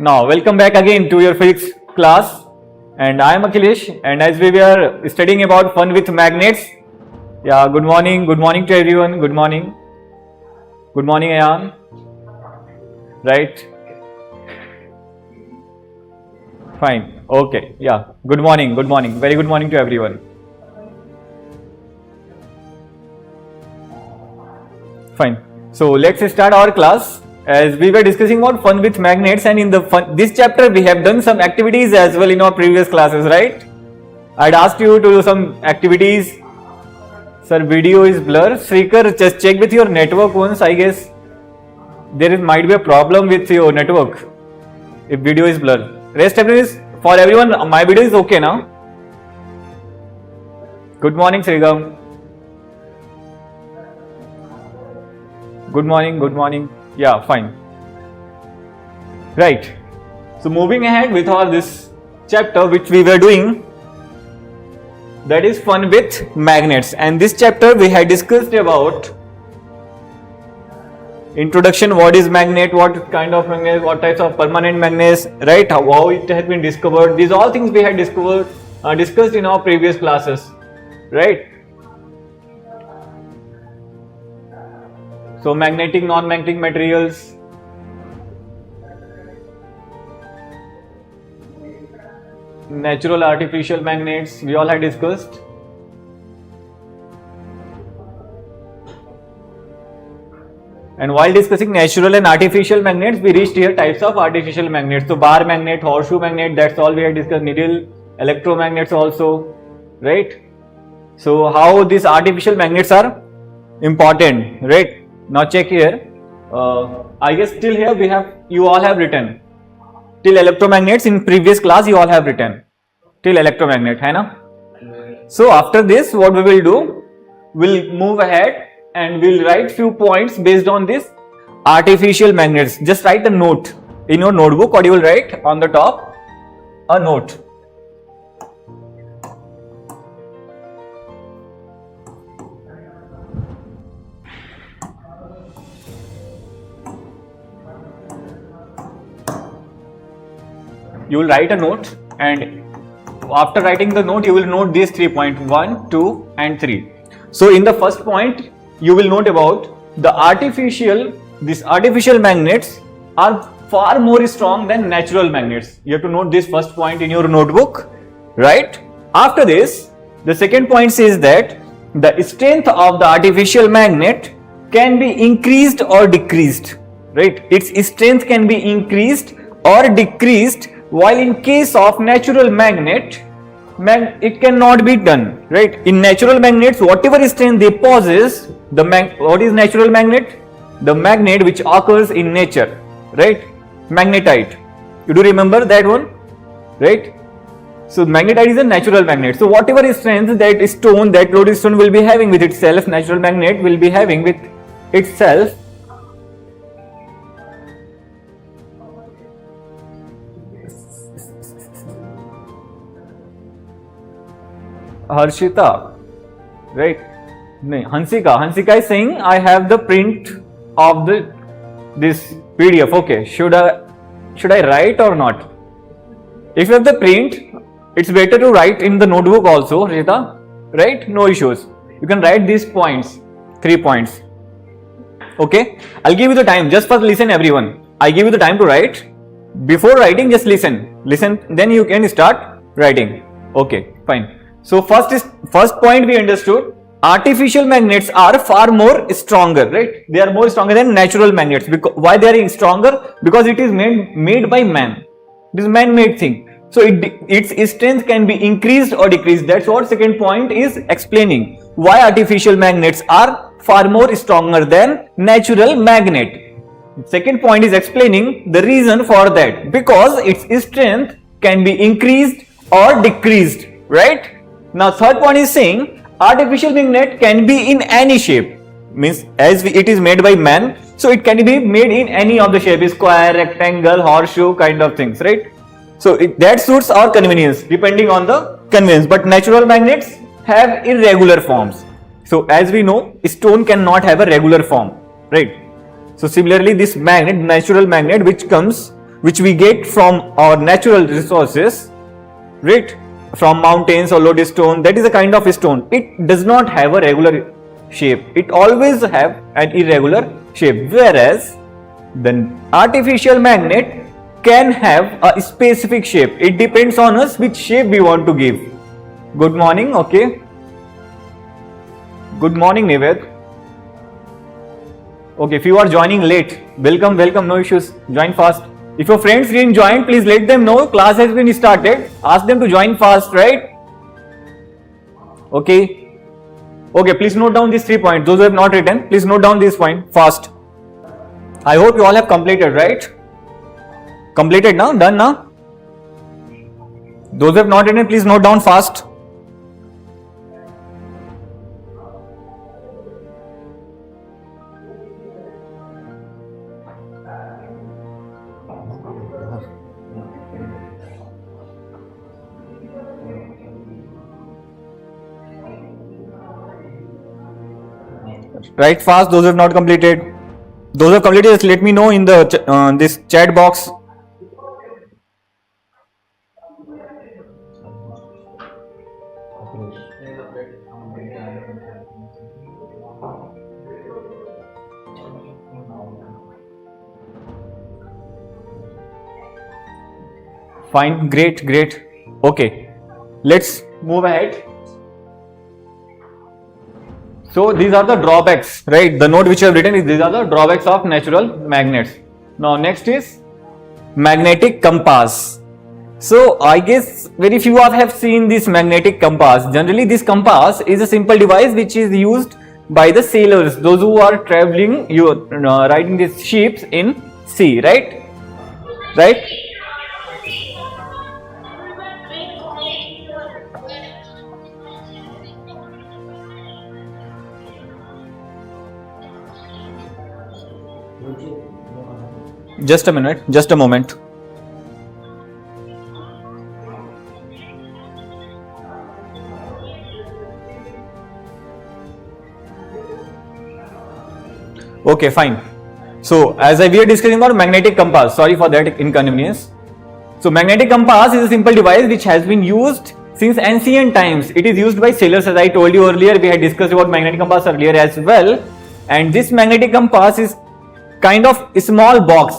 Now, welcome back again to your physics class, and I am Akhilesh. And as we were studying about fun with magnets, good morning to everyone. Good morning, Ayan. Right? Fine. Okay. Good morning. Very good morning to everyone. Fine. So let's start our class. As we were discussing about fun with magnets, and in this chapter we have done some activities as well in our previous classes, right? I'd asked you to do some activities. Sir, video is blur. Srikar, just check with your network once. I guess might be a problem with your network if video is blur. Rest everything is for everyone. My video is okay now. Good morning, Srigam. Good morning. Yeah, fine. Right. So moving ahead with all this chapter which we were doing, that is fun with magnets. And this chapter we had discussed about introduction, what is magnet, what kind of magnet, what types of permanent magnets, right? How it has been discovered. These all things we had discussed in our previous classes, right? So magnetic, non-magnetic materials, natural, artificial magnets, we all had discussed. And while discussing natural and artificial magnets, we reached here types of artificial magnets. So bar magnet, horseshoe magnet, that's all we had discussed. Needle electromagnets also, right? So how these artificial magnets are important, right? Now check here. I guess till here you all have written till electromagnets. In previous class you all have written till electromagnet, hai na? So after this, what we will do, we'll move ahead and we'll write few points based on this artificial magnets. Just write a note in your notebook. What you will write on the top? A note. You will write a note, and after writing the note you will note these 3 points, 1, 2 and 3. So in the first point you will note about these artificial magnets are far more strong than natural magnets. You have to note this first point in your notebook, right? After this, the second point says that the strength of the artificial magnet can be increased or decreased, right? Its strength can be increased or decreased, while in case of natural magnet, it cannot be done, right? In natural magnets, whatever strength they possess, what is natural magnet? The magnet which occurs in nature, right? Magnetite. You do remember that one, right? So magnetite is a natural magnet. So whatever strength that lodestone will be having with itself, natural magnet will be having with itself. Harshita, right? No, Hansika is saying I have the print of this PDF. Okay, should I write or not? If you have the print, it's better to write in the notebook also, Harshita, right? No issues. You can write these points, 3 points. Okay, I'll give you the time. Just first listen, everyone. I give you the time to write. Before writing, just listen, then you can start writing. Okay, fine. So first point we understood, artificial magnets are far more stronger, right? They are more stronger than natural magnets. Why they are stronger? Because it is made by man. It is man-made thing. So its strength can be increased or decreased. That's what second point is explaining. Why artificial magnets are far more stronger than natural magnet. Second point is explaining the reason for that. Because its strength can be increased or decreased, right? Now third point is saying artificial magnet can be in any shape, means it is made by man, so it can be made in any of the shape, square, rectangle, horseshoe kind of things, right? So that suits our convenience, depending on the convenience. But natural magnets have irregular forms. So as we know, stone cannot have a regular form, right? So similarly, this magnet, natural magnet, which comes which we get from our natural resources, right? From mountains or lodestone, that is a kind of stone. It does not have a regular shape. It always have an irregular shape. Whereas the artificial magnet can have a specific shape. It depends on us which shape we want to give. Good morning. Okay. Good morning, Nived. Okay, if you are joining late, welcome, no issues. Join fast. If your friends didn't join, please let them know class has been started. Ask them to join fast, right? Okay. Okay, please note down these 3 points. Those who have not written, please note down this point fast. I hope you all have completed, right? Completed now? Done now? Those who have not written, please note down fast. Write fast, those who have not completed. Those who have completed, just let me know in the this chat box. Fine, great. Okay, let's move ahead. So these are the drawbacks, right? The note which I have written is these are the drawbacks of natural magnets. Now next is magnetic compass. So I guess very few of have seen this magnetic compass. Generally this compass is a simple device which is used by the sailors, those who are traveling, riding these ships in sea, right? Right? Just a minute, just a moment. Okay, fine. So as we are discussing about magnetic compass, sorry for that inconvenience. So magnetic compass is a simple device which has been used since ancient times. It is used by sailors, as I told you earlier. We had discussed about magnetic compass earlier as well. And this magnetic compass is kind of a small box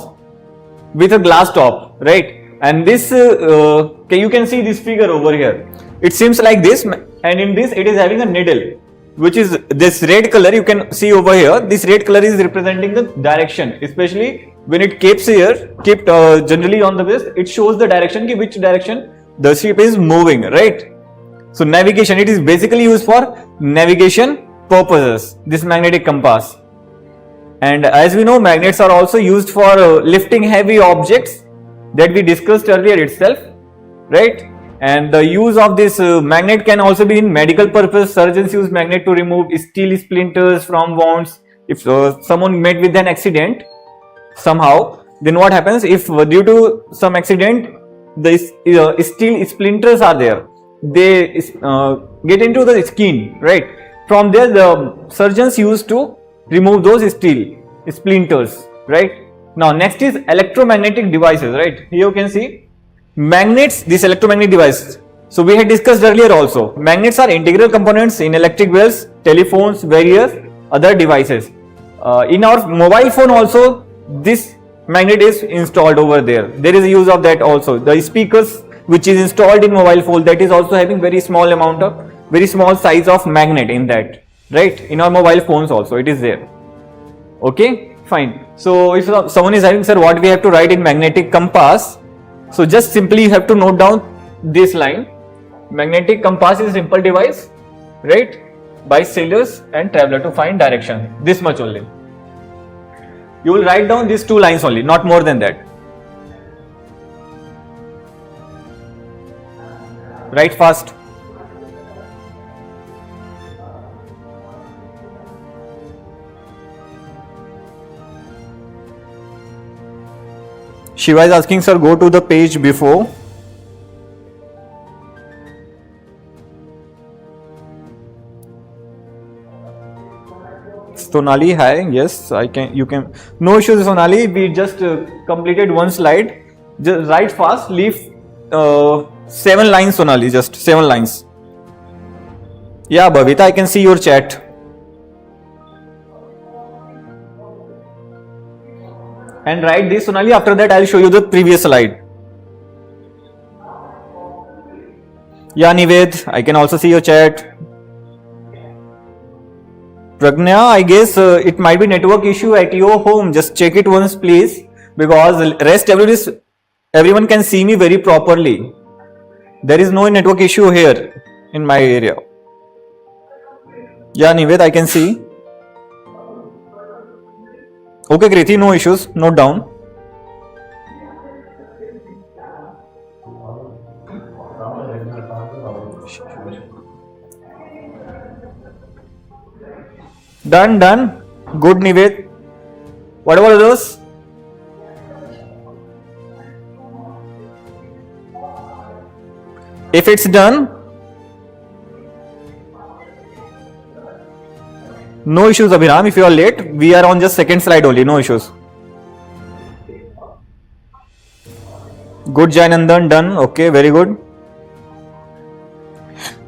with a glass top, right? And this you can see this figure over here. It seems like this, and in this it is having a needle, which is this red color. You can see over here, this red color is representing the direction, especially when it keeps generally on the wrist. It shows the direction, which direction the ship is moving, right? So navigation, it is basically used for navigation purposes, this magnetic compass. And as we know, magnets are also used for lifting heavy objects that we discussed earlier itself, right? And the use of this magnet can also be in medical purpose. Surgeons use magnet to remove steel splinters from wounds. If someone met with an accident somehow, then what happens if due to some accident the steel splinters are there, they get into the skin, right? From there the surgeons used to remove those steel splinters, right? Now next is electromagnetic devices, right? Here you can see magnets, this electromagnetic device. So we had discussed earlier also, magnets are integral components in electric bells, telephones, various other devices. In our mobile phone also, this magnet is installed over there. There is a use of that also. The speakers which is installed in mobile phone, that is also having very small size of magnet in that, right? In our mobile phones also it is there. Okay, fine. So if someone is having, sir, what we have to write in magnetic compass? So just simply you have to note down this line. Magnetic compass is a simple device, right, by sailors and traveler to find direction. This much only. You will write down these 2 lines only, not more than that. Write fast. Shiva is asking, sir, go to the page before. Sonali, hi. Yes, I can. You can. No issues, Sonali. We just completed one slide. Just write fast. Leave 7 lines, Sonali. Just 7 lines. Yeah, Bhavita, I can see your chat. And write this, Sonali. After that, I'll show you the previous slide. Yeah, Nived, I can also see your chat. Pragna, I guess it might be network issue at your home. Just check it once, please, because rest everyone can see me very properly. There is no network issue here in my area. Yeah, Nived, I can see. Okay, Kriti, no issues. Note down. Done. Good, Nived. What about those? If it's done, no issues, Abhiram. If you are late, we are on just second slide only. No issues. Good, Jayanandan, done. Okay, very good.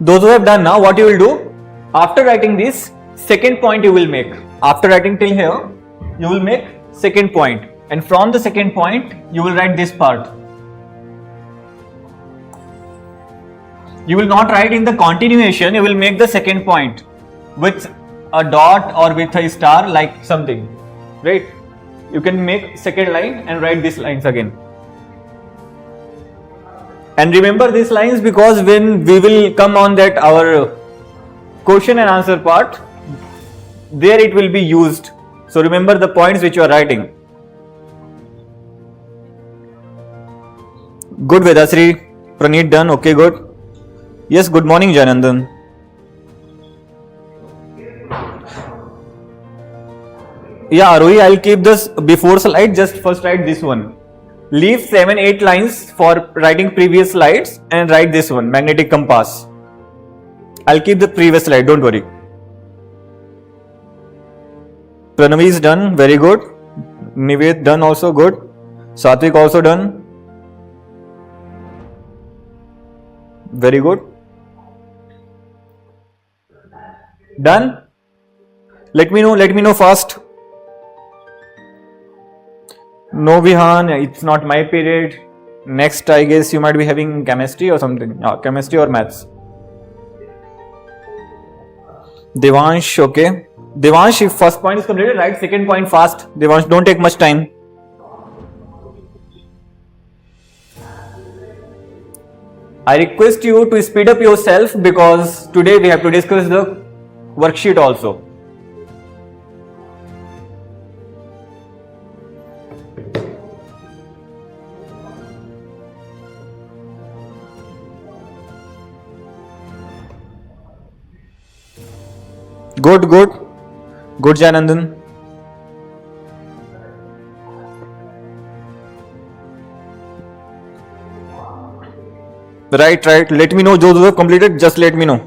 Those who have done now, what you will do? After writing this, second point you will make. After writing till here, you will make second point. And from the second point, you will write this part. You will not write in the continuation, you will make the second point with a dot or with a star, like something, right? You can make second line and write these lines again. And remember these lines, because when we will come on that our question and answer part, there it will be used. So remember the points which you are writing. Good, Vedasri. Praneet, done. Okay, good. Yes, good morning, Janandan. Yeah, Arohi, I'll keep this before slide. Just first write this one. Leave 7-8 lines for writing previous slides and write this one, magnetic compass. I'll keep the previous slide, don't worry. Pranavi is done, very good. Nived done, also good. Satvik also done. Very good. Done? Let me know fast. No, Vihan, it's not my period. Next, I guess you might be having chemistry or something. Chemistry or maths. Devansh, okay. Devansh, if first point is completed, write second point fast. Devansh, don't take much time. I request you to speed up yourself, because today we have to discuss the worksheet also. Good, Janandan. Right. Let me know those who have completed. Just let me know.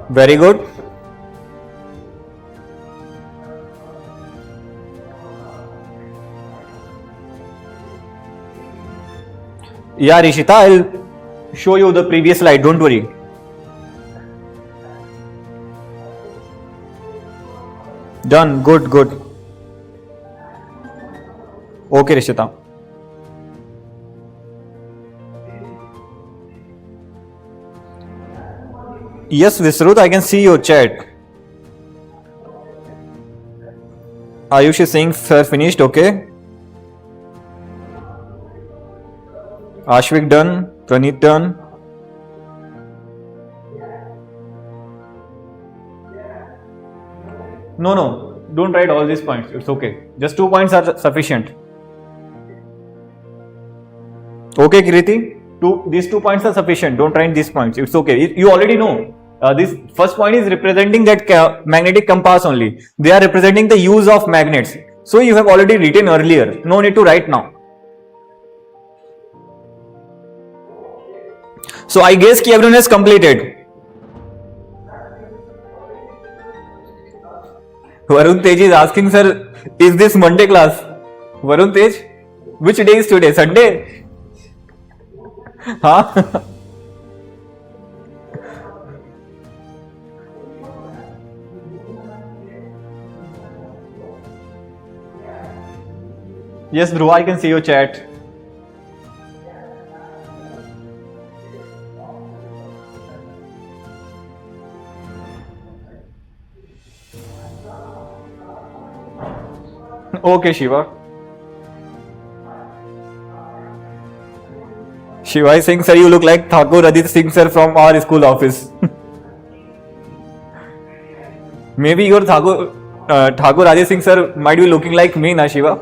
Very good. Yeah, Rishita, I'll show you the previous slide. Don't worry. Done. Good. Okay, Rishita. Yes, Visrut, I can see your chat. Ayush is saying finished. Okay. Ashvik done. Praneet done. No, don't write all these points. It's okay. Just 2 points are sufficient. Okay, Kiriti. These 2 points are sufficient. Don't write these points. It's okay. You already know. This first point is representing that magnetic compass only. They are representing the use of magnets. So you have already written earlier. No need to write now. So I guess everyone has completed. Varun Tej is asking, sir, is this Monday class? Varun Tej, which day is today? Sunday? Huh? Yes, Dhruv, I can see your chat. Okay, Shiva. Shiva is saying, sir, you look like Thakur Adit Singh, sir, from our school office. Maybe your Thakur Adit Singh, sir, might be looking like me, na, Shiva?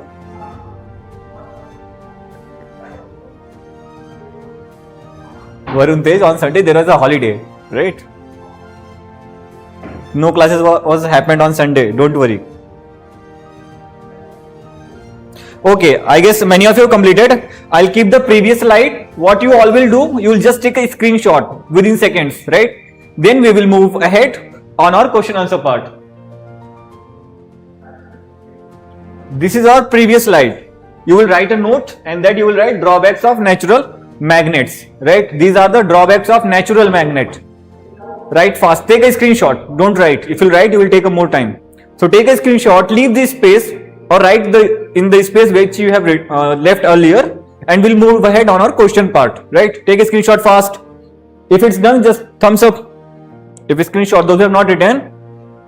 Varun Tej, on Sunday there was a holiday, right? No classes was happened on Sunday, don't worry. Okay, I guess many of you have completed. I'll keep the previous slide. What you all will do, you will just take a screenshot within seconds, right? Then we will move ahead on our question answer part. This is our previous slide. You will write a note and that you will write drawbacks of natural magnets, right? These are the drawbacks of natural magnet. Write fast, take a screenshot, don't write. If you write, you will take a more time. So take a screenshot, leave this space or write in the space which you have left earlier, and we'll move ahead on our question part, right? Take a screenshot fast. If it's done, just thumbs up. If a screenshot, those who have not written,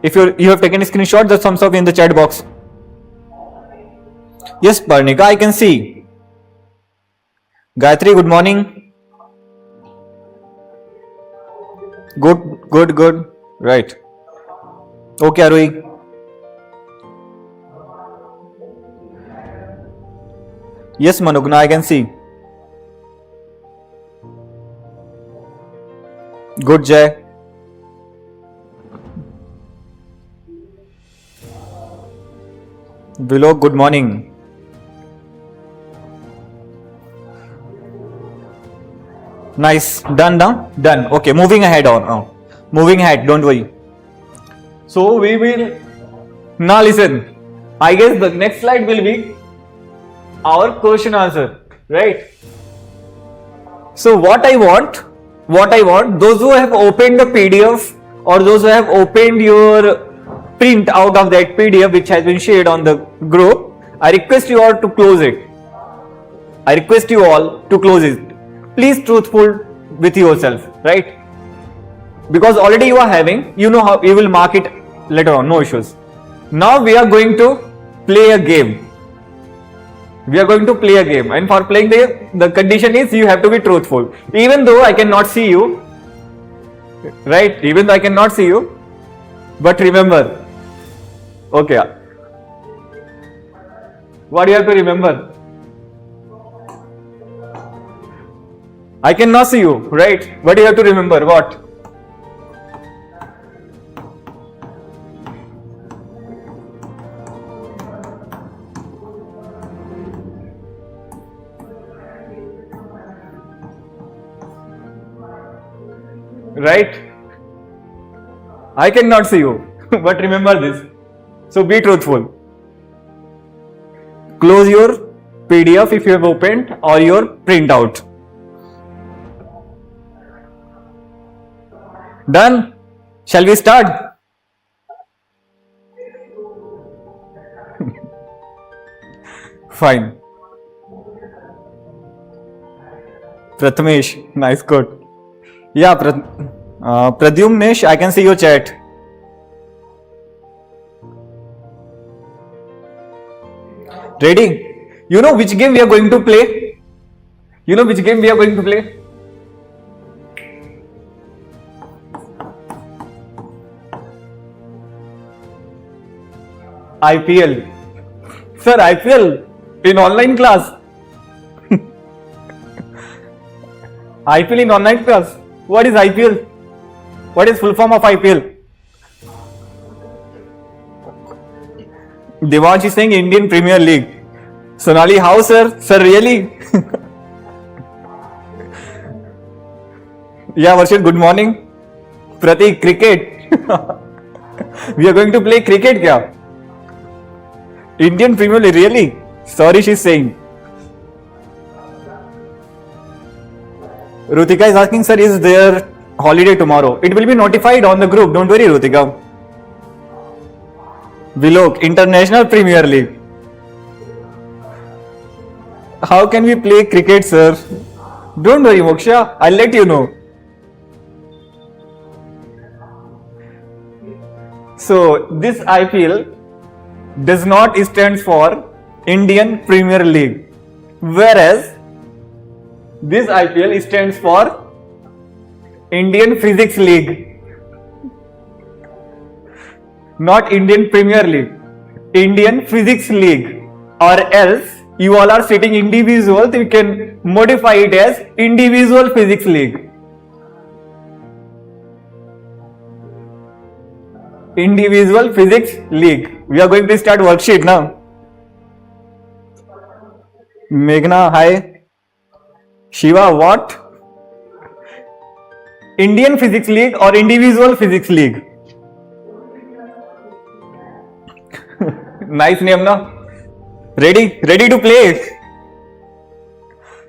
if you have taken a screenshot, just thumbs up in the chat box. Yes, Parnika, I can see. Gayatri, good morning. Good. Right. Okay, Arui. Yes, Manugna, I can see. Good, Jay. Below, good morning. Nice. Done now? Done. Okay, moving ahead moving ahead, don't worry. So we will now listen. I guess the next slide will be our question answer, right? So what I want, those who have opened the PDF or those who have opened your print out of that PDF which has been shared on the group, I request you all to close it. Please truthful with yourself, right? Because already you are having, you know how you will mark it later on, no issues. Now we are going to play a game. And for playing the condition is you have to be truthful. Even though I cannot see you, right? But remember, okay. What do you have to remember? I cannot see you, right? But you have to remember what? Right? I cannot see you, but remember this. So be truthful. Close your PDF if you have opened or your printout. Done? Shall we start? Fine. Prathamesh, nice quote. Yeah, Pradyumnesh, I can see your chat. Ready? You know which game we are going to play? IPL. Sir, IPL in online class. IPL in online class. What is IPL? What is full form of IPL? Devansh is saying Indian Premier League. Sonali, how, sir? Sir, really? Yeah, Varshit, good morning. Pratik, cricket. We are going to play cricket, kya? Indian Premier League, really? Sorry, she's saying. Rutika is asking, sir, is there holiday tomorrow? It will be notified on the group. Don't worry, Rutika. Vilok, International Premier League. How can we play cricket, sir? Don't worry, Moksha. I'll let you know. So, this IPL does not stand for Indian Premier League. Whereas, this IPL stands for Indian Physics League. Not Indian Premier League. Indian Physics League. Or else, you all are sitting individual, so you can modify it as Individual Physics League. Individual Physics League. We are going to start worksheet now. Meghna, hi. Shiva, what? Indian Physics League or Individual Physics League? Nice name, na? Ready to play?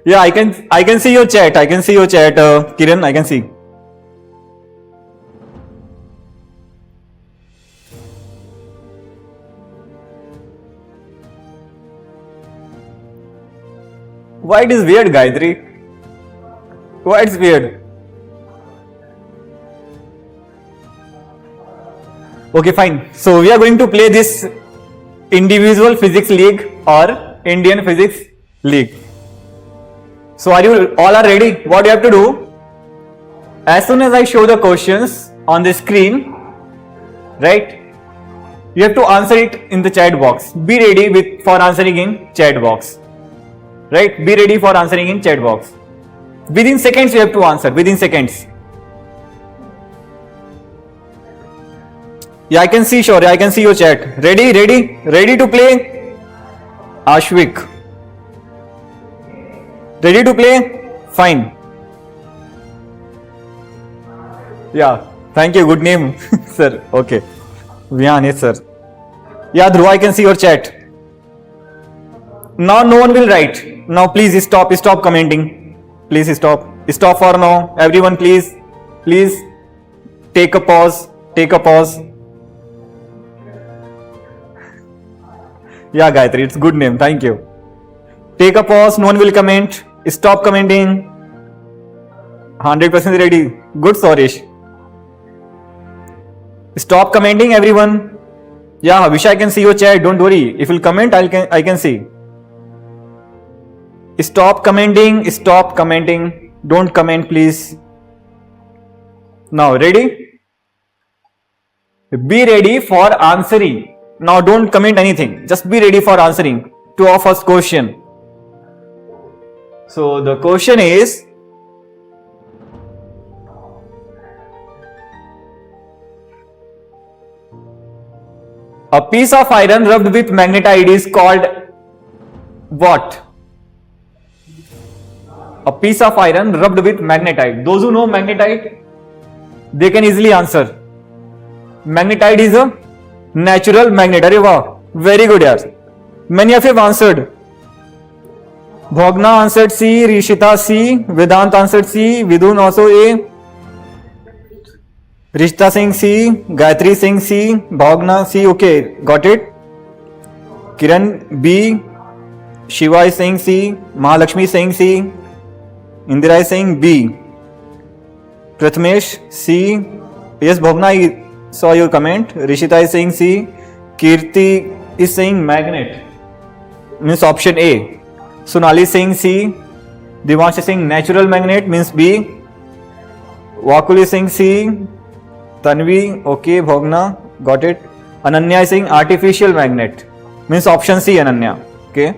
Yeah, I can see your chat. Kiran, I can see. Why it is weird, Gayatri? Why it's weird? Okay, fine. So we are going to play this Individual Physics League or Indian Physics League. So are you all are ready? What you have to do? As soon as I show the questions on the screen, right? You have to answer it in the chat box. Be ready for answering in chat box. Right? Be ready for answering in chat box. Within seconds you have to answer. Within seconds. Yeah, I can see, sure. I can see your chat. Ready to play? Ashwik. Ready to play? Fine. Yeah, thank you. Good name, sir. Okay. Vyan, yes, sir. Yeah, Dhruv, I can see your chat. Now no one will write. Now please stop commenting. Please stop. Stop for now. Everyone, please take a pause. Yeah, Gayatri, it's good name. Thank you. Take a pause. No one will comment. Stop commenting. 100% ready. Good, Soresh. Stop commenting, everyone. Yeah, Havisha, I can see your chat. Don't worry. If you'll comment, I can see. Stop commenting. Don't comment, please. Now, ready? Be ready for answering. Now, don't comment anything. Just be ready for answering to our first question. So, the question is, a piece of iron rubbed with magnetite is called what? A piece of iron rubbed with magnetite. Those who know magnetite, they can easily answer. Magnetite is a natural magnet. Arey wow, very good, yaar. Many of you have answered. Bhogna answered C, Rishita C, Vedant answered C, Vidun also A, Rishita Singh C, Gayatri Singh C, Bhogna C. Okay, got it. Kiran B, Shiva is saying C, Mahalakshmi saying C, Indira is saying B, Prathamesh C. Yes, Bhogna, I saw your comment. Rishita is saying C, Kirti is saying magnet, means option A. Sonali is saying C, Divansh is saying natural magnet, means B, Vakul is saying C, Tanvi, okay, Bhogna, got it. Ananya is saying artificial magnet, means option C, Ananya, okay.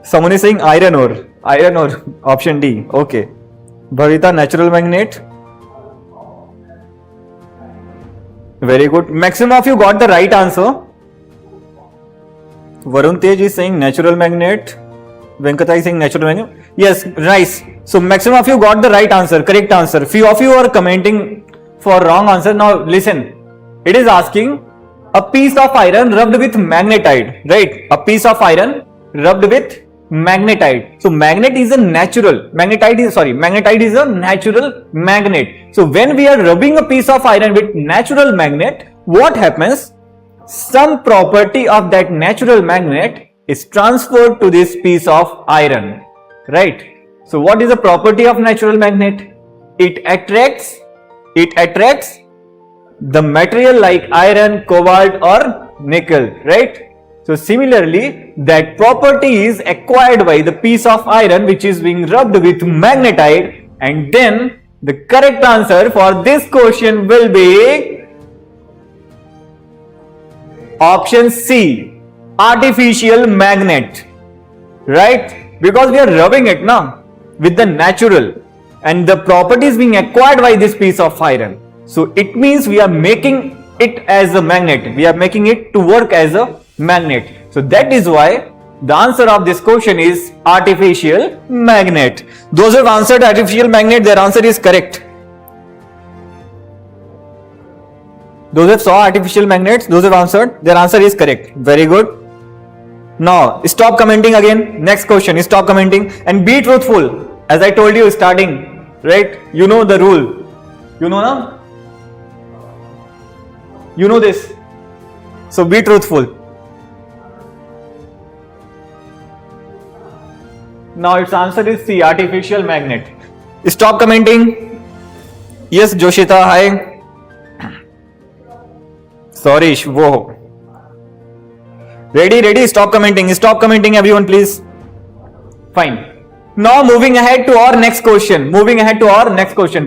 Someone is saying iron ore, option D, okay. Bhavita, natural magnet. Very good. Maximum of you got the right answer. Varun Tej is saying natural magnet. Venkata is saying natural magnet. Yes, nice. So maximum of you got the right answer, correct answer. Few of you are commenting for wrong answer. Now listen. It is asking a piece of iron rubbed with magnetite, right? A piece of iron rubbed with magnetite. So magnetite is a natural magnet. So when we are rubbing a piece of iron with natural magnet, what happens? Some property of that natural magnet is transferred to this piece of iron, right? So what is the property of natural magnet? It attracts the material like iron, cobalt or nickel, right? So similarly, that property is acquired by the piece of iron which is being rubbed with magnetite, and then the correct answer for this question will be option C, artificial magnet, right? Because we are rubbing it now with the natural, and the property is being acquired by this piece of iron. So it means we are making it as a magnet. We are making it to work as a magnet. So that is why the answer of this question is artificial magnet. Those who have answered artificial magnet, their answer is correct. Those who have saw artificial magnets, those who have answered, their answer is correct. Very good. Now stop commenting again. Next question, stop commenting and be truthful. As I told you starting, right? You know the rule. You know now? You know this. So be truthful. Now its answer is C, artificial magnet. Stop commenting. Yes, Joshita, hi. Sorry, whoa. Ready, stop commenting everyone please. Fine. Now moving ahead to our next question.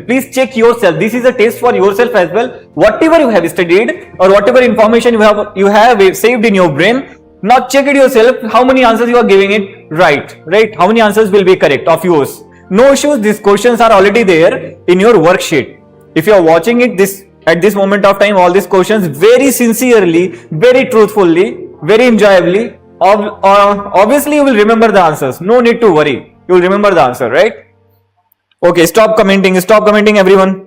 Please check yourself. This is a test for yourself as well. Whatever you have studied or whatever information you have saved in your brain, now check it yourself how many answers you are giving it right? How many answers will be correct of yours? No issues, these questions are already there in your worksheet. If you are watching it at this moment of time, all these questions very sincerely, very truthfully, very enjoyably, obviously you will remember the answers. No need to worry. You will remember the answer, right? Okay, stop commenting everyone.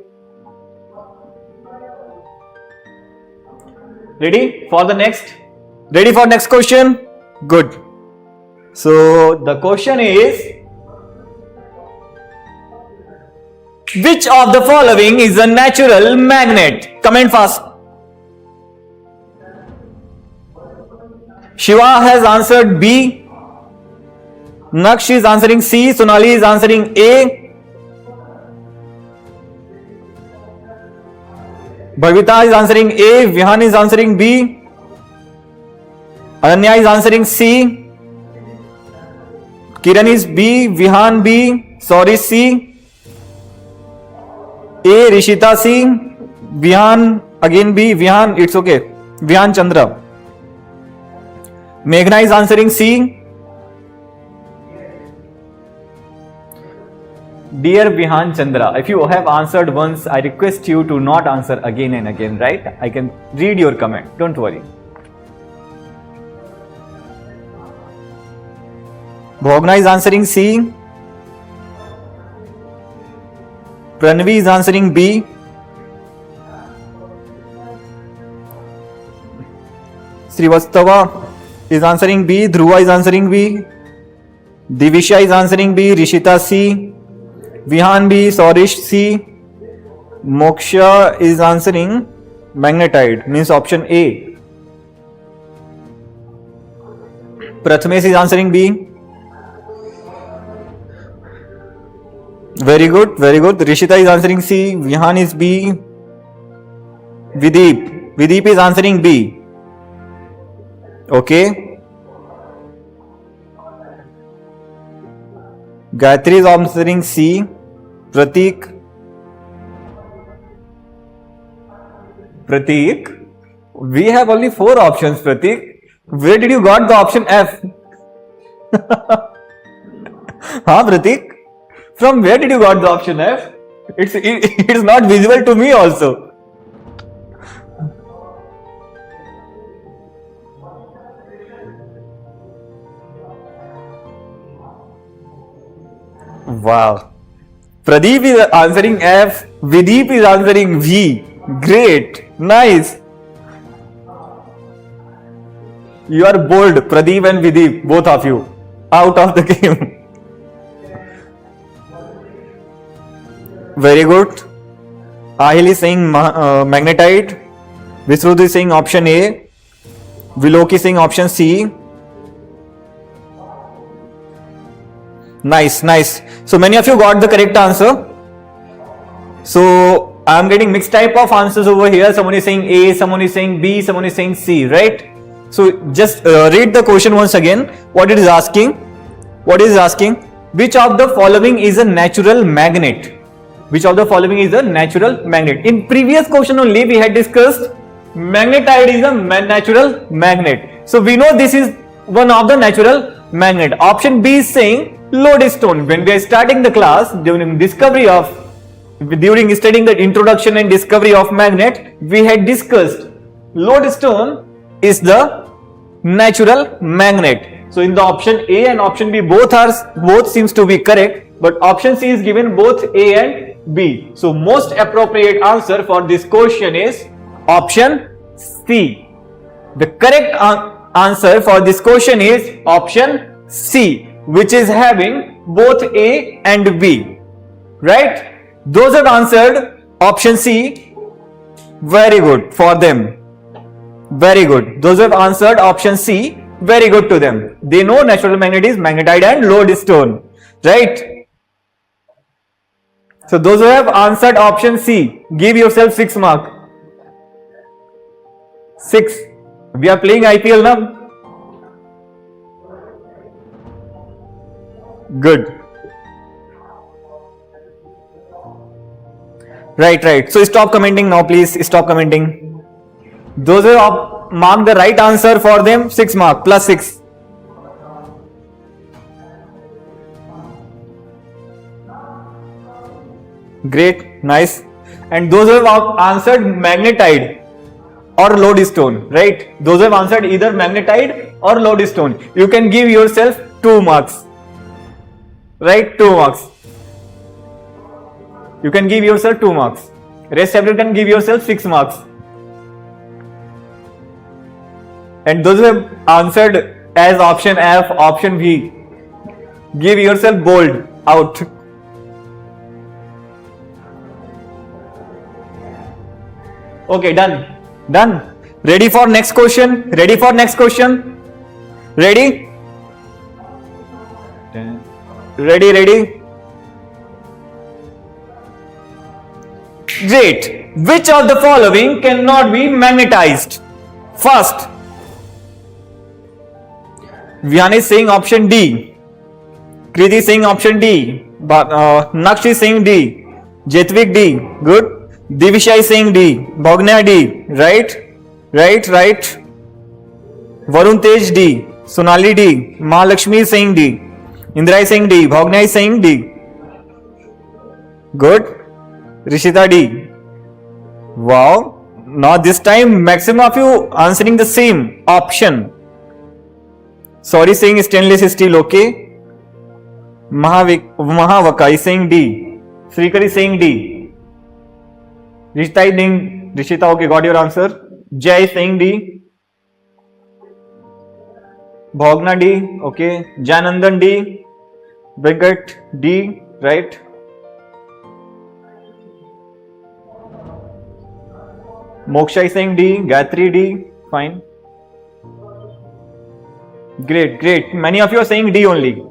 Ready for next question? Good. So the question is, which of the following is a natural magnet? Comment fast. Shiva has answered B. Naksh is answering C. Sonali is answering A. Bhavita is answering A. Vihan is answering B. Ananya is answering C. Kiran is B. Vihan B. Sorry C. A. Rishita C. Vihan again B. Vihan, it's okay. Vihan Chandra. Meghna is answering C. Dear Vihan Chandra, if you have answered once, I request you to not answer again and again, right? I can read your comment, don't worry. Bhogna is answering C. Pranavi is answering B. Srivastava is answering B. Dhruva is answering B. Divisha is answering B. Rishita C. Vihan B. Saurish C. Moksha is answering magnetite, means option A. Prathamesh is answering B. Very good. Rishita is answering C. Vihan is B. Videep is answering B. Okay. Gayatri is answering C. Pratik, we have only 4 options, Pratik. Where did you got the option F? Pratik? From where did you got the option F? It is not visible to me also. Wow. Pradeep is answering F. Videep is answering V. Great. Nice. You are bold, Pradeep and Videep, both of you, out of the game. Very good. Ahil is saying magnetite. Visruddh is saying option A. Viloki saying option C. Nice, nice. So many of you got the correct answer. So I am getting mixed type of answers over here. Someone is saying A, someone is saying B, someone is saying C, right? So just read the question once again. What it is asking? What is asking? Which of the following is a natural magnet? Which of the following is a natural magnet? In previous question only we had discussed magnetite is a natural magnet. So we know this is one of the natural magnet. Option B is saying lodestone. When we are starting the class during studying the introduction and discovery of magnet, we had discussed lodestone is the natural magnet. So in the option A and option B both seems to be correct, but option C is given both A and B. So most appropriate answer for this question is option C. The correct answer for this question is option C, which is having both A and B. Right? Those have answered option C. Very good for them. Very good. Those who have answered option C, very good to them. They know natural magnet is magnetite and lodestone. Right? So those who have answered option C, give yourself 6 marks. 6. We are playing IPL now. Good. Right. So stop commenting now, please. Stop commenting. Those who have marked the right answer, for them 6 marks plus 6. Great, nice. And those who have answered magnetite or lodestone, right? Those who have answered either magnetite or lodestone, you can give yourself 2 marks. Right? 2 marks. You can give yourself 2 marks. Rest everyone can give yourself 6 marks. And those who have answered as option F, option B, give yourself bold out. Okay, done. Ready for next question? Ready? Ready? Great. Which of the following cannot be magnetized? First, Vyani is saying option D. Kriti is saying option D. Nakshi is saying D. Jetvik D. Good. Divisha is saying D. Bhogna D. Right. Varun Tej D. Sonali D. Mahalakshmi is saying D. Indra is saying D. Bhogna is saying D. Good. Rishita D. Wow. Now this time maximum of you answering the same option. Sorry saying stainless steel, okay. Mahavaka is saying D. Srikar is saying D. Rishita, okay, got your answer. Jay is saying D. Bhogna D, okay. Janandan D. Venkat D, right. Moksha is saying D. Gayatri D, fine. Great. Many of you are saying D only.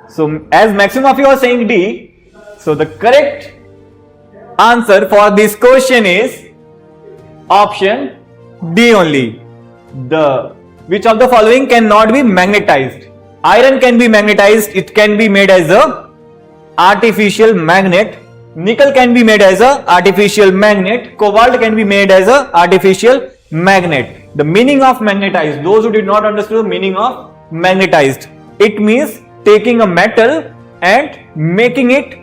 So as maximum of you are saying D, so the correct answer for this question is option D only. Which of the following cannot be magnetized? Iron can be magnetized. It can be made as a artificial magnet. Nickel can be made as a artificial magnet. Cobalt can be made as a artificial magnet. The meaning of magnetized, those who did not understand the meaning of magnetized, it means taking a metal and making it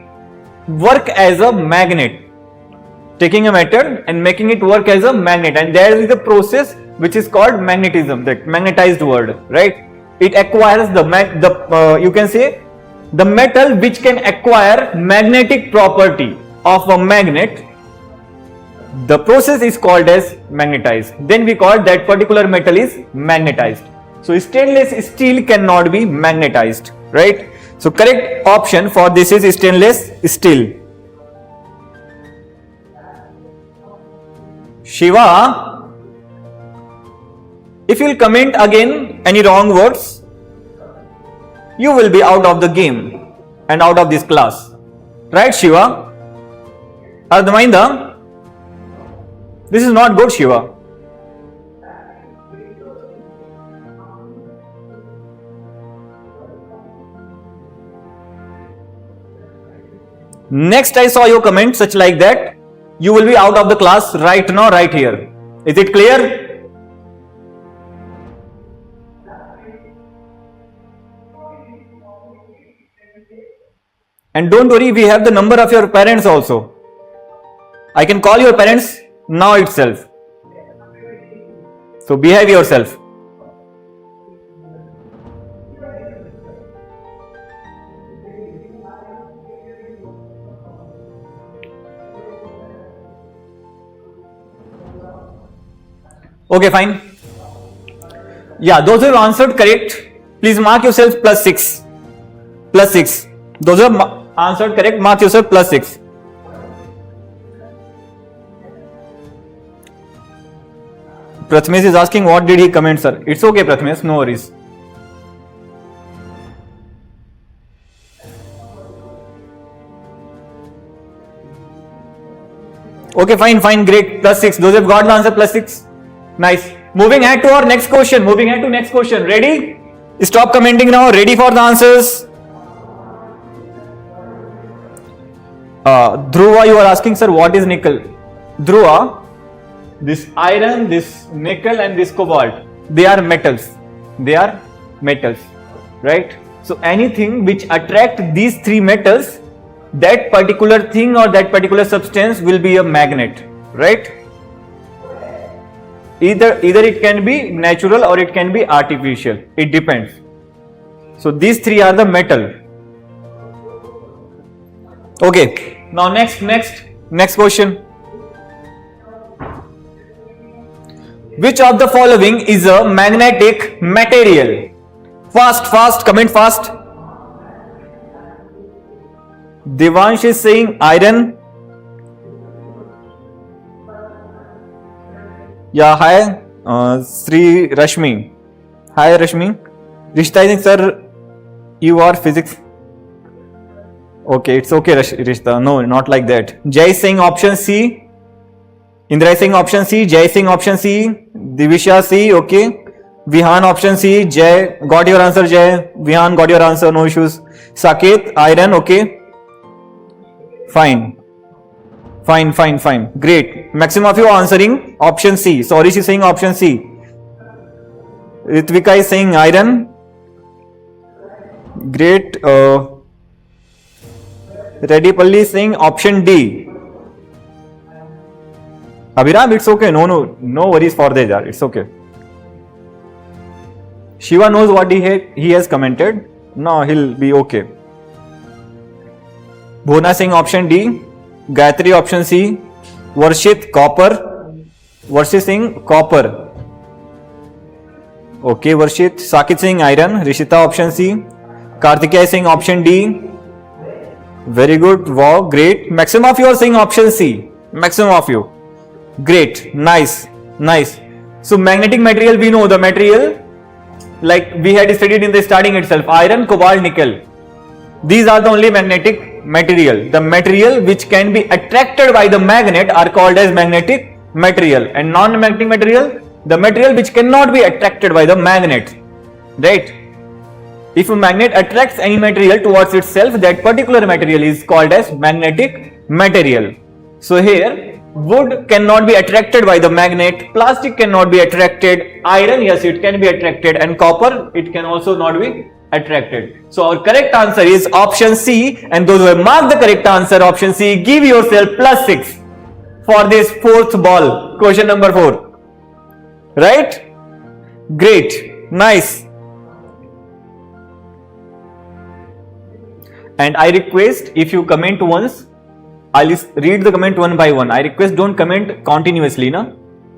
work as a magnet. Taking a metal and making it work as a magnet, and there is a process which is called magnetism, that magnetized word, right? It acquires you can say the metal which can acquire magnetic property of a magnet. The process is called as magnetized. Then we call that particular metal is magnetized. So stainless steel cannot be magnetized, right? So correct option for this is stainless steel. Shiva, if you'll comment again any wrong words, you will be out of the game and out of this class. Right, Shiva? Ardhamainda, this is not good, Shiva. Next I saw your comment such like that, you will be out of the class right now, right here. Is it clear? And don't worry, we have the number of your parents also. I can call your parents now itself. So behave yourself. Okay, fine. Yeah, those who have answered correct, please mark yourself +6. +6. Those who have answered correct, mark yourself +6. Prathamesh is asking what did he comment, sir? It's okay, Prathamesh, no worries. Okay, fine, great. +6. Those who have got the answer +6. Nice. Moving ahead to our next question. Ready? Stop commenting now. Ready for the answers? Dhruva, you are asking, sir, what is nickel? Dhruva, this iron, this nickel and this cobalt, they are metals. Right? So anything which attract these three metals, that particular thing or that particular substance will be a magnet. Right? Either it can be natural or it can be artificial. It depends. So these three are the metal. Okay. Now next question. Which of the following is a magnetic material? Fast, comment fast. Devansh is saying iron. Yeah, hi, Sri Rashmi. Hi, Rashmi. Rishta, I think, sir, you are physics. Okay, it's okay, Rishta. No, not like that. Jay is saying option C. Indra is saying option C. Jay is saying option C. Divisha C. Okay. Vihan option C. Jay got your answer. Jay. Vihan got your answer. No issues. Saket, iron. Okay. Fine. Great. Maximum of you are answering option C. Sorry, she is saying option C. Ritvika is saying iron. Great. Reddy Palli is saying option D. Abhiram, it's okay. No worries for that. It's okay. Shiva knows what he has commented. No, he'll be okay. Bhuna saying option D. Gayatri option C. Varshit copper. Varshit saying copper. Okay, Varshit. Sakit saying iron. Rishita option C. Kartikeya saying option D. Very good. Wow, great. Maximum of you are saying option C. Maximum of you. Great. Nice. So magnetic material, we know the material like we had studied in the starting itself. Iron, cobalt, nickel. These are the only magnetic material. The material which can be attracted by the magnet are called as magnetic material. And non-magnetic material, the material which cannot be attracted by the magnet. Right? If a magnet attracts any material towards itself, that particular material is called as magnetic material. So here, wood cannot be attracted by the magnet, plastic cannot be attracted, iron, yes, it can be attracted, and copper, it can also not be attracted. So our correct answer is option C, and those who have marked the correct answer, option C, give yourself +6 for this fourth ball, question number 4. Right? Great. Nice. And I request, if you comment once, I'll read the comment one by one. I request don't comment continuously, na?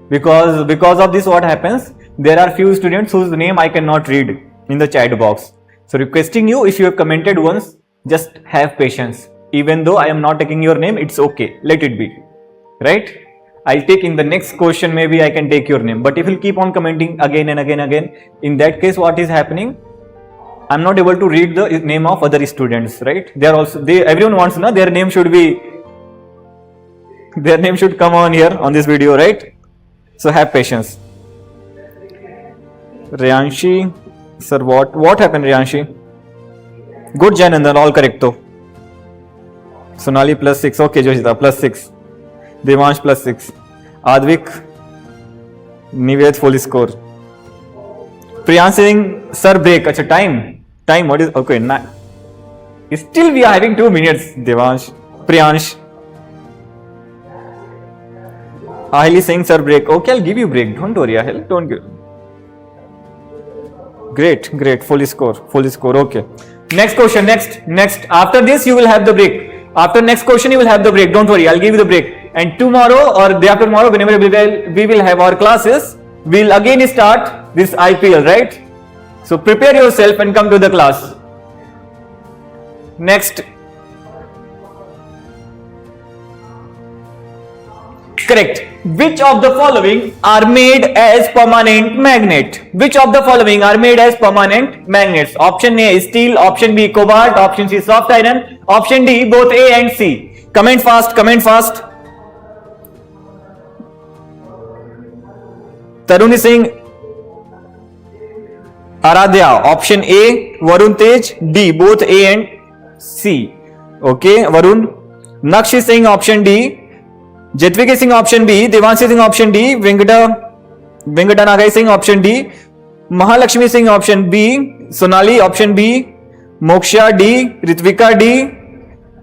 Because of this what happens, there are few students whose name I cannot read in the chat box. So requesting you, if you have commented once, just have patience. Even though I am not taking your name, it's okay. Let it be. Right? I'll take in the next question, maybe I can take your name. But if you keep on commenting again and again, in that case, what is happening? I'm not able to read the name of other students, right? They are also, everyone wants to know their name should come on here on this video, right? So have patience. Riyanshi, sir, what happened, Riyanshi? Good, Janandan, all correct though. Sonali +6, okay, Joshita +6. Devansh +6. Advik, Nived full score. Priyansh saying, sir, break. Acha, time, what is, okay, still we are having 2 minutes, Devansh. Priyansh. Ahili saying, sir, break. Okay, I'll give you break. Don't worry, Ahil, don't give. Great, full score, okay. Next question, next. After this, you will have the break. After next question, you will have the break. Don't worry, I'll give you the break. And tomorrow or day after tomorrow, whenever we will have our classes, we'll again start this IPL, right? So prepare yourself and come to the class. Next. Correct. Which of the following are made as permanent magnet? Which of the following are made as permanent magnets? Option A is steel, option B cobalt, option C soft iron, option D both A and C. Comment fast. Tarun is saying Aradhya, option A, Varun Tej, D, both A and C. Okay, Varun. Naksh is saying option D. Jetvik is saying option B. Devansh is saying option D. Venkata Naga is saying option D. Mahalakshmi is saying option B. Sonali option B. Moksha D. Ritvika D.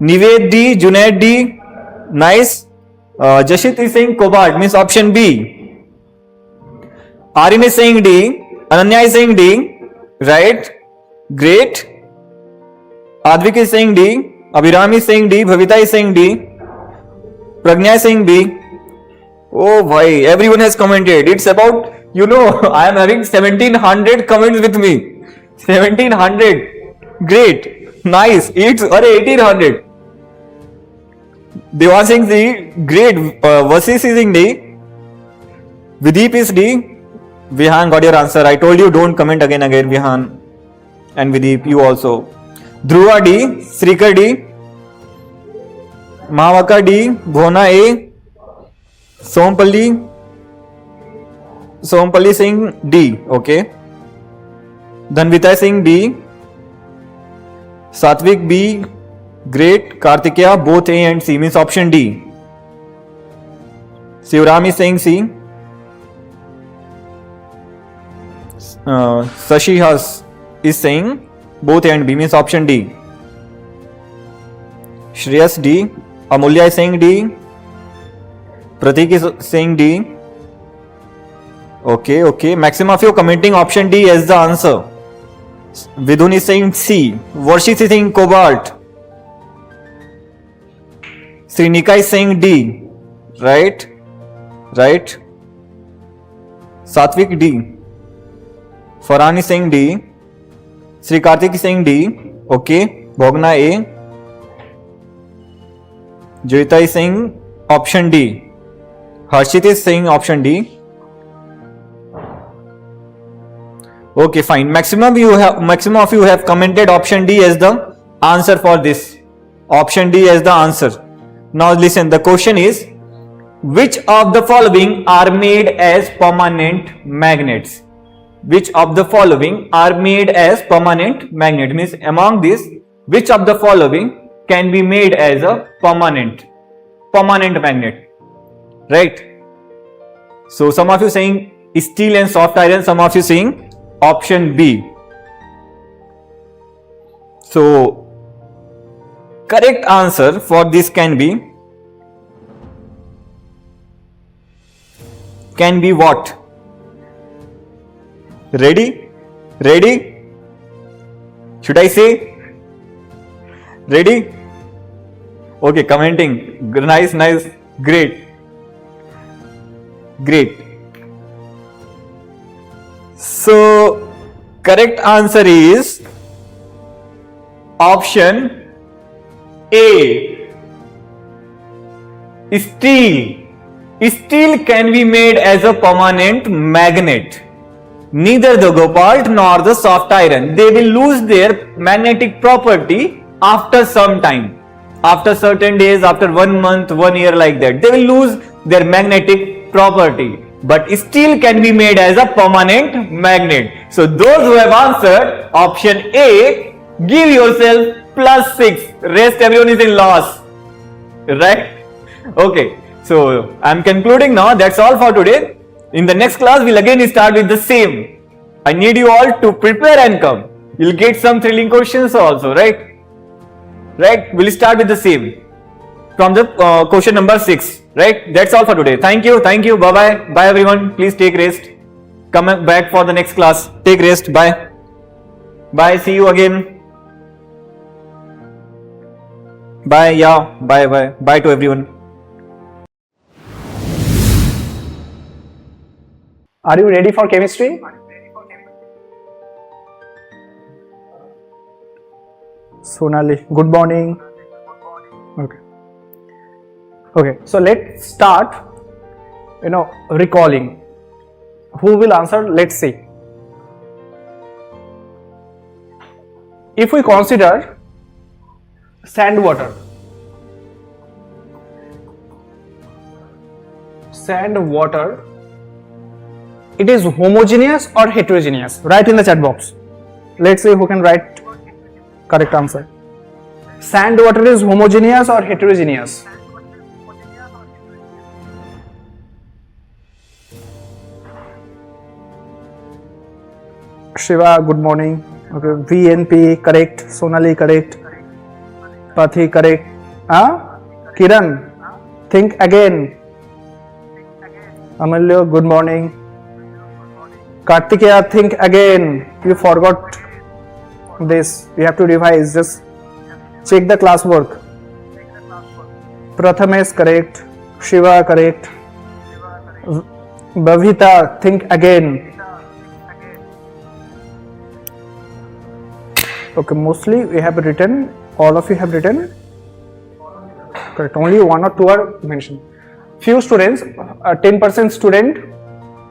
Nived D. Junaid D. Nice. Jashit is saying cobalt, means option B. Arin is saying D. Ananya is saying D. Right. Great. Advik is saying D. Abhiram is saying D. Bhavita is saying D. Pragnya is saying B. Oh boy, everyone has commented. It's about, I am having 1700 comments with me. 1700. Great. Nice. It's 1800. They were saying D. Great. Vasis is saying D. Videep is D. Vihan got your answer. I told you don't comment again, Vihan. And Videep, you also. Dhruva D. Srikar D. Mahavaka D. Bhona A. Sompalli saying D. Okay. Dhanvita saying B. Satvik B. Great. Kartikeya both A and C, means option D. Sivrami saying C. Sashi Has is saying both A and B, means option D. Shreyas D. Amulya is saying D. Pratik is saying D. Okay. Maximum of you commenting option D as the answer. Vidun is saying C. Varshit is saying cobalt. Srinika is saying D. Right. Satvik D. Farhan is saying D. Sri Karthik is saying D. Okay. Bhogna A. Joyita is saying option D. Harshit is saying option D. Okay, fine. Maximum of you have commented option D as the answer for this. Option D as the answer. Now listen, the question is, which of the following are made as permanent magnets? Which of the following are made as permanent magnet? Means among these, which of the following can be made as a permanent magnet? Right? So some of you saying steel and soft iron, some of you saying option B. So correct answer for this can be what? Ready? Should I say? Ready? Okay, commenting. Nice. Great. So correct answer is option A. Steel. Steel can be made as a permanent magnet. Neither the cobalt nor the soft iron. They will lose their magnetic property after some time. After certain days, after 1 month, 1 year, like that. They will lose their magnetic property. But steel can be made as a permanent magnet. So those who have answered option A, give yourself +6. Rest everyone is in loss. Right? Okay. So I'm concluding now. That's all for today. In the next class, we'll again start with the same. I need you all to prepare and come. You'll get some thrilling questions also, right? Right? We'll start with the same. From the question number 6. Right? That's all for today. Thank you. Thank you. Bye-bye. Bye everyone. Please take rest. Come back for the next class. Take rest. Bye. Bye. See you again. Bye. Yeah. Bye. Bye. Bye to everyone. Are you ready for chemistry? Sonali, good morning. Okay. Okay, so let's start, recalling. Who will answer? Let's see. If we consider sand water, it is homogeneous or heterogeneous? Write in the chat box. Let's see who can write correct answer. Sand water is homogeneous or heterogeneous? Shiva, good morning. Okay, VNP correct. Sonali correct. Pathi correct. Kiran, think again. Amalya, good morning. Kartikeya, think again. You forgot this. You have to revise. Just check the classwork. Prathamesh correct. Shiva correct. Bhavita, think again. Okay, mostly we have written, all of you have written correct. Only 1 or 2 are mentioned. Few students, 10% student,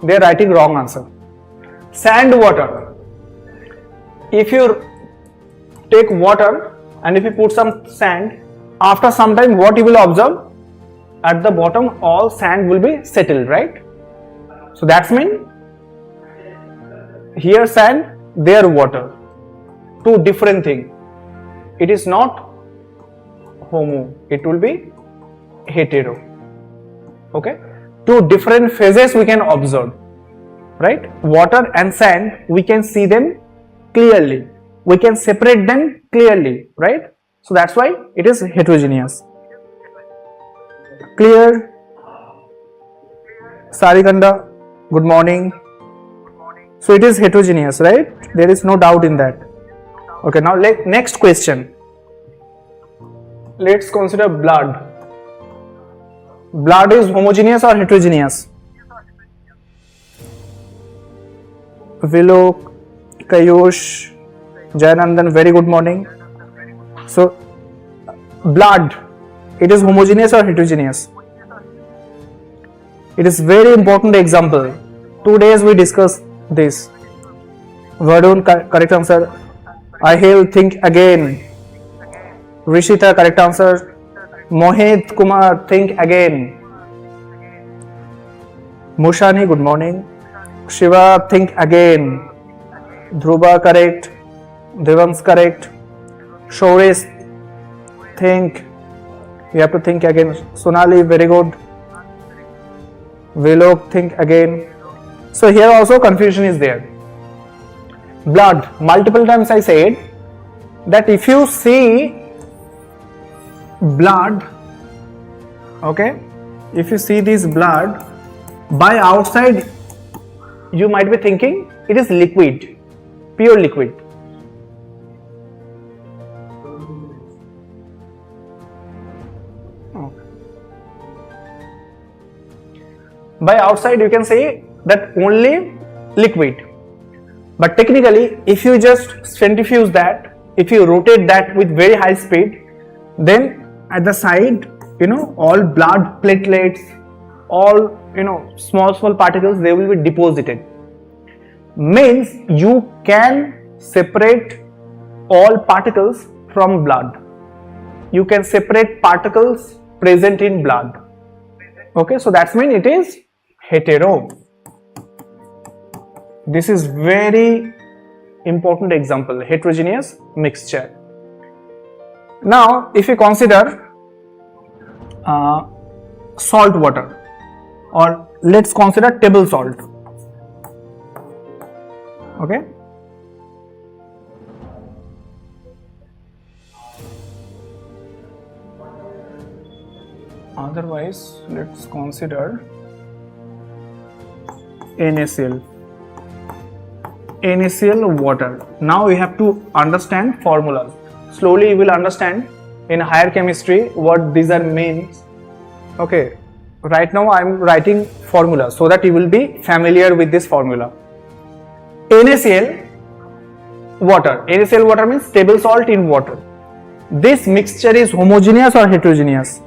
they are writing wrong answer. Sand water. If you take water and if you put some sand, after some time what you will observe? At the bottom all sand will be settled, right? So that's mean here sand, there water. Two different things. It is not homo, it will be hetero. Okay, two different phases we can observe, right? Water and sand, we can see them clearly, we can separate them clearly, right? So that's why it is heterogeneous. Clear? Sarikanda, good morning. So it is heterogeneous, right? There is no doubt in that. Okay, now next question. Let's consider blood. Blood is homogeneous or heterogeneous? Vilok, Kayush, Jayanandan, very good morning. So, blood, it is homogeneous or heterogeneous? It is very important example. 2 days we discuss this. Varun, correct answer. Ahil, think again. Rishita, correct answer. Mohit Kumar, think again. Mushani, good morning. Shiva, think again. Dhruva, correct. Devams, correct. Shores, think. You have to think again. Sonali, very good. Vilok, think again. So here also confusion is there. Blood, multiple times I said that if you see blood, okay, if you see this blood, by outside you might be thinking it is liquid, pure liquid. Okay. By outside you can say that only liquid, But technically, if you just centrifuge that, if you rotate that with very high speed, then at the side, all blood platelets, all small particles, they will be deposited. Means you can separate all particles from blood. You can separate particles present in blood. Okay, so that's mean it is hetero. This is very important example, heterogeneous mixture. Now, if you consider salt water, or let's consider table salt. Okay. Otherwise, let's consider NaCl. NaCl water. Now you have to understand formulas. Slowly you will understand in higher chemistry what these are means. Okay. Right now I am writing formula so that you will be familiar with this formula. NaCl water. NaCl water means table salt in water. This mixture is homogeneous or heterogeneous?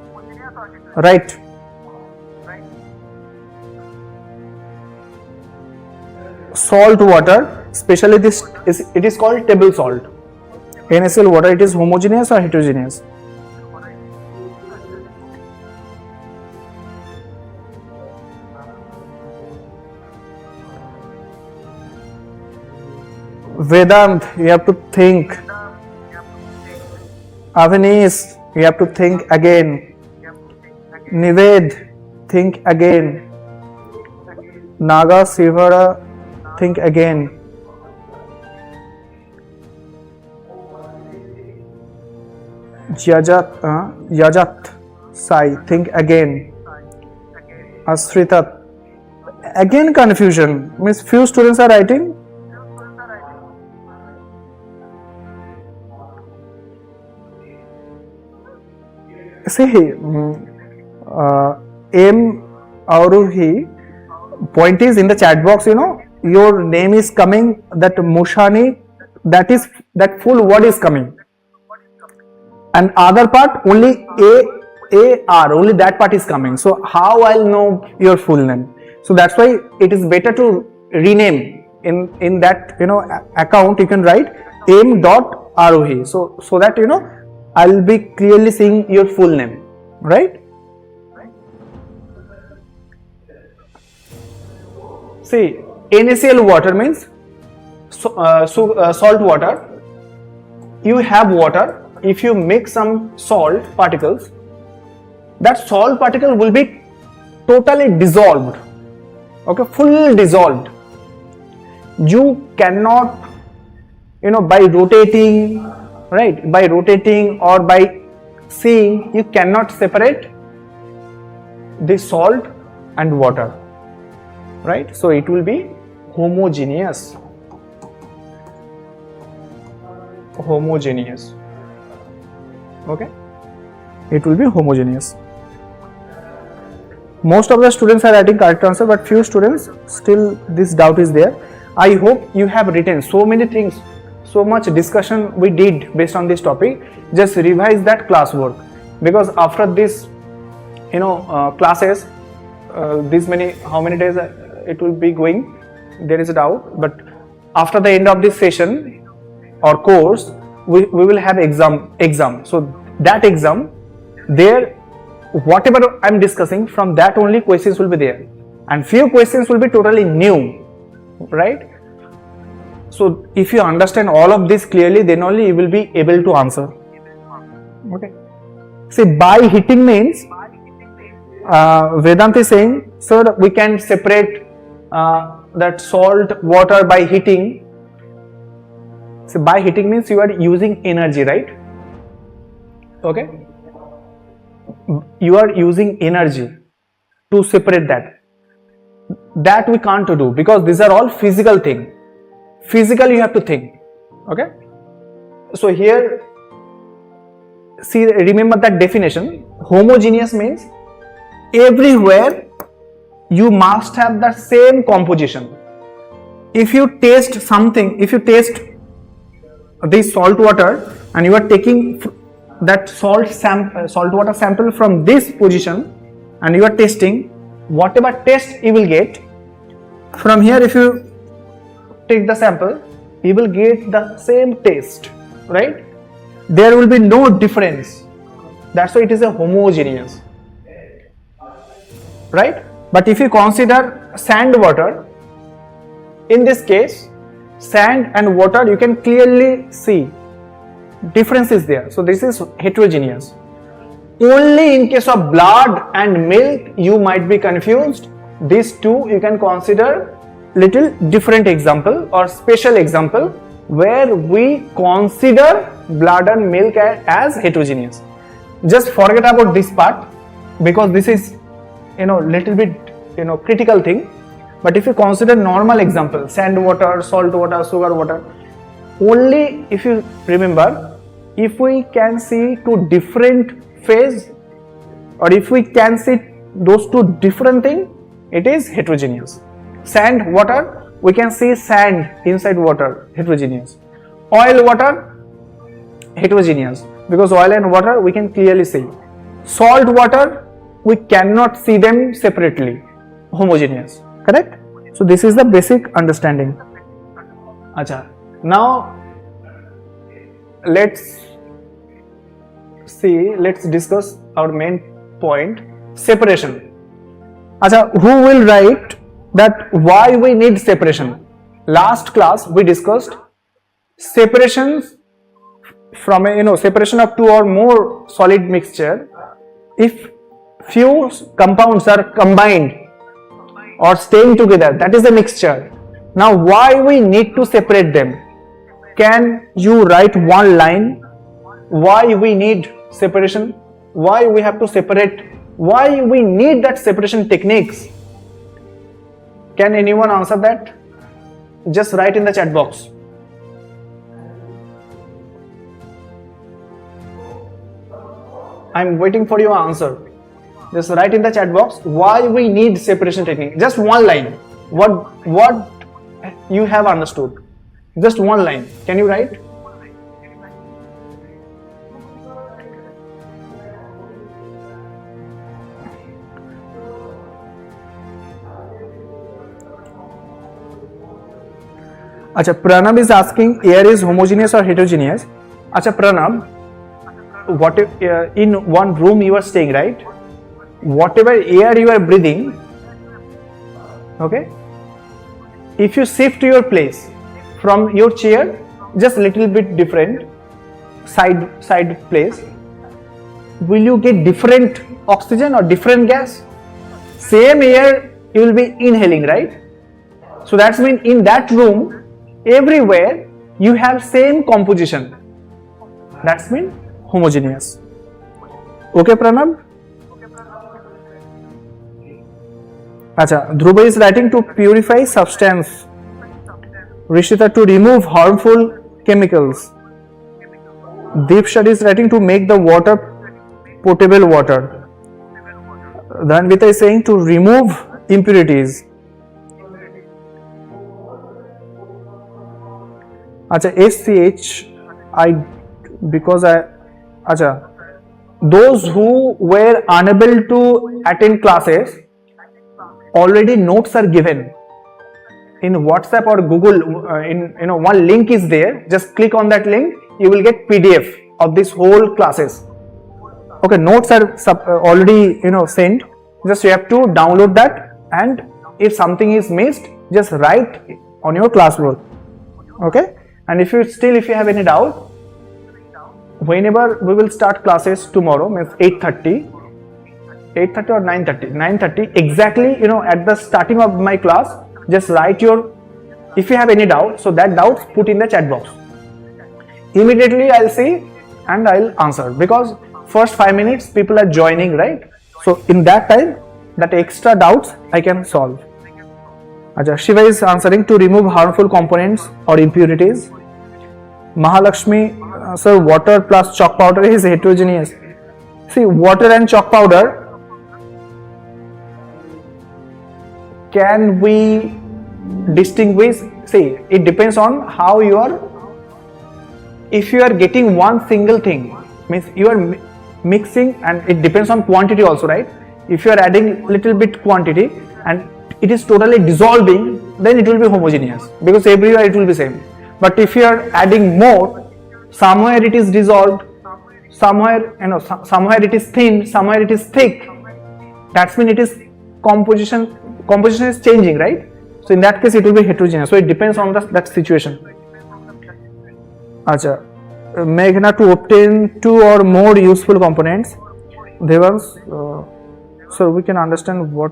Right. Salt water, especially it is called table salt. NaCl water, it is homogeneous or heterogeneous? Vedant, you have to think. Avanish, you have to think again. Nived, think again. Naga Sivara, think again. Yajat, Sai, think again. Asrita, again confusion. Means few students are writing. See, M Auruhi, point is in the chat box, your name is coming, that Mushani, that full word is coming. And other part, only AR, only that part is coming. So how I'll know your full name? So that's why it is better to rename in that, account you can write M.Aruhi. So that, I'll be clearly seeing your full name, right? See, NaCl water means salt water. You have water. If you mix some salt particles, that salt particle will be totally dissolved. Okay, full dissolved. You cannot, by rotating, right? By rotating or by seeing, you cannot separate the salt and water, right? So it will be homogeneous. Homogeneous. Okay, it will be homogeneous. Most of the students are writing correct answer, but few students still this doubt is there. I hope you have written so many things, so much discussion we did based on this topic. Just revise that classwork, because after this classes, how many days it will be going, there is a doubt, but after the end of this session or course, we will have exam. So that exam, there whatever I'm discussing, from that only questions will be there, and few questions will be totally new, right? So if you understand all of this clearly, then only you will be able to answer. Okay. See, by heating means Vedant is saying, sir, we can separate that salt water by heating. So by heating means you are using energy, right? Okay. You are using energy to separate that. That we can't do, because these are all physical things. Physical you have to think. Okay. So here, see, remember that definition. Homogeneous means everywhere you must have the same composition. if you taste something, if you taste this salt water and you are taking that salt water sample from this position and you are tasting, whatever taste you will get from here, if you take the sample, you will get the same taste, right? There will be no difference. That's why it is a homogeneous, right? But if you consider sand water, in this case, sand and water, you can clearly see difference is there. So this is heterogeneous. Only in case of blood and milk, you might be confused. These two you can consider little different example or special example where we consider blood and milk as heterogeneous. Just forget about this part because this is little bit critical thing. But if you consider normal example, sand water, salt water, sugar water, only if you remember, if we can see two different phase or if we can see those two different things, it is heterogeneous. Sand water, we can see sand inside water, heterogeneous. Oil water, heterogeneous, because oil and water we can clearly see. Salt water, we cannot see them separately, homogeneous, correct? So this is the basic understanding. Acha. Now let's discuss our main point, separation. Acha, who will write that why we need separation? Last class we discussed separations from a separation of two or more solid mixture. If few compounds are combined or staying together, that is the mixture. Now why we need to separate them? Can you write one line why we need separation? Why we have to separate? Why we need that separation techniques? Can anyone answer that? Just write in the chat box. I'm waiting for your answer. Just write in the chat box why we need separation technique. Just one line. What you have understood. Just one line. Can you write? Acha, Pranab is asking air is homogeneous or heterogeneous. Acha, Pranab, what if, in one room you are staying, right? Whatever air you are breathing, okay, if you shift your place from your chair just little bit different side place, will you get different oxygen or different gas? Same air you will be inhaling, right? So that's mean in that room everywhere you have same composition. That's mean homogeneous. Okay, Pranab? Acha, Dhruva is writing to purify substance. Rishita to remove harmful chemicals. Deepshad is writing to make the water potable water. Dhanvita is saying to remove impurities. Acha, SCH, Acha, those who were unable to attend classes, already notes are given in WhatsApp or Google. One link is there. Just click on that link. You will get PDF of this whole classes. Okay, notes are already sent. Just you have to download that, and if something is missed, just write on your classwork. Okay, and if you have any doubt, whenever we will start classes tomorrow, means 8:30 or 9:30 exactly, at the starting of my class, just write if you have any doubt, so that doubts put in the chat box. Immediately I'll see and I'll answer, because first 5 minutes people are joining, right? So in that time, that extra doubts I can solve. Acha, Shiva is answering to remove harmful components or impurities. Mahalakshmi, sir, water plus chalk powder is heterogeneous. See, water and chalk powder, can we distinguish see, it depends on how you are. If you are getting one single thing, means you are mixing, and it depends on quantity also, right? If you are adding little bit quantity and it is totally dissolving, then it will be homogeneous, because everywhere it will be same. But if you are adding more, somewhere it is dissolved, somewhere somewhere it is thin, somewhere it is thick. That means it is composition is changing, right? So in that case it will be heterogeneous. So it depends on that situation. Acha, Meghna, to obtain two or more useful components, there was so we can understand what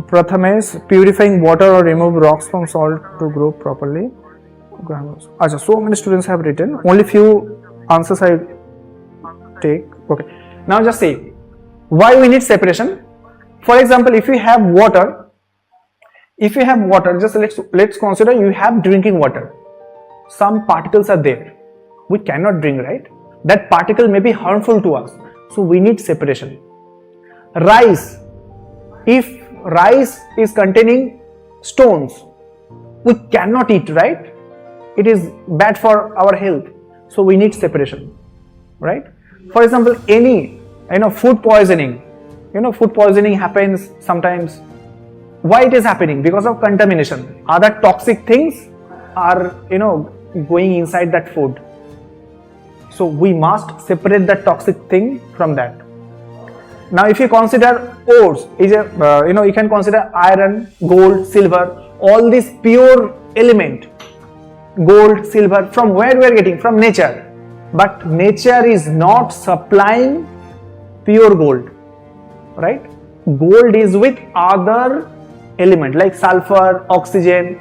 Pratham is purifying water or remove rocks from salt to grow properly. Acha, so many students have written, only few answers I take. Okay, now just say why we need separation. For example, if you have water, just let's consider you have drinking water. Some particles are there, we cannot drink, right? That particle may be harmful to us, so we need separation. Rice, if rice is containing stones, we cannot eat, right? It is bad for our health, so we need separation, right? For example, any food poisoning, food poisoning happens sometimes. Why it is happening? Because of contamination. Other toxic things are going inside that food, so we must separate that toxic thing from that. Now if you consider ores, you can consider iron, gold, silver, all these pure element, gold, silver, from where we are getting? From nature. But nature is not supplying pure gold, right? Gold is with other element like sulfur, oxygen.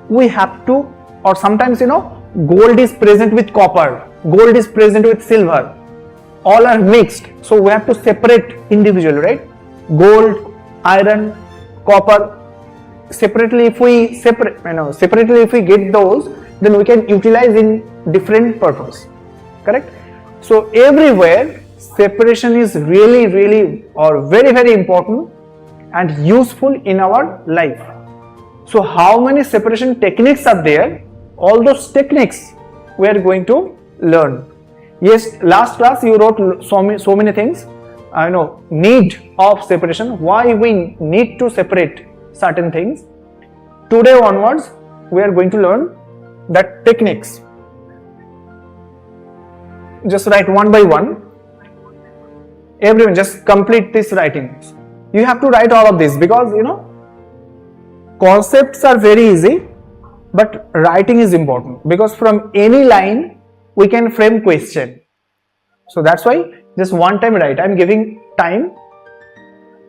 We have to, or sometimes gold is present with copper, gold is present with silver, all are mixed, so we have to separate individually, right? Gold, iron, copper, separately if we get those, then we can utilize in different purpose, correct? So everywhere separation is really or very important and useful in our life. So how many separation techniques are there? All those techniques we are going to learn. Yes, last class you wrote so many things. I know need of separation, why we need to separate certain things. Today onwards we are going to learn that techniques. Just write one by one. Everyone just complete this writing. You have to write all of this, because concepts are very easy, but writing is important, because from any line we can frame question. So that's why just one time write. I am giving time.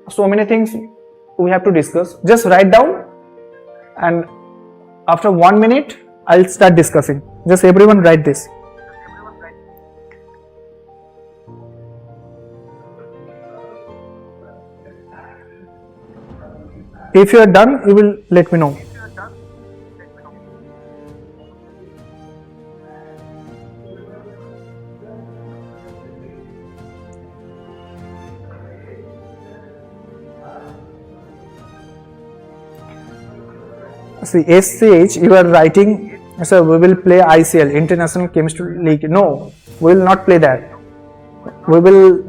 So many things we have to discuss. Just write down, and after 1 minute I'll start discussing. Just everyone write this. If you are done, you will let me know. See, SCH, you are writing, so we will play ICL, International Chemistry League. No, we will not play that. We will,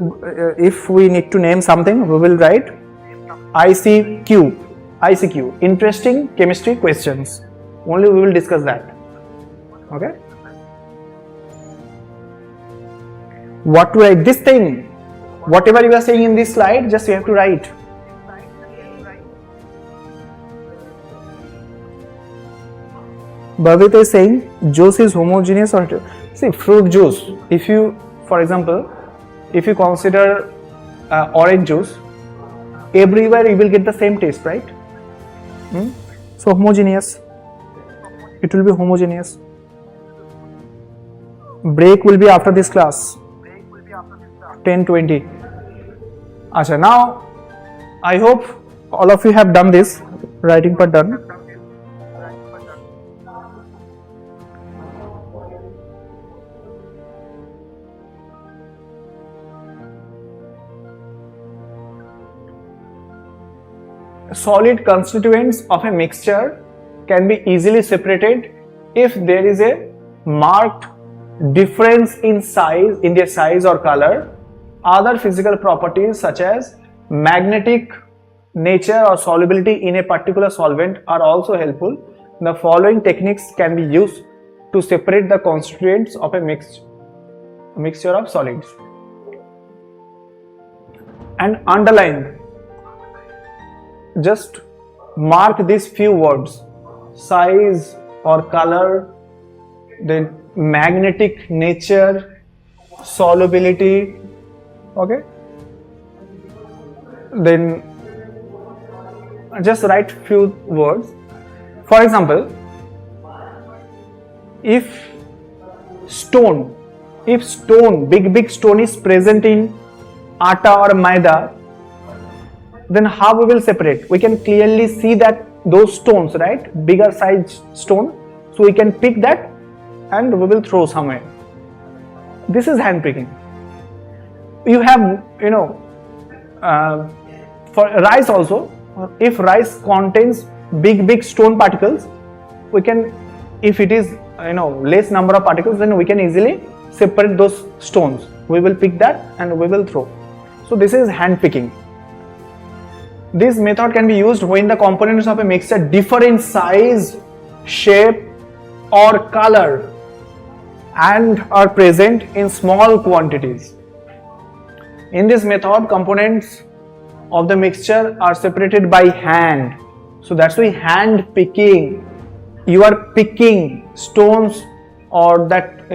if we need to name something, we will write ICQ, interesting chemistry questions. Only we will discuss that. Okay. What to write? This thing, whatever you are saying in this slide, just you have to write. Bhavita is saying juice is homogeneous or see fruit juice. If you, for example, if you consider orange juice, everywhere you will get the same taste, right? So homogeneous. It will be homogeneous. Break will be after this class. 10:20. Acha, now I hope all of you have done this writing part done. solid constituents of a mixture can be easily separated if there is a marked difference in size, in their size or color. Other physical properties such as magnetic nature or solubility in a particular solvent are also helpful. The following techniques can be used to separate the constituents of a mixture of solids. And underline, just mark these few words: size or color, then magnetic nature, solubility, okay? Then just write few words. For example, if big stone is present in atta or maida, then how we will separate? We can clearly see that those stones, right, bigger size stone, so we can pick that and we will throw somewhere. This is hand picking. You have, for rice also, if rice contains big stone particles, we can, if it is less number of particles, then we can easily separate those stones. We will pick that and we will throw. So this is hand picking. This method can be used when the components of a mixture differ in size, shape or color and are present in small quantities. In this method, components of the mixture are separated by hand. So that's why hand picking. You are picking stones or that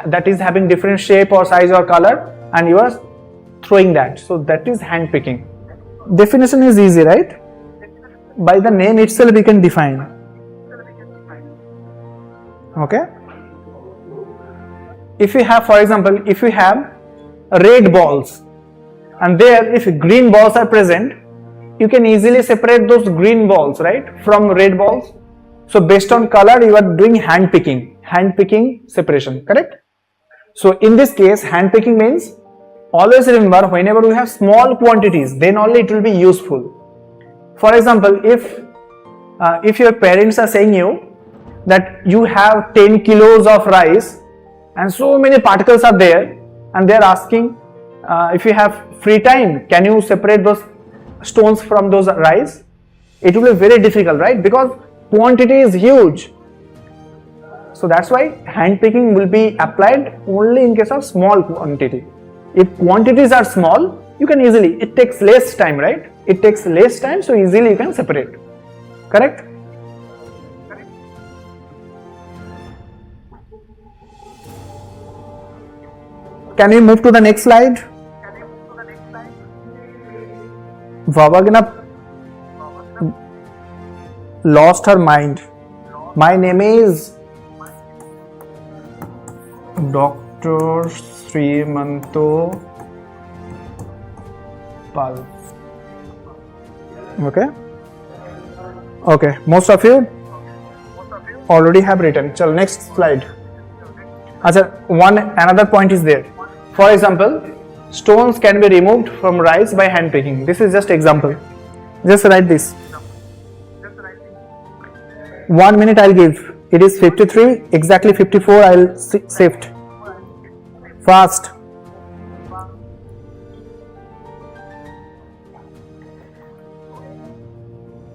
that is having different shape or size or color, and you are throwing that. So that is hand picking. Definition is easy, right? By the name itself we can define. Okay? If you have, for example, if you have red balls and there if green balls are present, you can easily separate those green balls, right, from red balls. So based on color you are doing hand picking separation, correct? So in this case, hand picking means, always remember, whenever we have small quantities, then only it will be useful. For example, if your parents are saying you that you have 10 kilos of rice and so many particles are there, and they are asking if you have free time, can you separate those stones from those rice? It will be very difficult, right? Because quantity is huge. So that's why hand picking will be applied only in case of small quantity. If quantities are small, you can easily, it takes less time, right? It takes less time, so easily you can separate. Correct? Can we move to the next slide? Vavagna lost her mind. My name is Dr. Srimanto Pal. Okay, most of you already have written. Chalo, next slide. Another point is there. For example, stones can be removed from rice by hand picking. This is just example. Just write this. 1 minute I'll give. It is 53, exactly 54 I'll shift. Fast.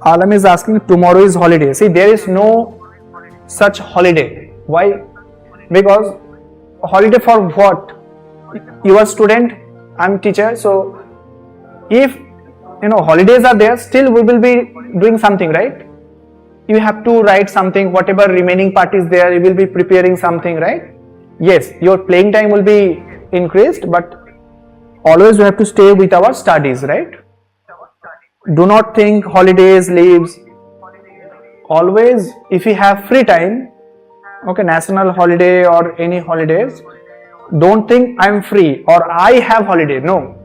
Alam is asking, tomorrow is holiday. See, there is no such holiday. Why? Because holiday for what? You are student, I am teacher. So if holidays are there, still we will be doing something, right? You have to write something, whatever remaining part is there, you will be preparing something, right? Yes, your playing time will be increased, but always we have to stay with our studies, right? Do not think holidays, leaves. Always, if you have free time, okay, national holiday or any holidays, don't think I am free or I have holiday. No.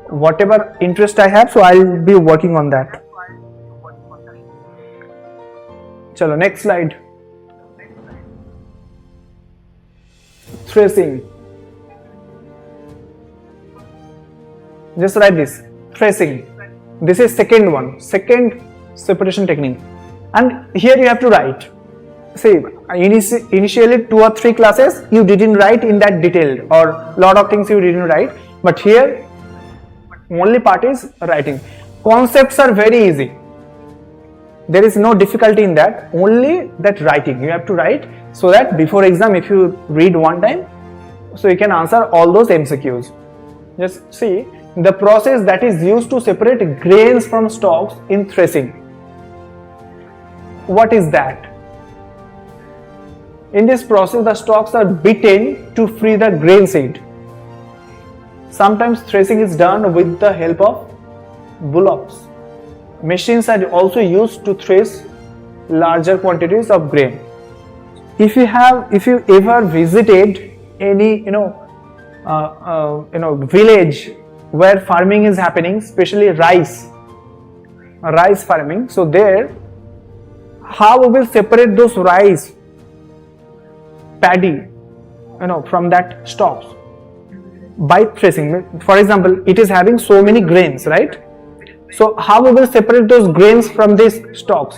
Whatever interest I have, so I will be working on that. Chalo, next slide. Threshing. Just write this. Threshing. This is second separation technique, and here you have to write. See, initially 2 or 3 classes you didn't write in that detail, or lot of things you didn't write, but here only part is writing. Concepts are very easy. There is no difficulty in that, only that writing. You have to write so that before exam, if you read one time, so you can answer all those MCQs. Just see the process that is used to separate grains from stalks in threshing. What is that? In this process, the stalks are beaten to free the grain seed. Sometimes threshing is done with the help of bullocks. Machines are also used to thresh larger quantities of grain. If you ever visited any village where farming is happening, especially rice farming, so there, how we will separate those rice paddy from that stalks? By threshing. For example, it is having so many grains, right? So how we will separate those grains from these stalks?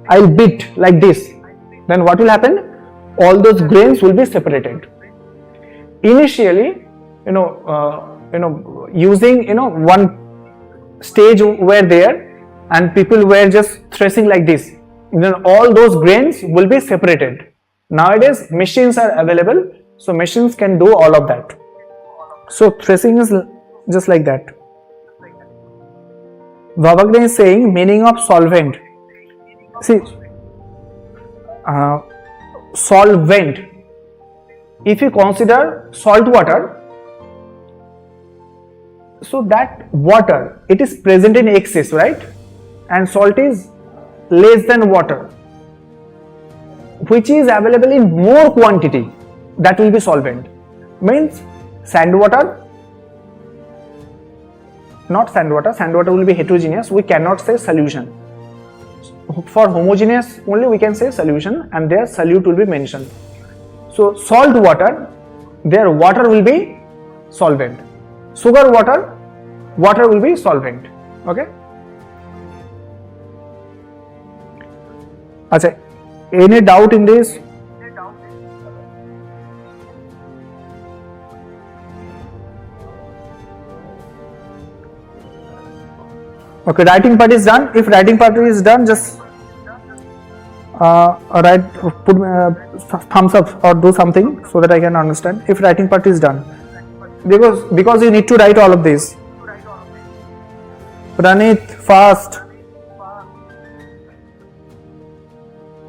I'll beat like this. Then what will happen? All those grains will be separated. Initially, using one stage were there, and people were just threshing like this. Then all those grains will be separated. Nowadays, machines are available, so machines can do all of that. So threshing is just like that. Vavagne is saying meaning of solvent. See, solvent. If you consider salt water, so that water, it is present in excess, right? And salt is less than water, which is available in more quantity, that will be solvent. Means sand water, not sand water will be heterogeneous, we cannot say solution. For homogeneous only we can say solution, and their solute will be mentioned. So salt water, their water will be solvent. Sugar water will be solvent. Okay. Achha, any doubt in this? Okay, writing part is done. If writing part is done, just put thumbs up or do something so that I can understand. If writing part is done, because you need to write all of this. Pranit, fast.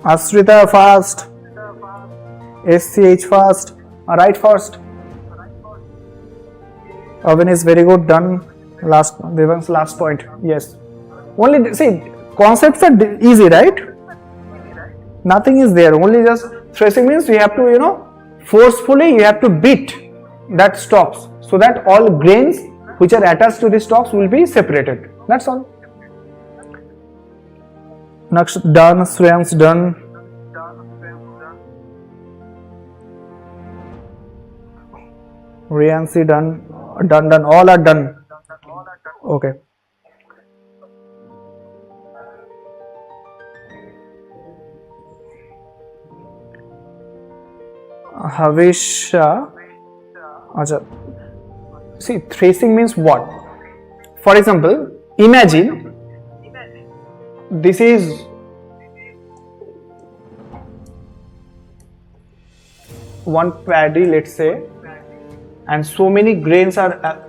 Asrita, fast. SCH, fast. Write first. Oven is very good, done. Devan's last point. Yes. Only see, concepts are easy, right? Nothing is there. Only just threshing means you have to, forcefully you have to beat that stalks so that all grains which are attached to the stalks will be separated. That's all. Next, done. Swayan's done. Riyansi done. Done. All are done. Okay. Havisha. Achha. See, threshing means what? For example, imagine this is one paddy, let's say, and so many grains are.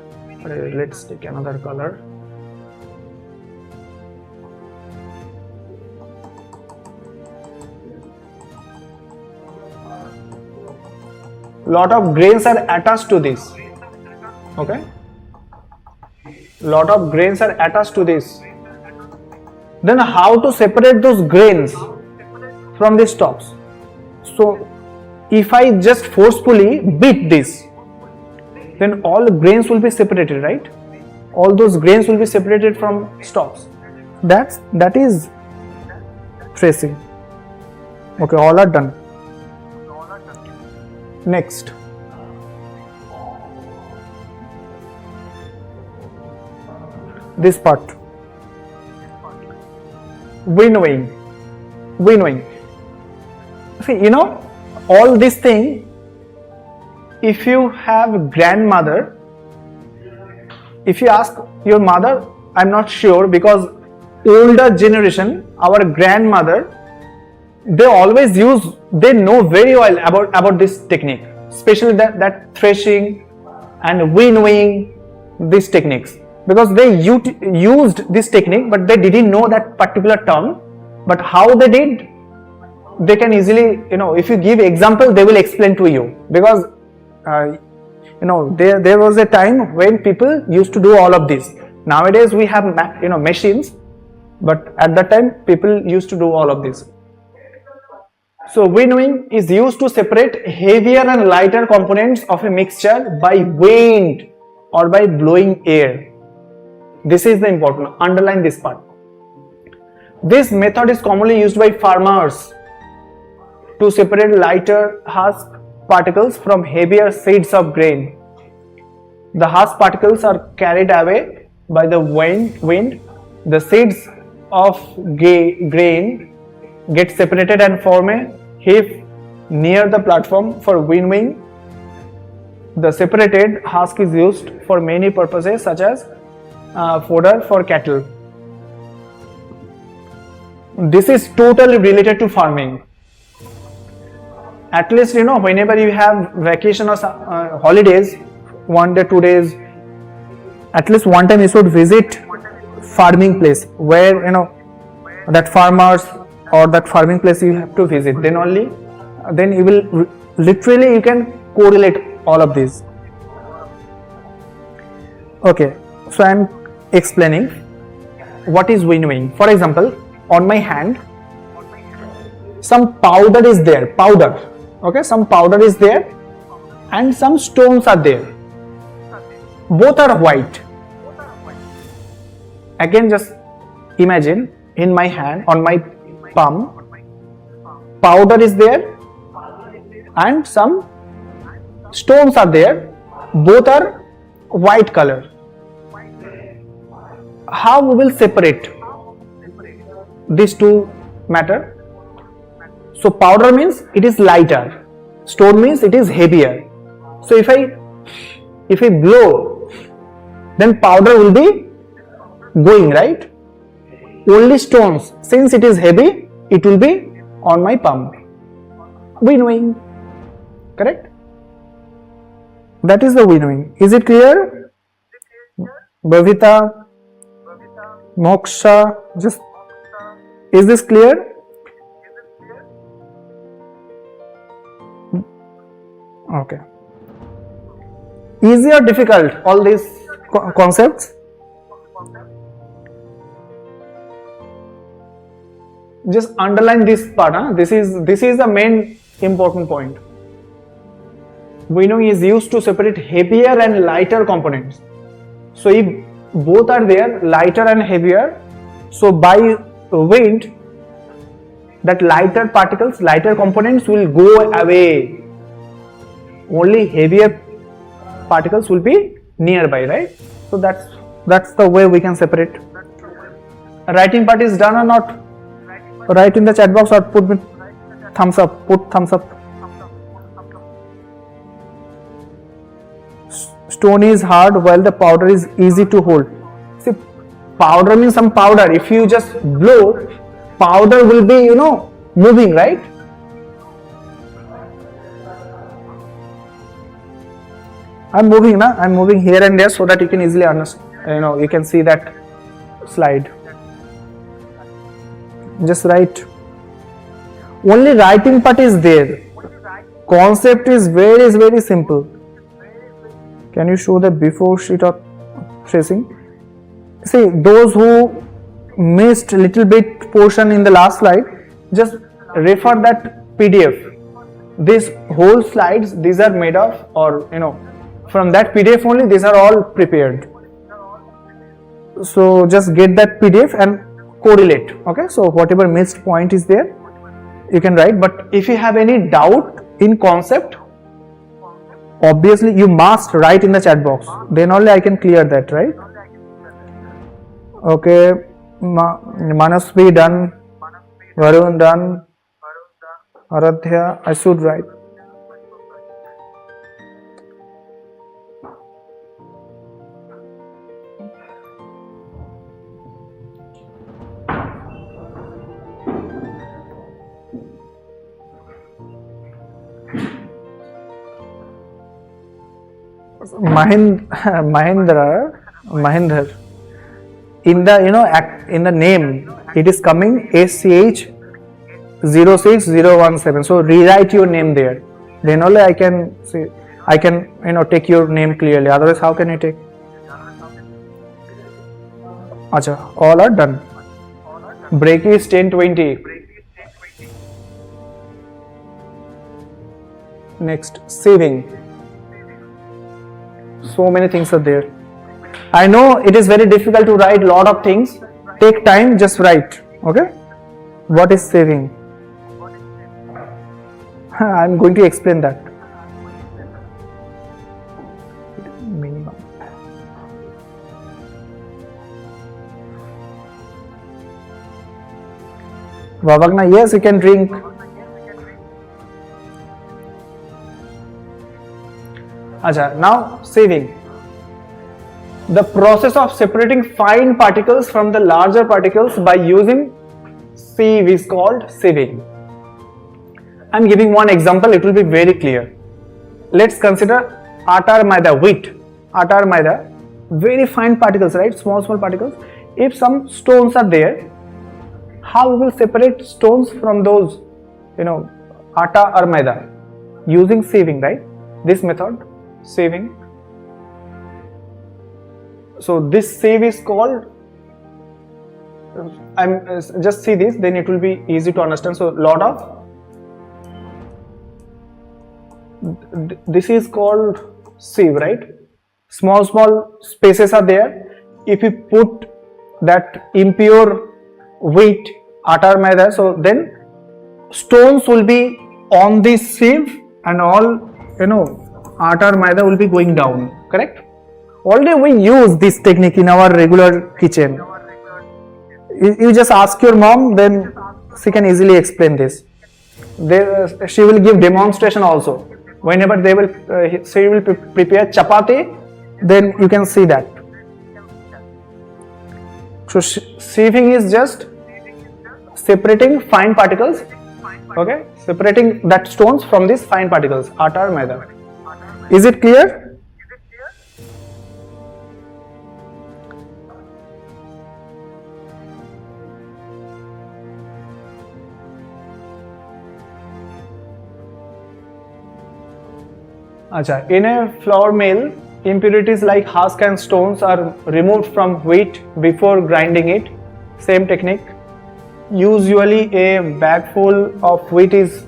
Let's take another color. Lot of grains are attached to this. Okay. Lot of grains are attached to this. Then how to separate those grains from the stalks? So if I just forcefully beat this, then all grains will be separated, right? All those grains will be separated from stalks. That is threshing. Okay, all are done. Next. This part. winnowing. See, you know, all this thing, if you have grandmother, if you ask your mother, I'm not sure, because older generation, our grandmother, they always use, they know very well about this technique, especially that threshing and winnowing, these techniques, because they used this technique, but they didn't know that particular term. But how they did, they can easily, you know, if you give example, they will explain to you, because you know, there was a time when people used to do all of this. Nowadays we have machines, but at that time people used to do all of this. So winnowing is used to separate heavier and lighter components of a mixture by wind or by blowing air. This is the important, underline this part. This method is commonly used by farmers to separate lighter husk particles from heavier seeds of grain. The husk particles are carried away by the wind. The seeds of grain get separated and form a heap near the platform for winnowing. The separated husk is used for many purposes, such as fodder for cattle. This is totally related to farming. At least, you know, whenever you have vacation or holidays, 1 day, 2 days, at least one time you should visit farming place where, you know, that farmers or that farming place you have to visit. Then only, then you will literally, you can correlate all of these. Okay, so I am explaining what is winnowing. For example, on my hand, some powder is there, powder. Okay, some powder is there and some stones are there. Both are white. Again, just imagine, in my hand, on my palm, powder is there and some stones are there. Both are white color. How we will separate these two matter? So powder means it is lighter, stone means it is heavier. So if I blow, then powder will be going, right? Only stones, since it is heavy, it will be on my palm. Winnowing, correct? That is the winnowing. Is it clear? Bhavita, Moksha, just, is this clear? Okay. Easy or difficult, all these concepts? Just underline this part. This is the main important point. Winnowing is used to separate heavier and lighter components. So if both are there, lighter and heavier, so by wind, that lighter particles, lighter components will go away. Only heavier particles will be nearby, right? So that's the way we can separate. Writing part is done or not? Write in the chat box or put me thumbs up. Put thumbs up. Stone is hard while the powder is easy to hold. See, powder means some powder. If you just blow, powder will be, you know, moving, right? I'm moving here and there so that you can easily understand, you know, you can see that slide. Just write. Only writing part is there. Concept is very simple. Can you show the before sheet of tracing? See, those who missed little bit portion in the last slide, just refer that PDF. These whole slides, these are made of, or, you know, from that PDF only, these are all prepared. So just get that PDF and correlate. Okay, so whatever missed point is there, you can write. But if you have any doubt in concept, obviously you must write in the chat box, then only I can clear that, right? Okay, Manasvi done, Varun done, Aradhya, I should write. Mahendra, in the in the name it is coming SCH 06017. So rewrite your name there. Then only I can say, I can take your name clearly. Otherwise, how can I take? Acha, all are done. Break is 10:20. Next, saving. So many things are there. I know it is very difficult to write lot of things. Take time, just write. Okay? What is saving? I am going to explain that. Minimum. Vavagna, yes, you can drink. Acha, now saving. The process of separating fine particles from the larger particles by using sieve is called sieving. I am giving one example, it will be very clear. Let's consider atta or maida, wheat. Atta or maida, very fine particles, right? Small particles. If some stones are there, how we will separate stones from those, atta or maida? Using sieving, right? This method, sieving. So this sieve is called, just see this, then it will be easy to understand. So lot of, this is called sieve, right? Small spaces are there. If you put that impure wheat, atta or maida, so then stones will be on this sieve and all, atta or maida will be going down, correct? Already we use this technique in our regular kitchen. You just ask your mom, then she can easily explain this. She will give demonstration also. Whenever she will prepare chapati, then you can see that. So sieving is just separating fine particles, okay? Separating that stones from these fine particles, atta or maida. Is it clear? Acha, in a flour mill, impurities like husk and stones are removed from wheat before grinding it. Same technique. Usually a bag full of wheat is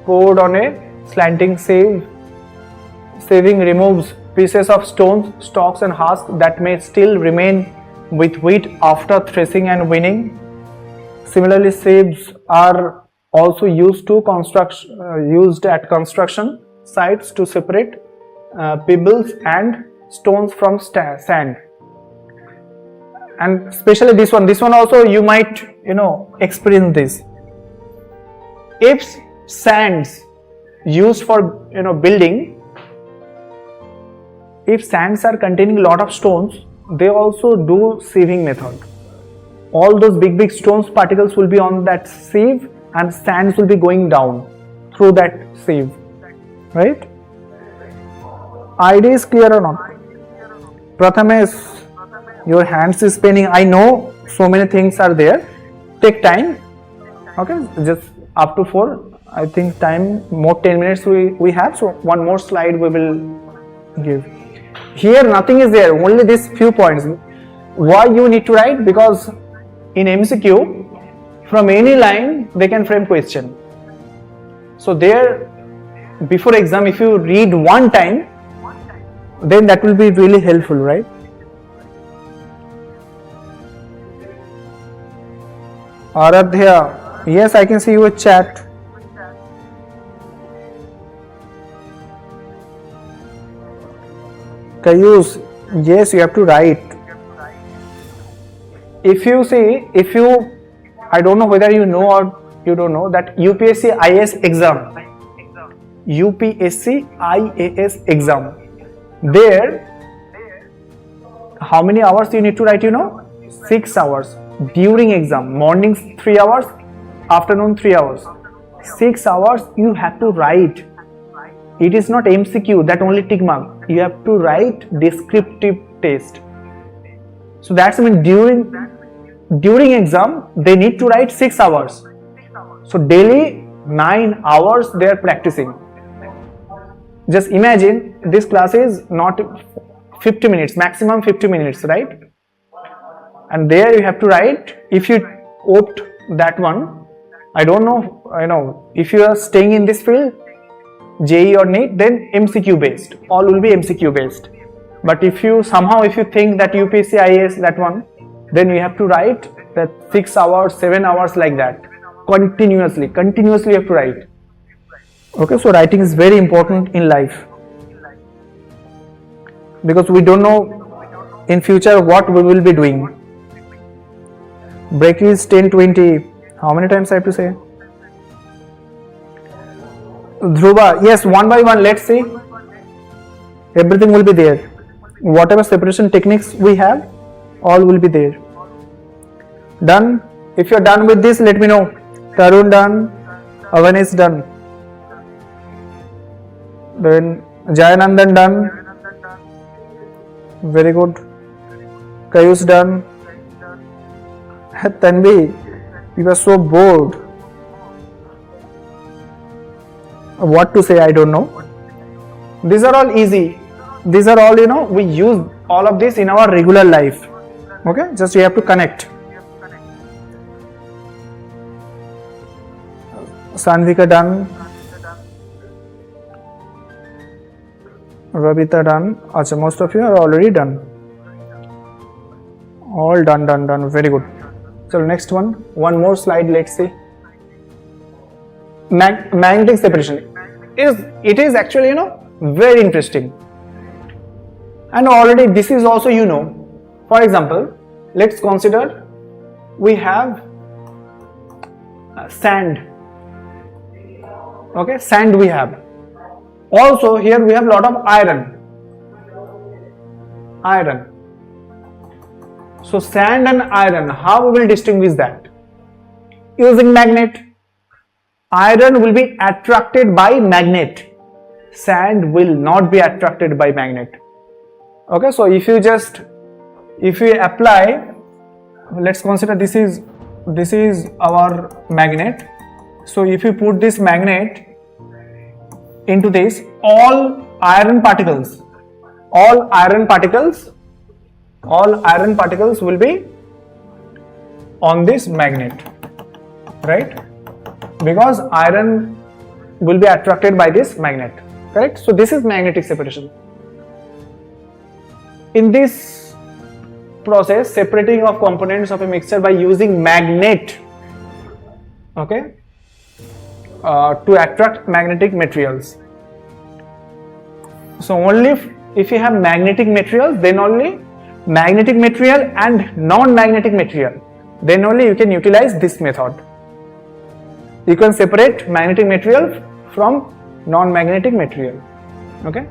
poured on a slanting sieve. Sieving removes pieces of stones, stalks and husks that may still remain with wheat after threshing and winning. Similarly, sieves are also used at construction sites to separate pebbles and stones from sand. And especially this one also you might experience this. If sands used for building, if sands are containing a lot of stones, they also do sieving method. All those big stones particles will be on that sieve and sands will be going down through that sieve, right? Idea is clear or not? Prathamesh, your hands is spinning. I know so many things are there. Take time. Okay, just up to 4. I think time more 10 minutes we have. So one more slide we will give. Here nothing is there. Only these few points. Why you need to write? Because in MCQ, from any line they can frame question. So there, before exam, if you read one time, then that will be really helpful, right? Aradhya, yes, I can see your chat. Kayus, yes, you have to write. if you see, I don't know whether you know or you don't know that UPSC IAS exam, UPSC IAS exam, there, how many hours you need to write, 6 hours during exam. Mornings 3 hours, afternoon 3 hours. 6 hours you have to write. It is not MCQ that only tick mark. You have to write descriptive test. So that's mean during exam they need to write 6 hours. So daily 9 hours they are practicing. Just imagine this class is not 50 minutes, maximum 50 minutes, right? And there you have to write, if you opt that one, I don't know, if you are staying in this field, JEE or NEET, then MCQ based, all will be MCQ based. But if you think that UPSC IAS, that one, then you have to write that 6 hours, 7 hours like that, continuously you have to write. Okay, so writing is very important in life, because we don't know in future what we will be doing. Break is 10:20. How many times I have to say? Dhruva, yes, one by one, let's see. Everything will be there. Whatever separation techniques we have, all will be there. Done? If you're done with this, let me know. Tarun done. Avan is done. Then Jayanandan done. Very good. Kayus done. Tanvi, you are so bored. What to say, I don't know. These are all easy. These are all, we use all of this in our regular life. Okay, just you have to connect. Sanvika done. Ravita done. Achha, most of you are already done. All done. Very good. So next one more slide, let's see. Magnetic separation. It is actually, very interesting. And already this is also, for example, let's consider we have sand. Okay, sand we have. Also here we have lot of iron. So sand and iron, how we will distinguish that? Using magnet. Iron will be attracted by magnet. Sand will not be attracted by magnet. Okay, so if you apply, let's consider this is our magnet. So if you put this magnet into this, all iron particles will be on this magnet, right? Because iron will be attracted by this magnet, correct? So this is magnetic separation. In this process, separating of components of a mixture by using magnet, okay, to attract magnetic materials. So only if you have magnetic materials, then only magnetic material and non-magnetic material, then only you can utilize this method. You can separate magnetic material from non-magnetic material. Okay.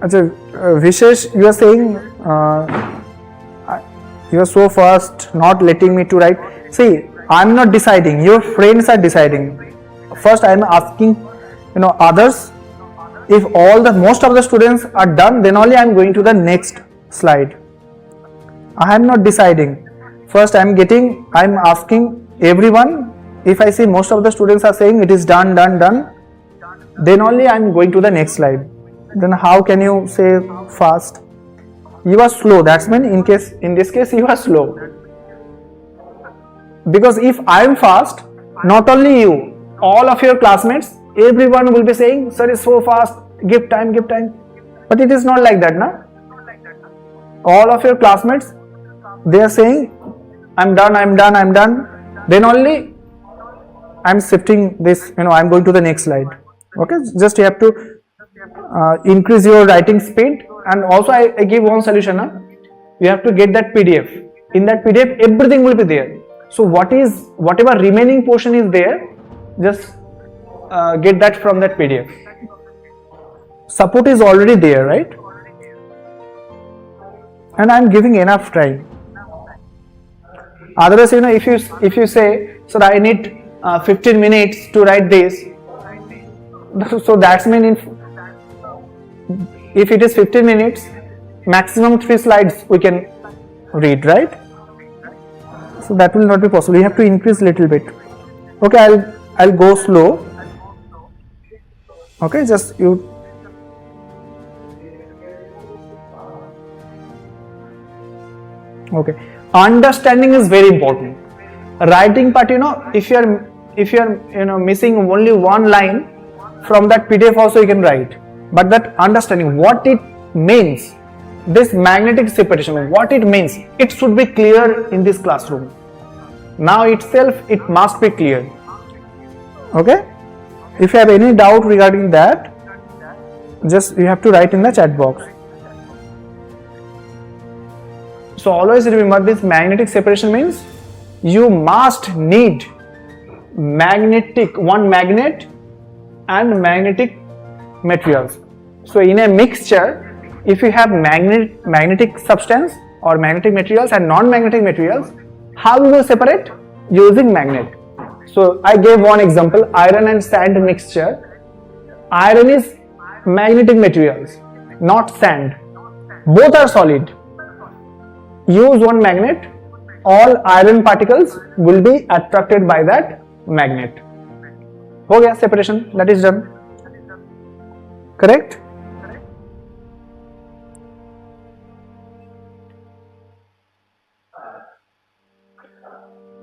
Vishesh, you are saying you are so fast, not letting me to write. See, I am not deciding. Your friends are deciding. First, I am asking, others. If most of the students are done, then only I am going to the next slide. I am not deciding. First, I am asking everyone. If I see most of the students are saying it is done, then only I am going to the next slide. Then how can you say fast? You are slow. That's mean in this case you are slow. Because if I am fast, not only you, all of your classmates, everyone will be saying, sir is so fast, give time. But it is not like that, na? All of your classmates, they are saying, I'm done. Then only I'm shifting this, I'm going to the next slide. Okay, just you have to increase your writing speed and also I give one solution. You have to get that PDF. In that PDF, everything will be there. So whatever remaining portion is there, just get that from that PDF. Support is already there, right? And I am giving enough time. Otherwise, if you say, so I need 15 minutes to write this, so that's mean if it is 15 minutes, maximum 3 slides we can read, right? So that will not be possible. You have to increase little bit. Okay, I'll go slow. Okay, just you. Okay, understanding is very important. Writing part, if you're missing only one line from that PDF, also you can write. But that understanding what it means, this magnetic separation, what it means, it should be clear in this classroom. Now itself, it must be clear. Okay? If you have any doubt regarding that, just you have to write in the chat box. So always remember, this magnetic separation means you must need one magnet and magnetic materials. So in a mixture, if you have magnetic substance or magnetic materials and non-magnetic materials, how you will separate? Using magnet. So I gave one example, iron and sand mixture. Iron is magnetic materials, not sand. Both are solid. Use one magnet, all iron particles will be attracted by that magnet. हो गया separation, that is done. Correct?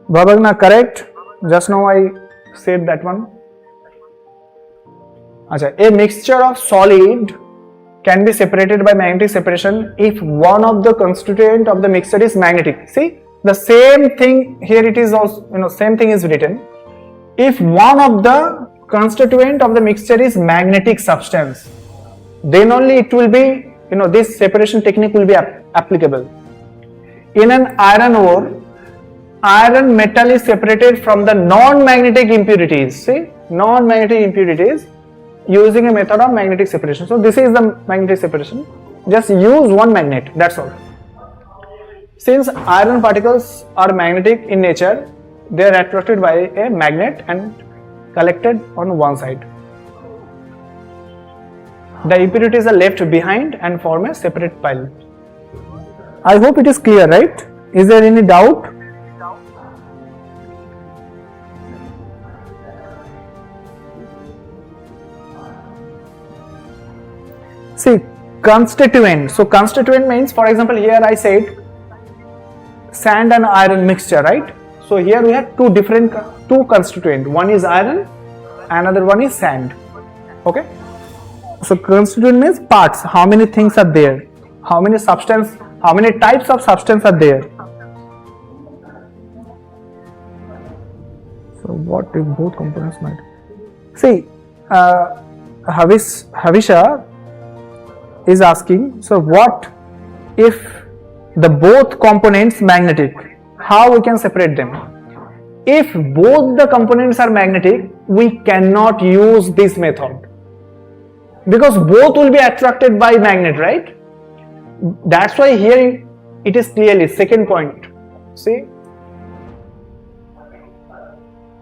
Babagna, correct? Just now I said that one. A mixture of solid can be separated by magnetic separation if one of the constituent of the mixture is magnetic. See, the same thing here, it is also, same thing is written. If one of the constituent of the mixture is magnetic substance, then only it will be, this separation technique will be applicable. In an iron ore, iron metal is separated from the non-magnetic impurities. See, non-magnetic impurities using a method of magnetic separation. So this is the magnetic separation. Just use one magnet, that's all. Since iron particles are magnetic in nature, they are attracted by a magnet and collected on one side. The impurities are left behind and form a separate pile. I hope it is clear, right? Is there any doubt? See, constituent. So constituent means, for example, here I said sand and iron mixture, right? So here we have two constituent. One is iron, another one is sand. Okay. So constituent means parts. How many things are there? How many types of substance are there? So what if both components might? See, Havisha is asking, so what if the both components magnetic? How we can separate them? If both the components are magnetic, we cannot use this method because both will be attracted by magnet, right? That's why here it is clearly second point. See,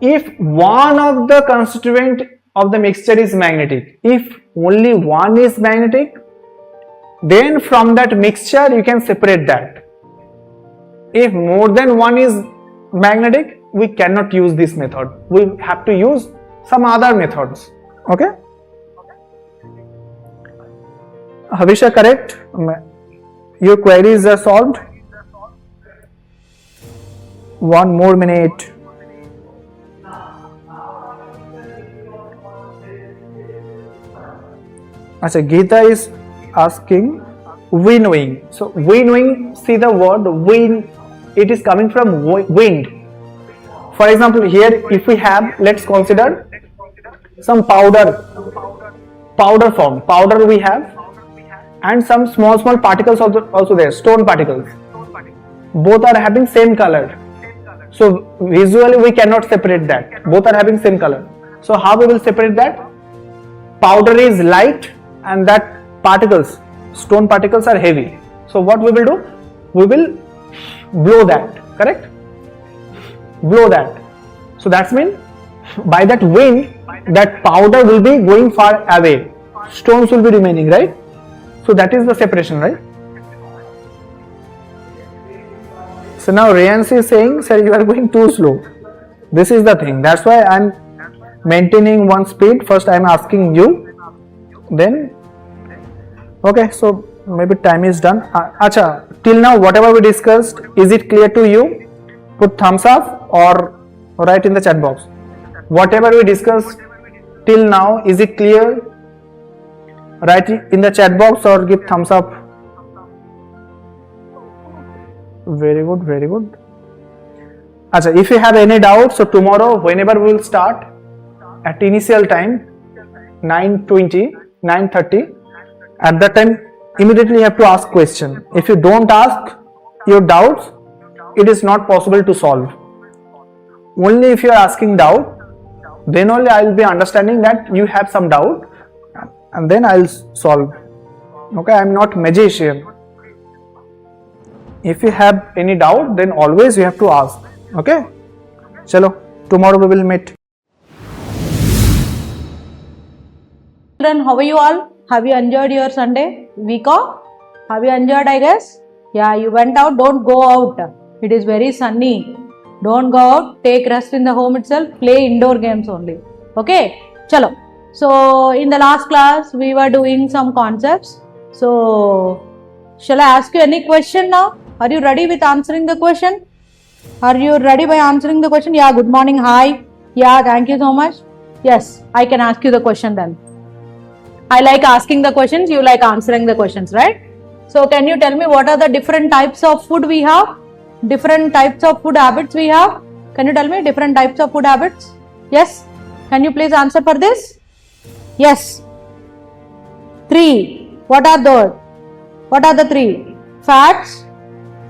if one of the constituent of the mixture is magnetic, if only one is magnetic, then from that mixture you can separate that. If more than one is magnetic, we cannot use this method. We have to use some other methods. Okay? Havisha, correct? Your queries are solved. 1 more minute. Achha, Geeta is asking winnowing. So winnowing, see the word win, it is coming from wind. For example, here if we have, let's consider some powder form. Powder we have, and some small particles also there, stone particles. Both are having same color. So visually we cannot separate that. Both are having same color. So how we will separate that? Powder is light and that particles, stone particles are heavy. So what we will do? We will blow that, correct? Blow that. So that's mean by that wind, that powder will be going far away. Stones will be remaining, right? So that is the separation, right? So now Rayans is saying, sir, you are going too slow. This is the thing. That's why I am maintaining one speed. First I am asking you. Then, okay, so maybe time is done. Acha, till now whatever we discussed, is it clear to you? Put thumbs up or write in the chat box. Whatever we discussed till now, is it clear? Write in the chat box or give thumbs up. Very good, very good. Acha, if you have any doubt, so tomorrow whenever we will start at initial time 9:20, 9:30, at that time immediately you have to ask question. If you don't ask your doubts, it is not possible to solve. Only if you are asking doubt, then only I will be understanding that you have some doubt and then I will solve. Okay, I am not magician. If you have any doubt, then always you have to ask. Okay, chalo, tomorrow we will meet. Children, how are you all? Have you enjoyed your Sunday week off? Have you enjoyed, I guess? Yeah, you went out. Don't go out. It is very sunny. Don't go out. Take rest in the home itself. Play indoor games only. Okay? Chalo. So, in the last class, we were doing some concepts. So, shall I ask you any question now? Are you ready with answering the question? Are you ready by answering the question? Yeah, good morning. Hi. Yeah, thank you so much. Yes, I can ask you the question then. I like asking the questions, you like answering the questions, right? So can you tell me what are the different types of food we have? Different types of food habits we have? Can you tell me different types of food habits? Yes? Can you please answer for this? Yes. 3. What are those? What are the 3? Fats?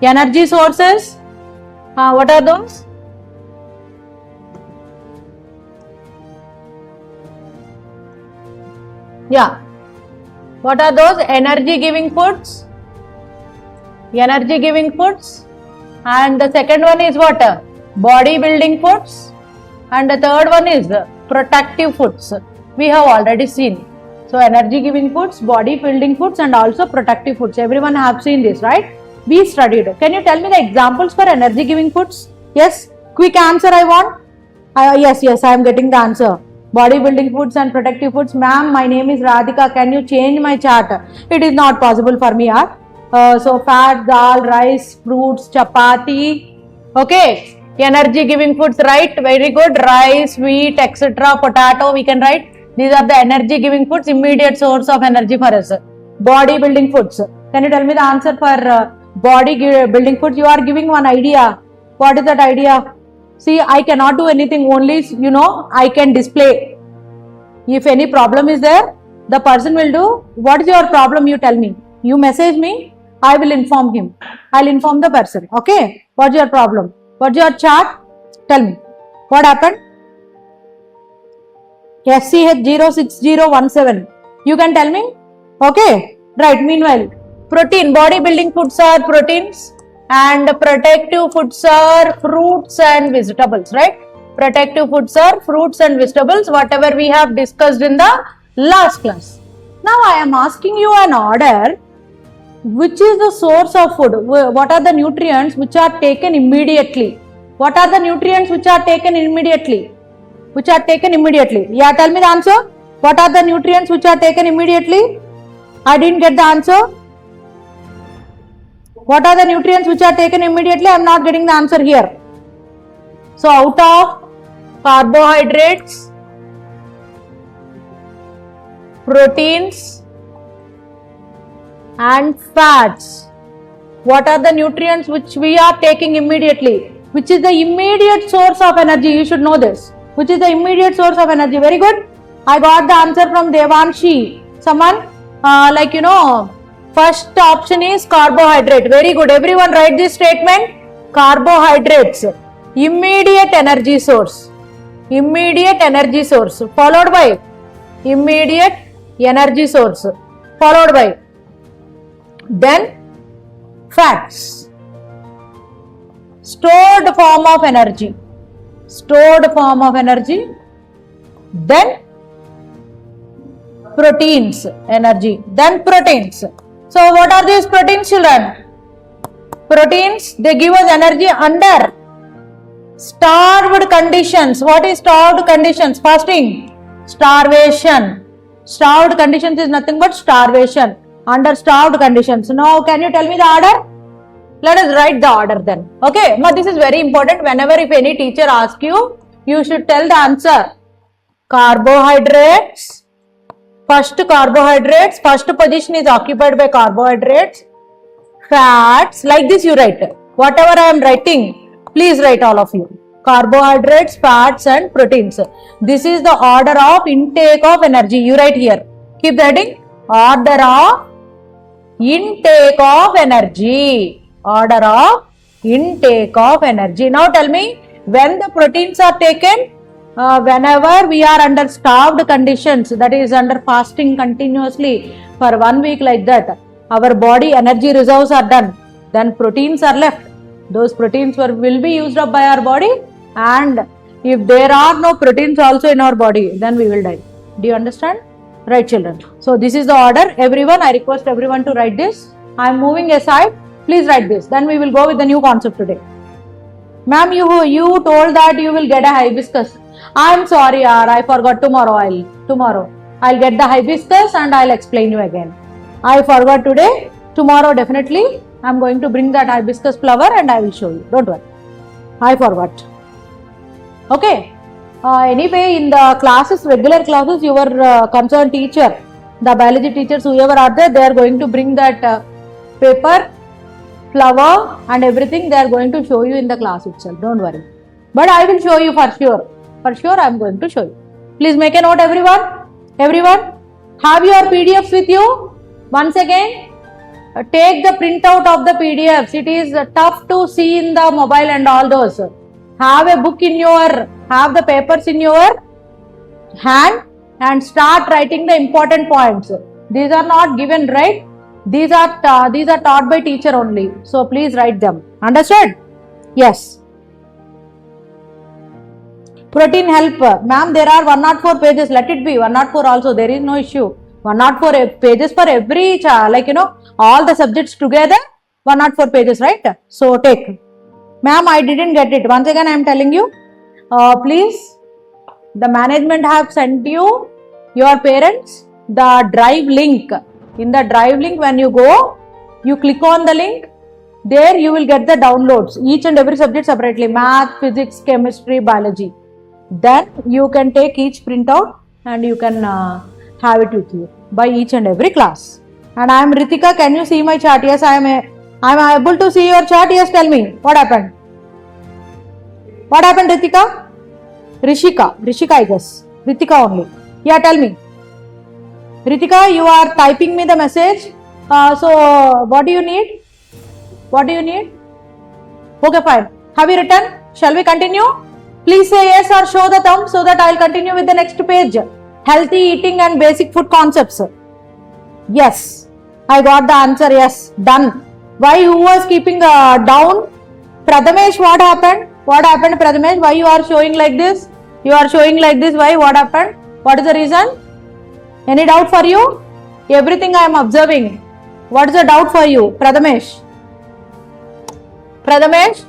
Energy sources? What are those? Yeah. What are those? Energy giving foods. Energy giving foods. And the second one is what? Body building foods. And the third one is protective foods. We have already seen. So energy giving foods, body building foods and also protective foods. Everyone have seen this, right? We studied. Can you tell me the examples for energy giving foods? Yes. Quick answer I want. Yes, I am getting the answer. Bodybuilding foods and protective foods. Ma'am, my name is Radhika. Can you change my chart? It is not possible for me. So fat, dal, rice, fruits, chapati. Okay. Energy giving foods, right? Very good. Rice, wheat, etc. Potato, we can write. These are the energy giving foods, immediate source of energy for us. Body building foods. Can you tell me the answer for body building foods? You are giving one idea. What is that idea? See, I cannot do anything, only, I can display. If any problem is there, the person will do. What is your problem? You tell me. You message me, I will inform him. I'll inform the person. Okay? What's your problem? What's your chart? Tell me. What happened? SCH06017. You can tell me? Okay? Right. Meanwhile, protein. Body building foods are proteins. And protective foods are fruits and vegetables, right? Protective foods are fruits and vegetables, whatever we have discussed in the last class. Now I am asking you an order. Which is the source of food? What are the nutrients which are taken immediately? What are the nutrients which are taken immediately? Which are taken immediately? Yeah, tell me the answer. What are the nutrients which are taken immediately? I didn't get the answer. What are the nutrients which are taken immediately? I am not getting the answer here. So out of carbohydrates, proteins and fats, what are the nutrients which we are taking immediately? Which is the immediate source of energy? You should know this. Which is the immediate source of energy? Very good. I got the answer from Devanshi. Someone First option is carbohydrate. Very good. Everyone write this statement. Carbohydrates. Immediate energy source. Immediate energy source. Followed by immediate energy source. Followed by then fats. Stored form of energy. Stored form of energy. Then proteins, energy. Then proteins. So what are these proteins, children? Proteins, they give us energy under starved conditions. What is starved conditions? Fasting, starvation. Starved conditions is nothing but starvation. Under starved conditions. Now, can you tell me the order? Let us write the order then. Okay, but this is very important. Whenever if any teacher asks you, you should tell the answer. Carbohydrates. First carbohydrates. First position is occupied by carbohydrates. Fats. Like this you write. Whatever I am writing, please write all of you. Carbohydrates, fats and proteins. This is the order of intake of energy. You write here. Keep writing. Order of intake of energy. Order of intake of energy. Now tell me, when the proteins are taken, whenever we are under starved conditions, that is under fasting continuously for 1 week like that, our body energy reserves are done. Then proteins are left. Those proteins will be used up by our body, and if there are no proteins also in our body, then we will die. Do you understand? Right, children. So this is the order. Everyone, I request everyone to write this. I am moving aside. Please write this. Then we will go with the new concept today. Ma'am, you told that you will get a hibiscus. I am sorry, I forgot. Tomorrow I'll get the hibiscus and I'll explain you again. I forgot today. Tomorrow definitely I am going to bring that hibiscus flower and I will show you. Don't worry. I forgot. Okay. Anyway, in the classes, regular classes, your concerned teacher, the biology teachers, whoever are there, they are going to bring that paper, flower and everything. They are going to show you in the class itself. Don't worry. But I will show you for sure. For sure, I am going to show you. Please make a note, everyone. Everyone, have your PDFs with you. Once again, take the printout of the PDFs. It is tough to see in the mobile and all those. Have a book in have the papers in your hand and start writing the important points. These are not given, right? These are taught by teacher only. So please write them. Understood? Yes. Protein help. Ma'am, there are 104 pages. Let it be 104 also. There is no issue. 104 pages for every, all the subjects together. 104 pages, right? So take. Ma'am, I didn't get it. Once again, I am telling you. Please, the management have sent you, your parents, the drive link. In the drive link, when you go, you click on the link. There you will get the downloads. Each and every subject separately. Math, physics, chemistry, biology. Then you can take each printout and you can have it with you by each and every class. And I am Ritika. Can you see my chart? Yes, I am able to see your chart. Yes, tell me. What happened? What happened, Ritika? Rishika, I guess. Ritika only. Yeah, tell me. Ritika, you are typing me the message. So, what do you need? What do you need? Okay, fine. Have you written? Shall we continue? Please say yes or show the thumb so that I will continue with the next page. Healthy eating and basic food concepts. Yes. I got the answer. Yes. Done. Why? Who was keeping down? Prathamesh, what happened? What happened, Prathamesh? Why you are showing like this? You are showing like this. Why? What happened? What is the reason? Any doubt for you? Everything I am observing. What is the doubt for you, Prathamesh? Prathamesh?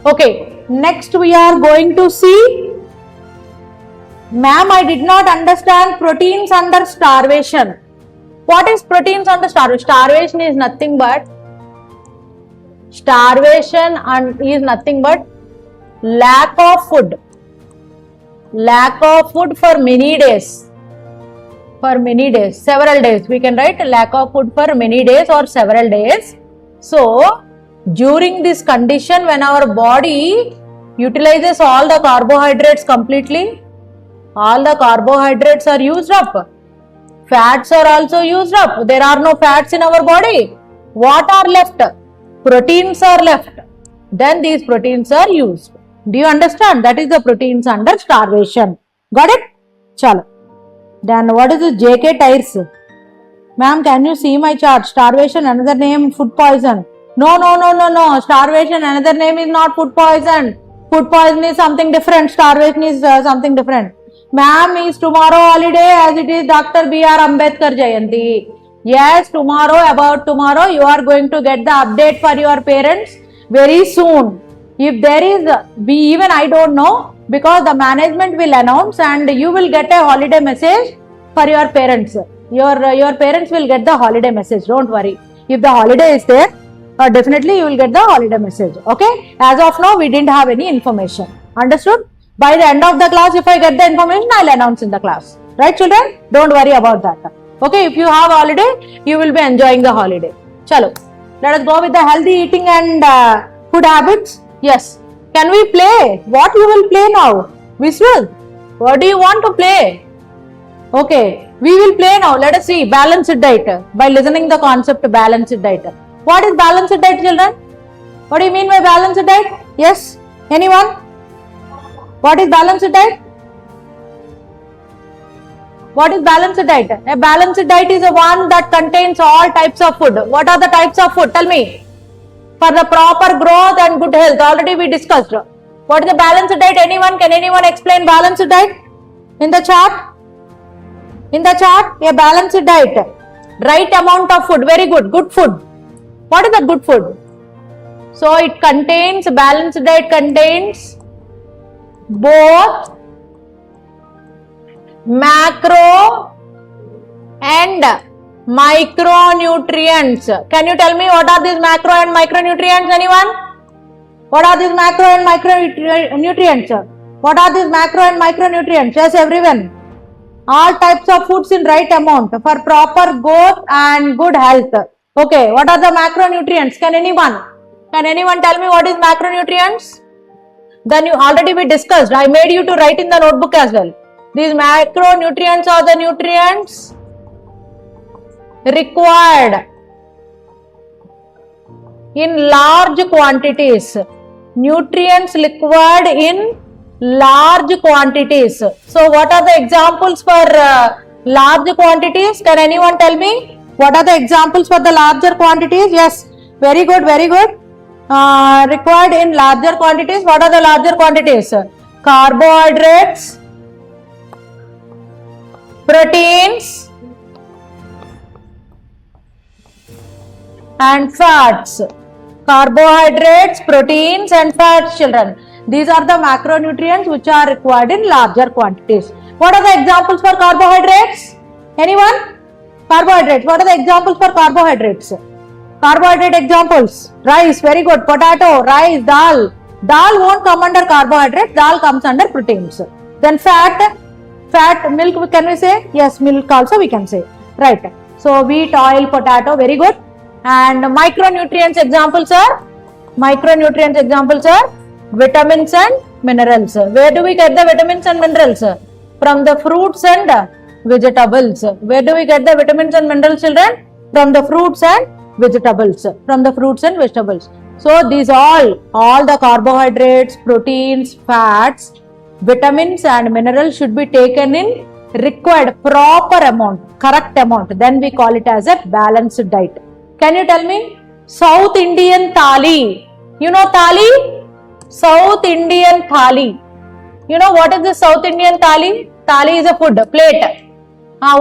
Okay. Next we are going to see. Ma'am, I did not understand proteins under starvation. What is proteins under starvation? Starvation is nothing but lack of food. Lack of food for many days. For many days, several days. We can write lack of food for many days or several days. So, during this condition, when our body utilizes all the carbohydrates completely, all the carbohydrates are used up. Fats are also used up. There are no fats in our body. What are left? Proteins are left. Then these proteins are used. Do you understand? That is the proteins under starvation. Got it? Chalo. Then what is this JK tires? Ma'am, can you see my chart? Starvation, another name, food poison. No. Starvation, another name is not food poison. Food poison is something different. Starvation is something different. Ma'am, is tomorrow holiday as it is Dr. B.R. Ambedkar Jayanti. Yes, about tomorrow, you are going to get the update for your parents very soon. If there is, even I don't know, because the management will announce and you will get a holiday message for your parents. Your parents will get the holiday message. Don't worry. If the holiday is there, definitely you will get the holiday message. Okay? As of now, we didn't have any information. Understood? By the end of the class, if I get the information, I'll announce in the class. Right, children? Don't worry about that. Okay? If you have holiday, you will be enjoying the holiday. Chalo. Let us go with the healthy eating and food habits. Yes. Can we play? What you will play now? Vishwal, what do you want to play? Okay. We will play now. Let us see. Balanced diet. By listening the concept balanced diet. What is balanced diet, children? What do you mean by balanced diet? Yes? Anyone? What is balanced diet? What is balanced diet? A balanced diet is a one that contains all types of food. What are the types of food? Tell me. For the proper growth and good health. Already we discussed. What is the balanced diet? Anyone? Can anyone explain balanced diet? In the chart? In the chart, a balanced diet. Right amount of food. Very good. Good food. What is the good food? So it contains, balanced diet contains both macro and micronutrients. Can you tell me what are these macro and micronutrients? Anyone? What are these macro and micronutrients? What are these macro and micronutrients? Yes, everyone. All types of foods in right amount for proper growth and good health. Okay, what are the macronutrients? Can anyone tell me what is macronutrients? Then you already we discussed. I made you to write in the notebook as well. These macronutrients are the nutrients required in large quantities. Nutrients required in large quantities. So what are the examples for large quantities? Can anyone tell me? What are the examples for the larger quantities? Yes, very good, very good. Required in larger quantities. What are the larger quantities? Carbohydrates, proteins, and fats. Carbohydrates, proteins, and fats, children. These are the macronutrients which are required in larger quantities. What are the examples for carbohydrates? Anyone? Carbohydrates. What are the examples for carbohydrates? Carbohydrate examples. Rice, very good. Potato, rice, dal. Dal won't come under carbohydrates. Dal comes under proteins. Then fat, milk can we say? Yes, milk also we can say. Right. So wheat, oil, potato, very good. And micronutrients examples are? Vitamins and minerals. Where do we get the vitamins and minerals? From the fruits and vegetables. Where do we get the vitamins and minerals, children? From the fruits and vegetables. So these all the carbohydrates, proteins, fats, vitamins and minerals should be taken in required proper amount, correct amount. Then we call it as a balanced diet. Can you tell me? South Indian thali. You know thali? South Indian thali. You know what is the South Indian thali? Thali is a food, plate.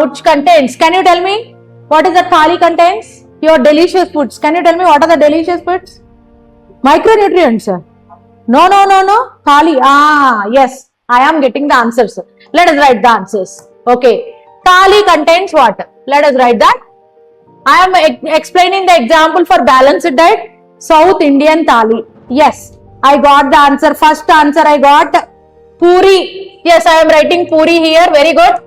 Which contains, can you tell me what is the thali contains? Your delicious foods. Can you tell me what are the delicious foods? Micronutrients. No. Thali. Yes. I am getting the answers. Let us write the answers. Okay. Thali contains what? Let us write that. I am explaining the example for balanced diet. South Indian thali. Yes. I got the answer. First answer I got puri. Yes, I am writing puri here. Very good.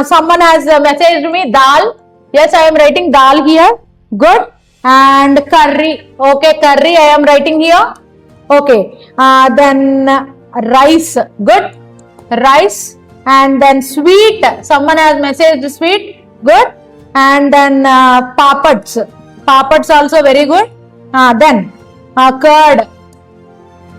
Someone has messaged me dal. Yes, I am writing dal here. Good. And curry. Okay, curry I am writing here. Okay. Then rice. Good. Rice. And then sweet. Someone has messaged sweet. Good. And then papads. Papads also very good. Then curd.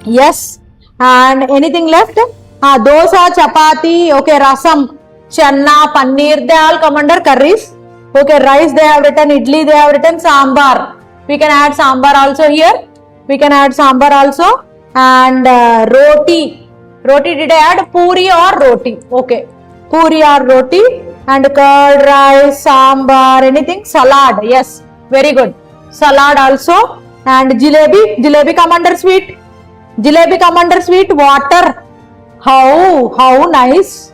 Yes. And anything left? Dosa, chapati, okay, rasam, channa, paneer, they all come under curries. Okay, rice they have written, idli they have written, sambar. We can add sambar also here. We can add sambar also. And roti. Roti did I add? Puri or roti? Okay. Puri or roti. And curd, rice, sambar, anything? Salad. Yes. Very good. Salad also. And jalebi. Jalebi come under sweet. Jalebi come under sweet. Water. How nice.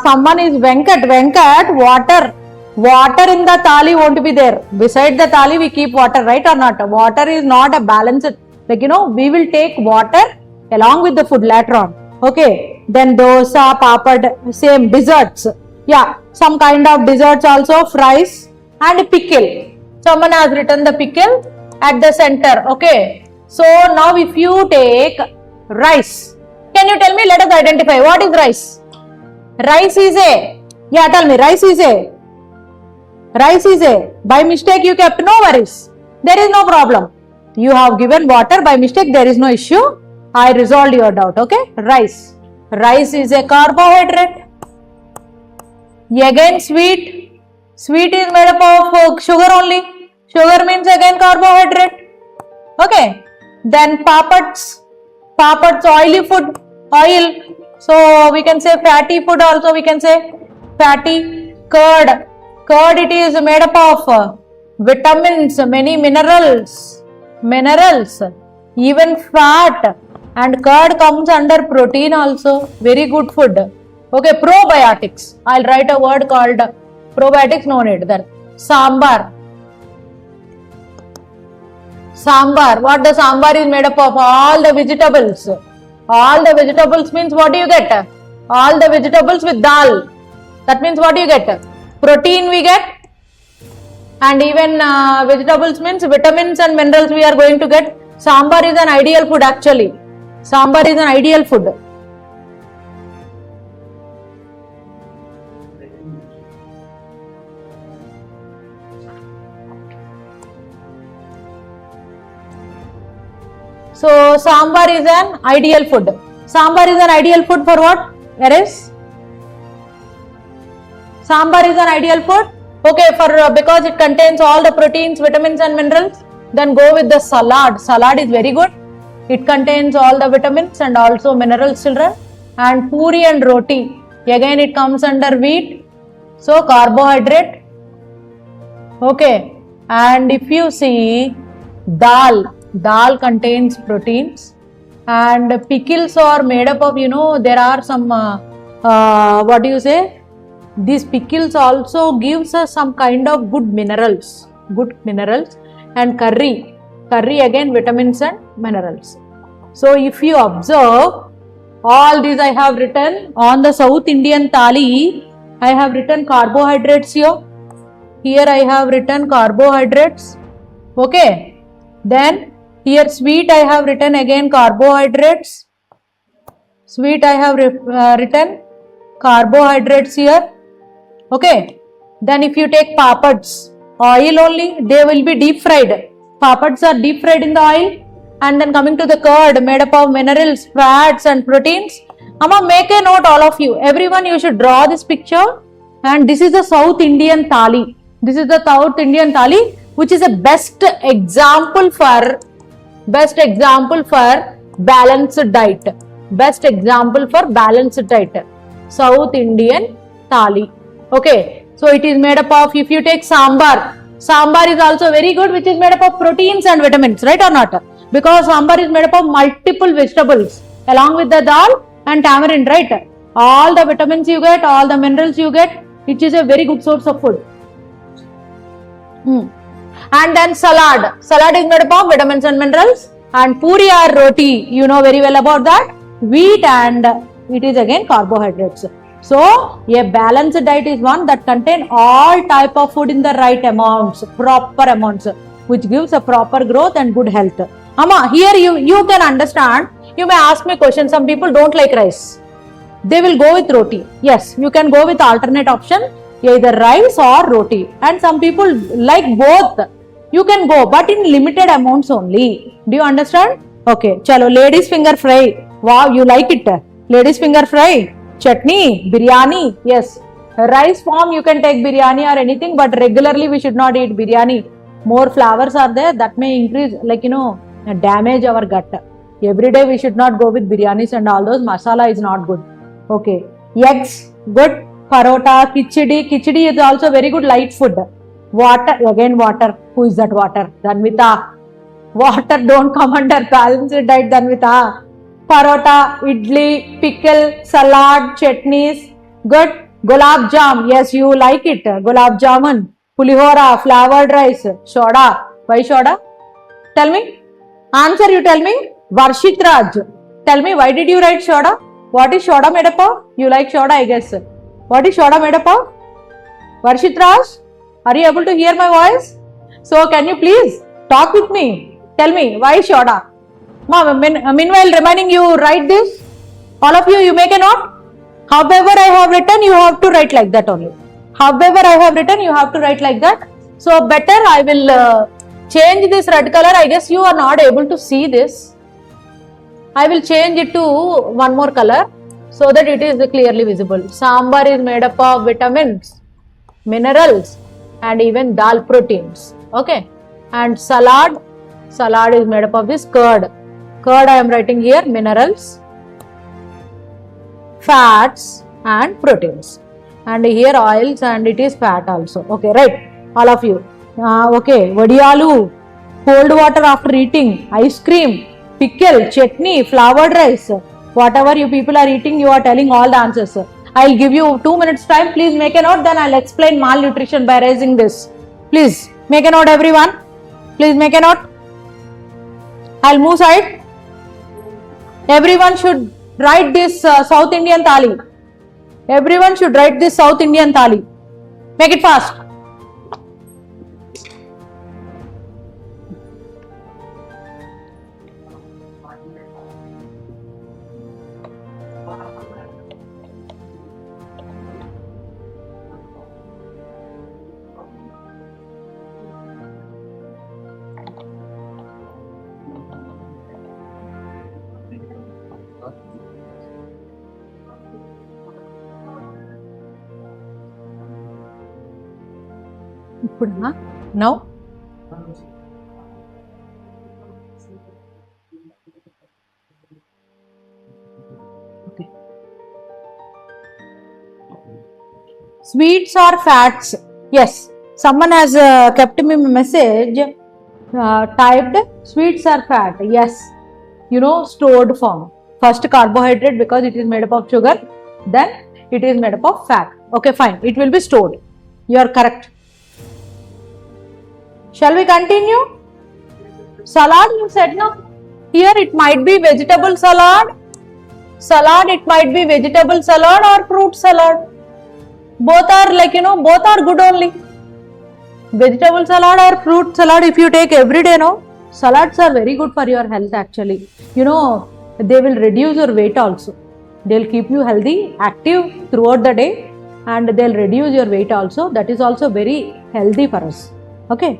Someone is Venkat. Water. Water in the thali won't be there. Beside the thali we keep water, right or not? Water is not a balanced. Like, we will take water along with the food later on. Okay. Then dosa, papad, same desserts. Yeah. Some kind of desserts also, fries and pickle. Someone has written the pickle at the center. Okay. So now if you take rice, can you tell me, let us identify what is rice? Rice is a, tell me, rice is a, by mistake you kept, no worries. There is no problem. You have given water by mistake, there is no issue. I resolved your doubt, okay? Rice. Rice is a carbohydrate. Again sweet. Sweet is made up of sugar only. Sugar means again carbohydrate. Okay. Then papads. Papads, oily food. Oil. So we can say fatty food also, we can say fatty. Curd. Curd, it is made up of vitamins, many minerals. Even fat. And curd comes under protein also. Very good food. Okay, probiotics. I'll write a word called probiotics, no need there. Sambar. Sambar. What the sambar is made up of? All the vegetables. All the vegetables means what do you get? All the vegetables with dal. That means what do you get? Protein we get. And even vegetables means vitamins and minerals we are going to get. Sambar is an ideal food actually. Sambar is an ideal food. So sambar is an ideal food. Sambar is an ideal food for what? Eris? Sambar is an ideal food. Okay, for because it contains all the proteins, vitamins and minerals. Then go with the salad. Salad is very good. It contains all the vitamins and also minerals, children. And puri and roti. Again it comes under wheat. So carbohydrate. Okay. And if you see dal. Dal contains proteins. And pickles are made up of, there are some, what do you say? These pickles also gives us some kind of good minerals. And curry again vitamins and minerals. So if you observe, all these I have written on the South Indian thali. I have written carbohydrates here. Here I have written carbohydrates. Okay. Then here sweet I have written again carbohydrates. Sweet I have written carbohydrates here. Okay. Then if you take papads, oil only, they will be deep fried. Papads are deep fried in the oil. And then coming to the curd made up of minerals, fats and proteins. Amma, make a note all of you. Everyone you should draw this picture. And this is the South Indian thali. This is the South Indian thali, which is a best example for balanced diet. Best example for balanced diet. South Indian thali. Okay. So it is made up of, if you take sambar. Sambar is also very good, which is made up of proteins and vitamins, right or not? Because sambar is made up of multiple vegetables along with the dal and tamarind, right? All the vitamins you get, all the minerals you get, which is a very good source of food. And then salad. Salad is made up of vitamins and minerals. And puri or roti, you know very well about that. Wheat and it is again carbohydrates. So, a balanced diet is one that contains all type of food in the right amounts, proper amounts, which gives a proper growth and good health. Amma, here you can understand. You may ask me questions. Some people don't like rice. They will go with roti. Yes, you can go with alternate option. either rice or roti, and some people like both. You can go, but in limited amounts only. Do you understand? Okay, chalo, ladies finger fry. Wow, you like it? Ladies finger fry, chutney, biryani. Yes, rice form you can take biryani or anything, but regularly we should not eat biryani. More flowers are there that may increase, like damage our gut. Every day we should not go with biryanis and all those. Masala is not good. Okay, eggs good. Parota, khichdi is also very good light food. Water, again water. Who is that water? Dhanvita. Water don't come under balanced diet, Dhanvita. Parota, idli, pickle, salad, chutneys. Good. Gulab jam. Yes, you like it. Gulab jamun. Pulihora, flavored rice. Soda. Why soda? Tell me. Answer, you tell me. Varshit Raj. Tell me, why did you write soda? What is soda made up of? You like soda, I guess. What is soda made up of? Varshit Raj, are you able to hear my voice? So, can you please talk with me? Tell me, why soda? Meanwhile, reminding you, write this. All of you make a note. However I have written, you have to write like that only. However I have written, you have to write like that. So, better I will change this red color. I guess you are not able to see this. I will change it to one more color so that it is clearly visible. Sambar is made up of vitamins, minerals, and even dal proteins. Okay. And salad is made up of this curd. Curd I am writing here, minerals, fats and proteins. And here oils, and it is fat also. Okay, right. All of you. Okay. Vadiyalu, cold water after eating, ice cream, pickle, chutney, flavored rice. Whatever you people are eating, you are telling all the answers. I'll give you 2 minutes time. Please make a note. Then I'll explain malnutrition by raising this. Please make a note, everyone. Please make a note. I'll move side. Everyone should write this South Indian thali. Everyone should write this South Indian thali. Make it fast. Now? Okay. Sweets or fats? Yes. Someone has kept me a message typed sweets or fat. Yes. Stored form. First carbohydrate because it is made up of sugar. Then it is made up of fat. Okay, fine. It will be stored. You are correct. Shall we continue? Salad, you said no? Here it might be vegetable salad. Salad, it might be vegetable salad or fruit salad. Both are both are good only. Vegetable salad or fruit salad, if you take every day, salads are very good for your health actually. They will reduce your weight also. They'll keep you healthy, active throughout the day, and they'll reduce your weight also. That is also very healthy for us. Okay.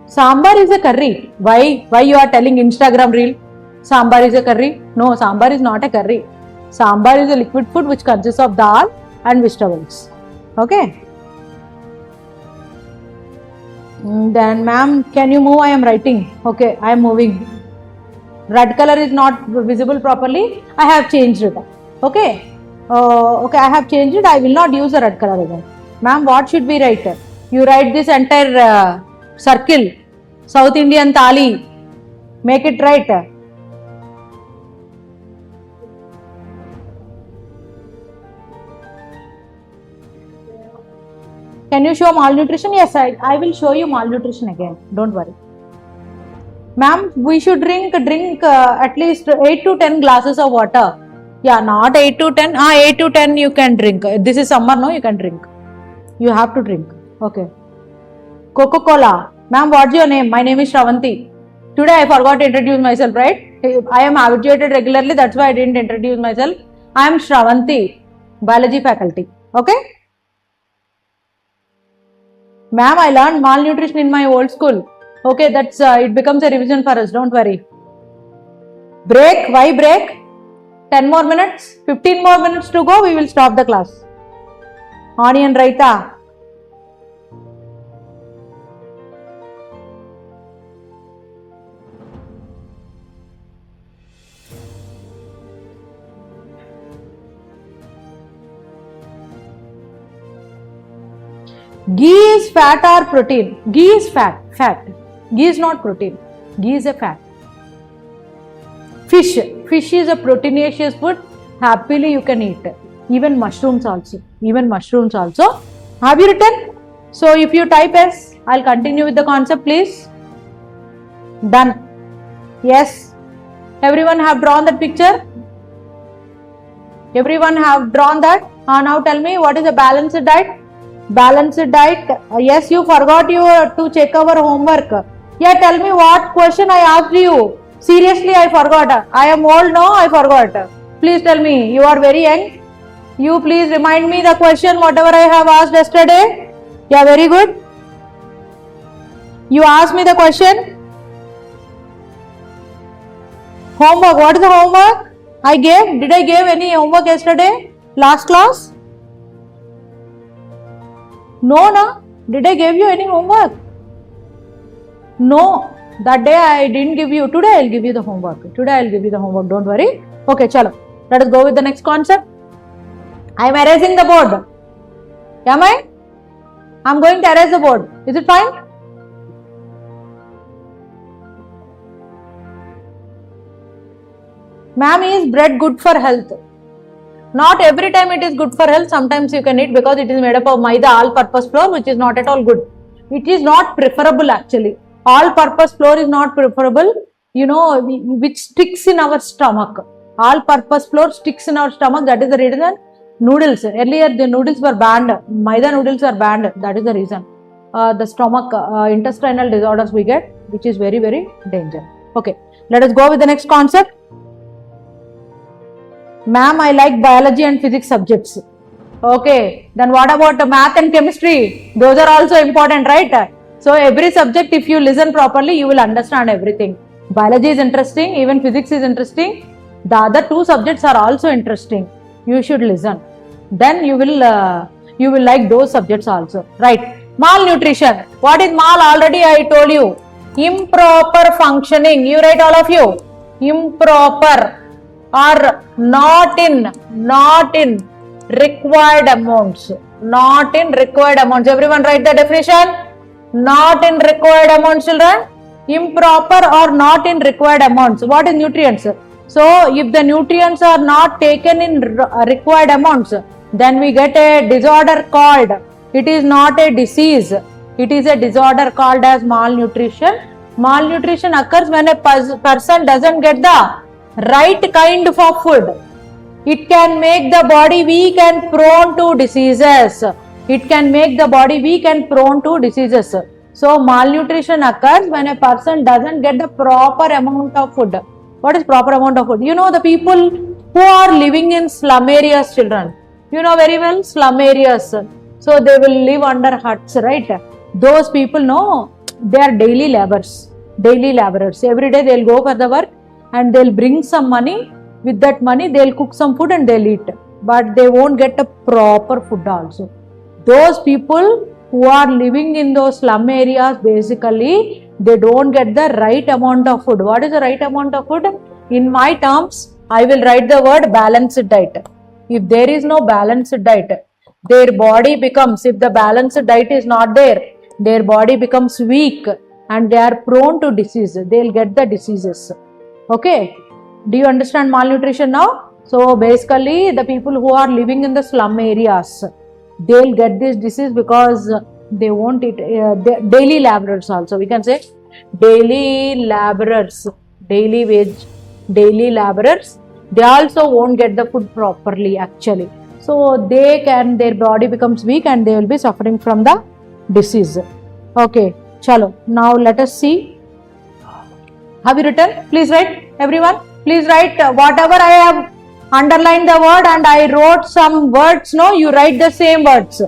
Sambar is a curry. Why you are telling Instagram reel? Sambar is a curry? No, sambar is not a curry. Sambar is a liquid food which consists of dal and vegetables. Okay. Then ma'am, can you move? I am writing. Okay, I am moving. Red color is not visible properly. I have changed it. Okay. Okay, I have changed it. I will not use the red color again. Ma'am, what should we write? You write this entire circle. South Indian thali. Make it right. Can you show malnutrition? Yes, I will show you malnutrition again. Don't worry. Ma'am, we should drink at least 8 to 10 glasses of water. Yeah, not 8 to 10. 8 to 10 you can drink. This is summer, no? You can drink. You have to drink. Okay. Coca-Cola. Ma'am, what's your name? My name is Shravanti. Today I forgot to introduce myself, right? I am habituated regularly. That's why I didn't introduce myself. I am Shravanti, biology faculty. Okay? Ma'am, I learned malnutrition in my old school. Okay, that's it becomes a revision for us, don't worry. Break, why break? 10 more minutes, 15 more minutes to go, we will stop the class. Onion raita. Ghee is fat or protein? Ghee is fat. Ghee is not protein. Ghee is a fat. Fish is a proteinaceous food. Happily you can eat. Even mushrooms also. Have you written? So if you type S, I'll continue with the concept, please. Done. Yes. Everyone have drawn that picture? Everyone have drawn that? Now tell me, what is a balanced diet? Balanced diet. Yes, you forgot to check our homework. Yeah, tell me what question I asked you. Seriously, I forgot. I am old, no? I forgot. Please tell me. You are very young. You please remind me the question, whatever I have asked yesterday. Yeah, very good. You asked me the question. Homework. What is the homework I gave? Did I give any homework yesterday? Last class? No. Did I give you any homework? No. That day I didn't give you. Today I'll give you the homework. Don't worry. Okay, chalo. Let us go with the next concept. I am erasing the board. Am I? I'm going to erase the board. Is it fine? Ma'am, is bread good for health? Not every time it is good for health. Sometimes you can eat because it is made up of maida, all-purpose flour, which is not at all good. It is not preferable actually. All-purpose flour is not preferable, which sticks in our stomach. All-purpose flour sticks in our stomach. That is the reason. Noodles. Earlier the noodles were banned. Maida noodles are banned. That is the reason. The stomach, intestinal disorders we get, which is very, very dangerous. Okay. Let us go with the next concept. Ma'am, I like biology and physics subjects. Okay. Then what about math and chemistry? Those are also important, right? So every subject, if you listen properly, you will understand everything. Biology is interesting, even physics is interesting. The other two subjects are also interesting. You should listen. Then you will like those subjects also. Right. Malnutrition. What is mal? Already I told you. Improper functioning. You write all of you. Improper or not in required amounts. Not in required amounts. Everyone write the definition. Not in required amounts, children. Improper or not in required amounts. What is nutrients? So if the nutrients are not taken in required amounts, then we get a disorder called, it is not a disease, it is a disorder called as malnutrition. Malnutrition occurs when a person doesn't get the right kind of food. It can make the body weak and prone to diseases. So malnutrition occurs when a person doesn't get the proper amount of food. What is proper amount of food? The people who are living in slum areas, children. You know very well, slum areas. So they will live under huts, right? Those people, they are daily laborers. Every day they will go for the work and they will bring some money. With that money, they will cook some food and they will eat. But they won't get a proper food also. Those people who are living in those slum areas, basically, they don't get the right amount of food. What is the right amount of food? In my terms, I will write the word balanced diet. If there is no balanced diet, their body becomes, if the balanced diet is not there, their body becomes weak and they are prone to disease. They will get the diseases. Okay. Do you understand malnutrition now? So basically, the people who are living in the slum areas, they will get this disease because they won't eat. Daily laborers also, we can say daily laborers, daily wage, daily laborers, they also won't get the food properly actually. So their body becomes weak and they will be suffering from the disease. Okay, chalo. Now let us see. Have you written? Please write, everyone. Please write whatever I have underlined the word and I wrote some words. No, you write the same words.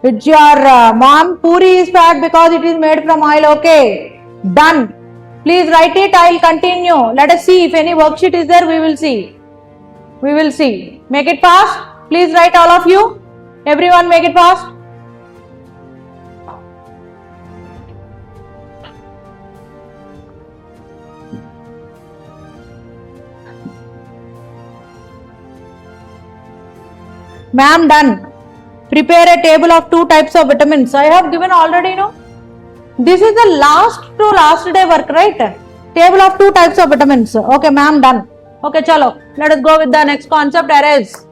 It's your mom. Puri is fat because it is made from oil. Okay. Done. Please write it. I will continue. Let us see if any worksheet is there. We will see. We will see. Make it fast. Please write all of you. Everyone make it fast. Ma'am, done. Prepare a table of 2 types of vitamins. I have given already, no? This is the last day work, right? Table of 2 types of vitamins. Okay, ma'am, done. Okay, chalo. Let us go with the next concept, erase.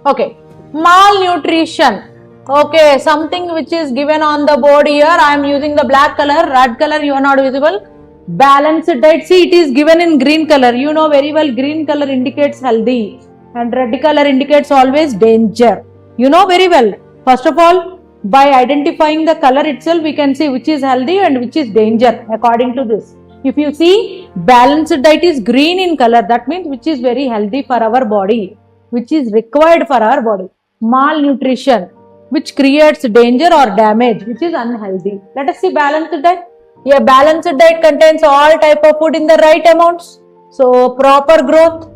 Okay, malnutrition. Okay, something which is given on the board here. I am using the black color, red color you are not visible. Balanced diet. See, it is given in green color. You know very well, green color indicates healthy and red color indicates always danger. You know very well. First of all, by identifying the color itself, we can see which is healthy and which is danger according to this. If you see, balanced diet is green in color. That means which is very healthy for our body, which is required for our body. Malnutrition, which creates danger or damage, which is unhealthy. Let us see balanced diet. A balanced diet contains all type of food in the right amounts. So proper growth,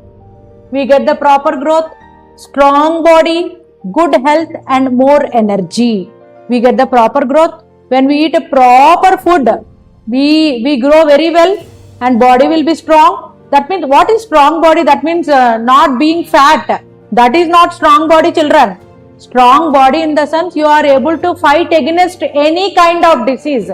we get the proper growth, strong body, good health and more energy. We get the proper growth. When we eat a proper food, we grow very well and body will be strong. That means what is strong body? That means not being fat. That is not strong body, children. Strong body in the sense you are able to fight against any kind of disease.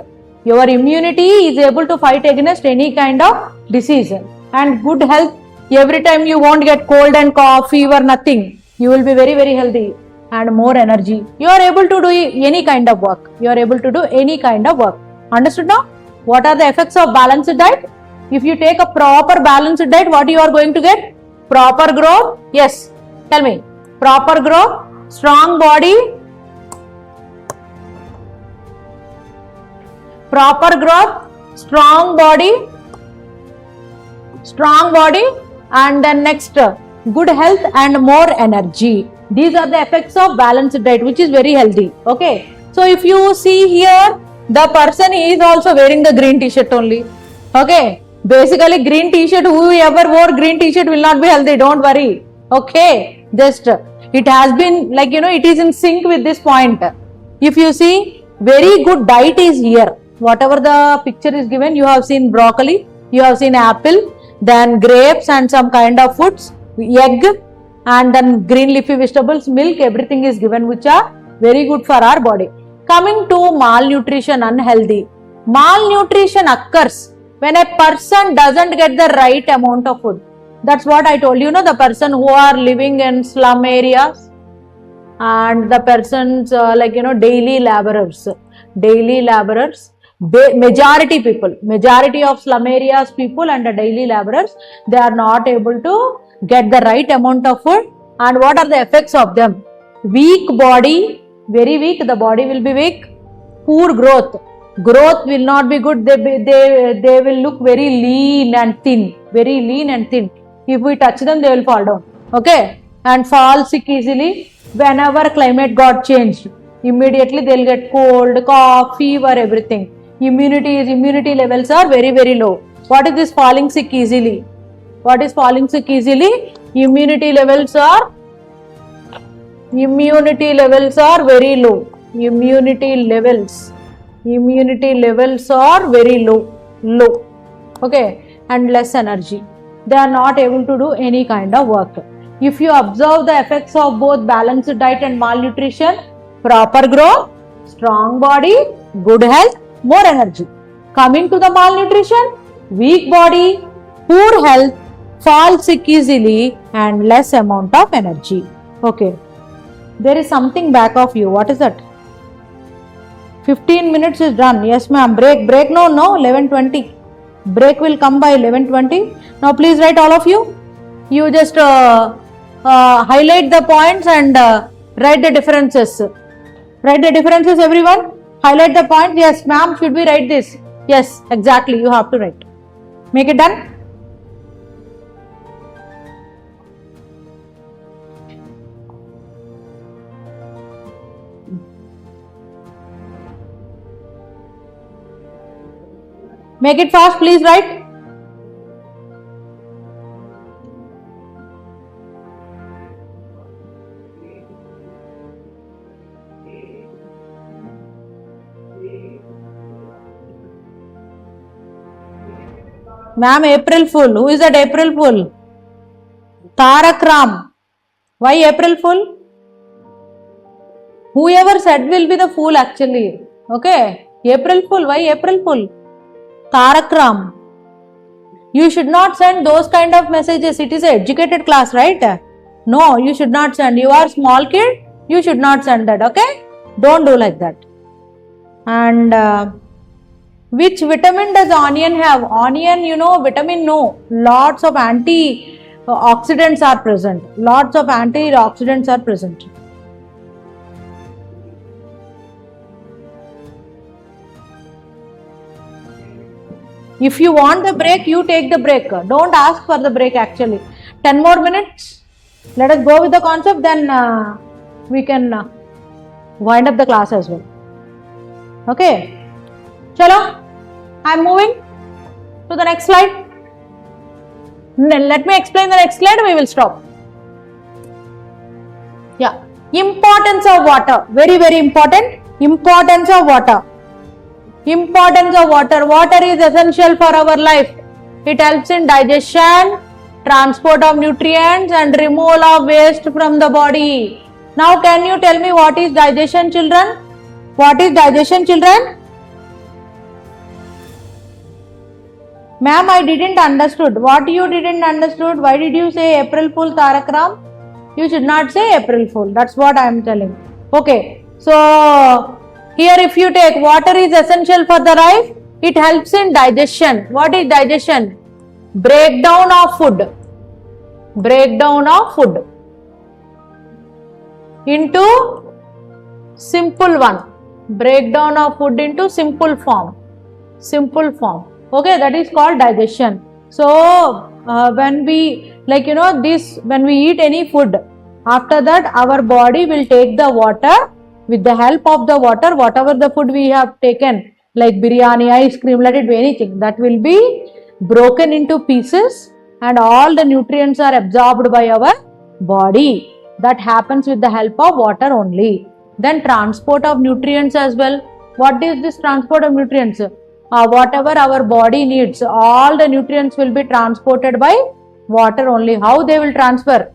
Your immunity is able to fight against any kind of disease. And good health, every time you won't get cold and cough, fever, nothing. You will be very, very healthy and more energy. You are able to do any kind of work. You are able to do any kind of work. Understood now? What are the effects of balanced diet? If you take a proper balanced diet, what you are going to get? Proper growth. Yes. Tell me. Proper growth, strong body, proper growth, strong body, and then next, good health and more energy. These are the effects of balanced diet, which is very healthy. Okay. So if you see here, the person is also wearing the green t-shirt only. Okay. Basically, green t-shirt, whoever wore green t-shirt will not be healthy. Don't worry. Okay. Just, it has been like, it is in sync with this point. If you see, very good diet is here. Whatever the picture is given, you have seen broccoli, you have seen apple, then grapes and some kind of foods, egg, and then green leafy vegetables, milk, everything is given which are very good for our body. Coming to malnutrition, unhealthy. Malnutrition occurs when a person doesn't get the right amount of food. That's what I told you, the person who are living in slum areas and the persons daily laborers. Majority of slum areas people and the daily laborers, they are not able to get the right amount of food. And what are the effects of them? Weak body, very weak, the body will be weak. Poor growth will not be good. They will look very lean and thin. If we touch them, they will fall down. Okay. And fall sick easily whenever climate got changed. Immediately they will get cold, cough, fever, everything. Immunity levels are very, very low. What is this falling sick easily? Immunity levels are very low. Immunity levels are very low. Okay. And less energy. They are not able to do any kind of work. If you observe the effects of both balanced diet and malnutrition, proper growth, strong body, good health, more energy. Coming to the malnutrition, weak body, poor health, fall sick easily and less amount of energy. Okay. There is something back of you. What is that? 15 minutes is done. Yes ma'am. Break. No. 11:20. Break will come by 11:20. Now please write all of you. You just highlight the points and write the differences. Write the differences, everyone. Highlight the points. Yes, ma'am, should we write this? Yes, exactly. You have to write. Make it done. Make it fast, please write. Ma'am, April Fool. Who is that April Fool? Tarak Ram. Why April Fool? Whoever said will be the fool actually. Okay. April Fool. Why April Fool? Tarak Ram. You should not send those kind of messages. It is an educated class, right? No, you should not send. You are small kid. You should not send that. Okay. Don't do like that. And which vitamin does onion have? Onion, you know, vitamin no. Lots of antioxidants are present. Lots of antioxidants are present. If you want the break, you take the break. Don't ask for the break actually. 10 more minutes. Let us go with the concept, then we can wind up the class as well. Okay. Chalo. I am moving to the next slide. Let me explain the next slide. We will stop. Yeah. Importance of water. Very, very important. Importance of water. Importance of water. Water is essential for our life. It helps in digestion, transport of nutrients and removal of waste from the body. Now can you tell me what is digestion, children? What is digestion, children? Ma'am, I didn't understood. What you didn't understood? Why did you say April Fool, Tarak Ram? You should not say April Fool. That's what I am telling. Okay. So here if you take water is essential for the life, it helps in digestion. What is digestion? Breakdown of food. Breakdown of food into simple one. Breakdown of food into simple form. Simple form. Okay, that is called digestion. So when we when we eat any food, after that our body will take the water. With the help of the water, whatever the food we have taken, like biryani, ice cream, let it be anything, that will be broken into pieces and all the nutrients are absorbed by our body. That happens with the help of water only. Then transport of nutrients as well. What is this transport of nutrients? Whatever our body needs, all the nutrients will be transported by water only. How they will transfer?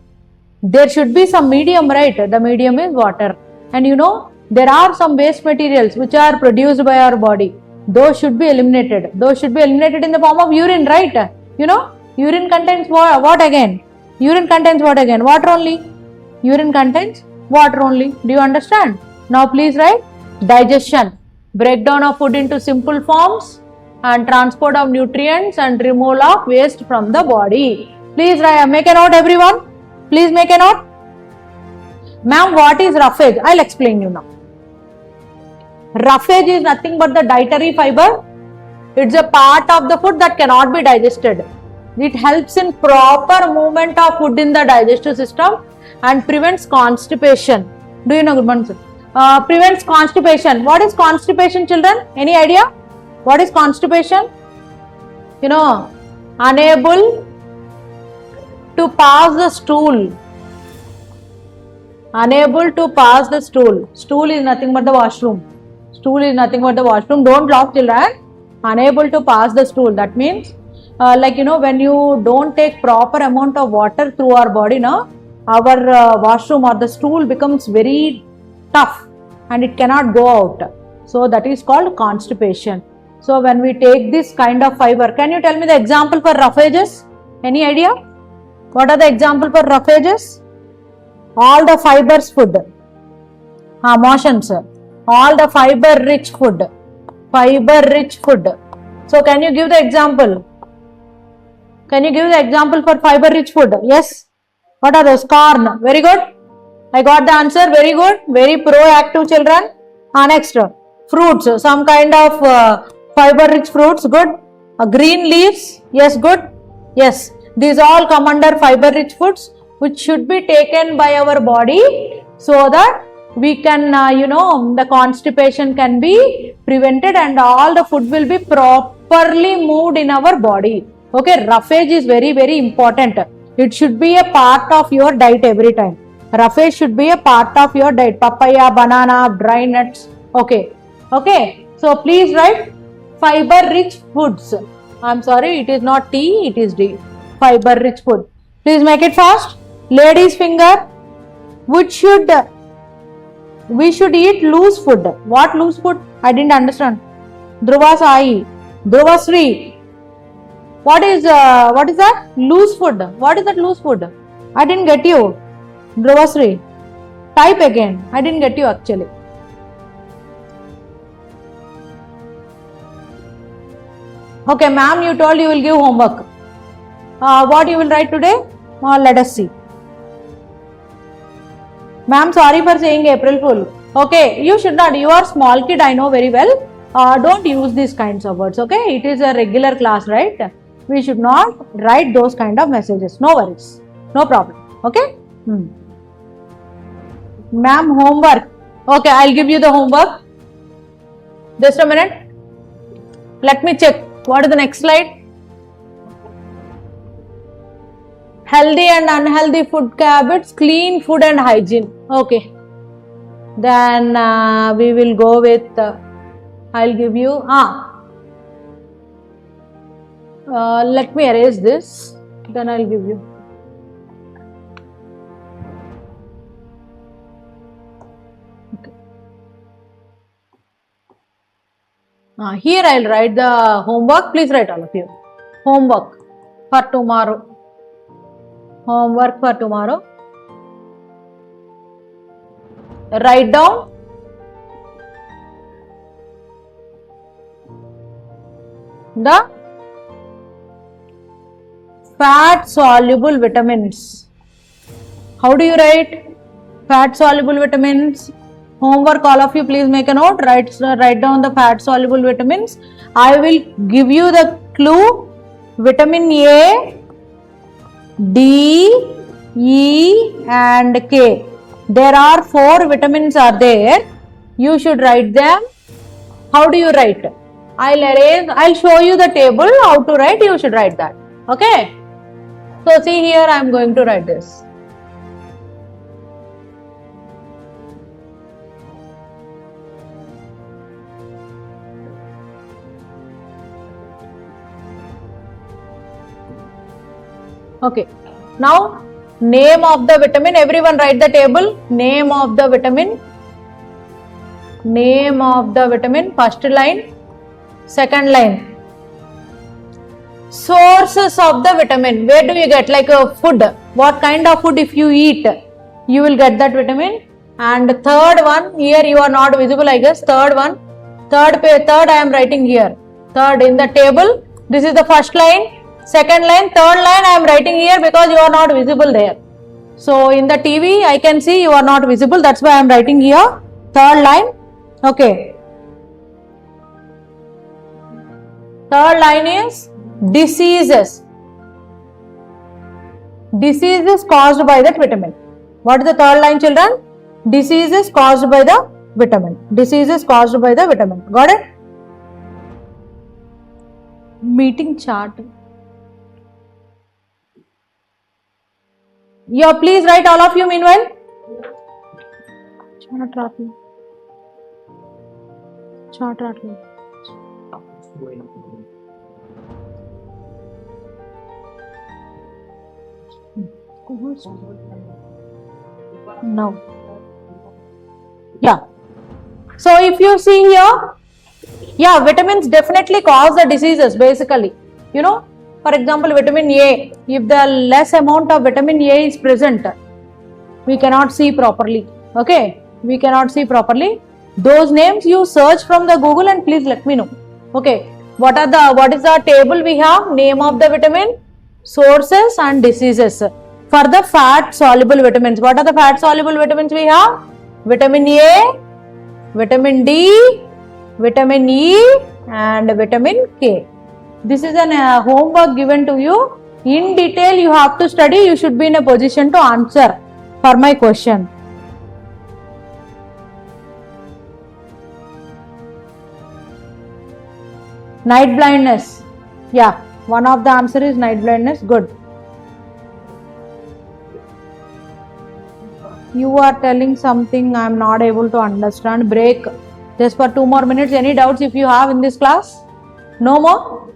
There should be some medium, right? The medium is water. And you know, there are some waste materials which are produced by our body. Those should be eliminated. Those should be eliminated in the form of urine, right? You know, urine contains what again? Urine contains what again? Water only. Urine contains water only. Do you understand? Now please write digestion. Breakdown of food into simple forms and transport of nutrients and removal of waste from the body. Please make a note, everyone. Please make a note. Ma'am, what is roughage? I'll explain you now. Roughage is nothing but the dietary fiber. It's a part of the food that cannot be digested. It helps in proper movement of food in the digestive system and prevents constipation. Do you know, good morning, sir? Prevents constipation. What is constipation, children? Any idea? What is constipation? You know, unable to pass the stool. Unable to pass the stool. Stool is nothing but the washroom. Stool is nothing but the washroom. Don't laugh, children. Unable to pass the stool. That means, when you don't take proper amount of water through our body, our washroom or the stool becomes very tough and it cannot go out. So that is called constipation. So when we take this kind of fiber, can you tell me the example for roughages? Any idea? What are the example for roughages? All the fibers food. Motions. All the fiber rich food. Fiber rich food. So can you give the example? Can you give the example for fiber rich food? Yes. What are those? Corn. Very good. I got the answer. Very good. Very proactive, children. Next. Fruits. Some kind of fiber rich fruits. Good. Green leaves, yes, good, yes. These all come under fiber rich foods which should be taken by our body so that we can, the constipation can be prevented and all the food will be properly moved in our body. Okay, roughage is very, very important. It should be a part of your diet every time. Roughage should be a part of your diet. Papaya, banana, dry nuts. Okay. Okay. So please write fiber rich foods. I'm sorry, it is not T, it is D. Fiber rich food. Please make it fast. Lady's finger. We should eat loose food. What loose food? I didn't understand. Dhruva Sai. Dhruva Sri. What is that? Loose food. What is that loose food? I didn't get you. Dhruva Sri. Type again. I didn't get you actually. Okay, ma'am, you told you will give homework. What you will write today? Let us see. Ma'am, sorry for saying April Fool. Okay, you should not. You are small kid, I know very well. Don't use these kinds of words. Okay, it is a regular class, right? We should not write those kind of messages. No worries. No problem. Okay? Ma'am, homework. Okay, I'll give you the homework. Just a minute. Let me check. What is the next slide? Healthy and unhealthy food habits, clean food and hygiene. Okay. Then we will go with, I'll give you, let me erase this. Then I'll give you. Here I'll write the homework. Please write all of you. Homework for tomorrow. Homework for tomorrow. Write down the fat soluble vitamins. How do you write fat soluble vitamins? Homework, all of you, please make a note. Write down the fat soluble vitamins. I will give you the clue. Vitamin A, D, E and K. There are 4 vitamins are there. You should write them. How do you write? I'll show you the table how to write. You should write that. Okay. So see here, I am going to write this. Okay, now name of the vitamin, everyone write the table. Name of the vitamin, first line, second line. Sources of the vitamin, where do you get, like a food, what kind of food if you eat, you will get that vitamin. And third one, here you are not visible, I guess. Third one, third I am writing here. Third in the table, this is the first line. Second line, third line I am writing here because you are not visible there. So in the TV I can see you are not visible, that's why I am writing here. Third line. Okay. Third line is diseases. Diseases caused by that vitamin. What is the third line, children? Diseases caused by the vitamin. Diseases caused by the vitamin. Got it? Meeting chart. Yeah, please write all of you meanwhile. Chart. Now. Yeah. So if you see here, yeah, vitamins definitely cause the diseases basically. You know, for example, vitamin A, if the less amount of vitamin A is present, we cannot see properly. Okay, we cannot see properly. Those names you search from the Google and please let me know. Okay, what is the table we have? Name of the vitamin, sources and diseases. For the fat soluble vitamins, what are the fat soluble vitamins we have? Vitamin A, vitamin D, vitamin E and vitamin K. This is an homework given to you. In detail you have to study. You should be in a position to answer for my question. Night blindness. Yeah, one of the answer is night blindness. Good. You are telling something I am not able to understand. Break. Just for 2 more minutes. Any doubts if you have in this class? No more?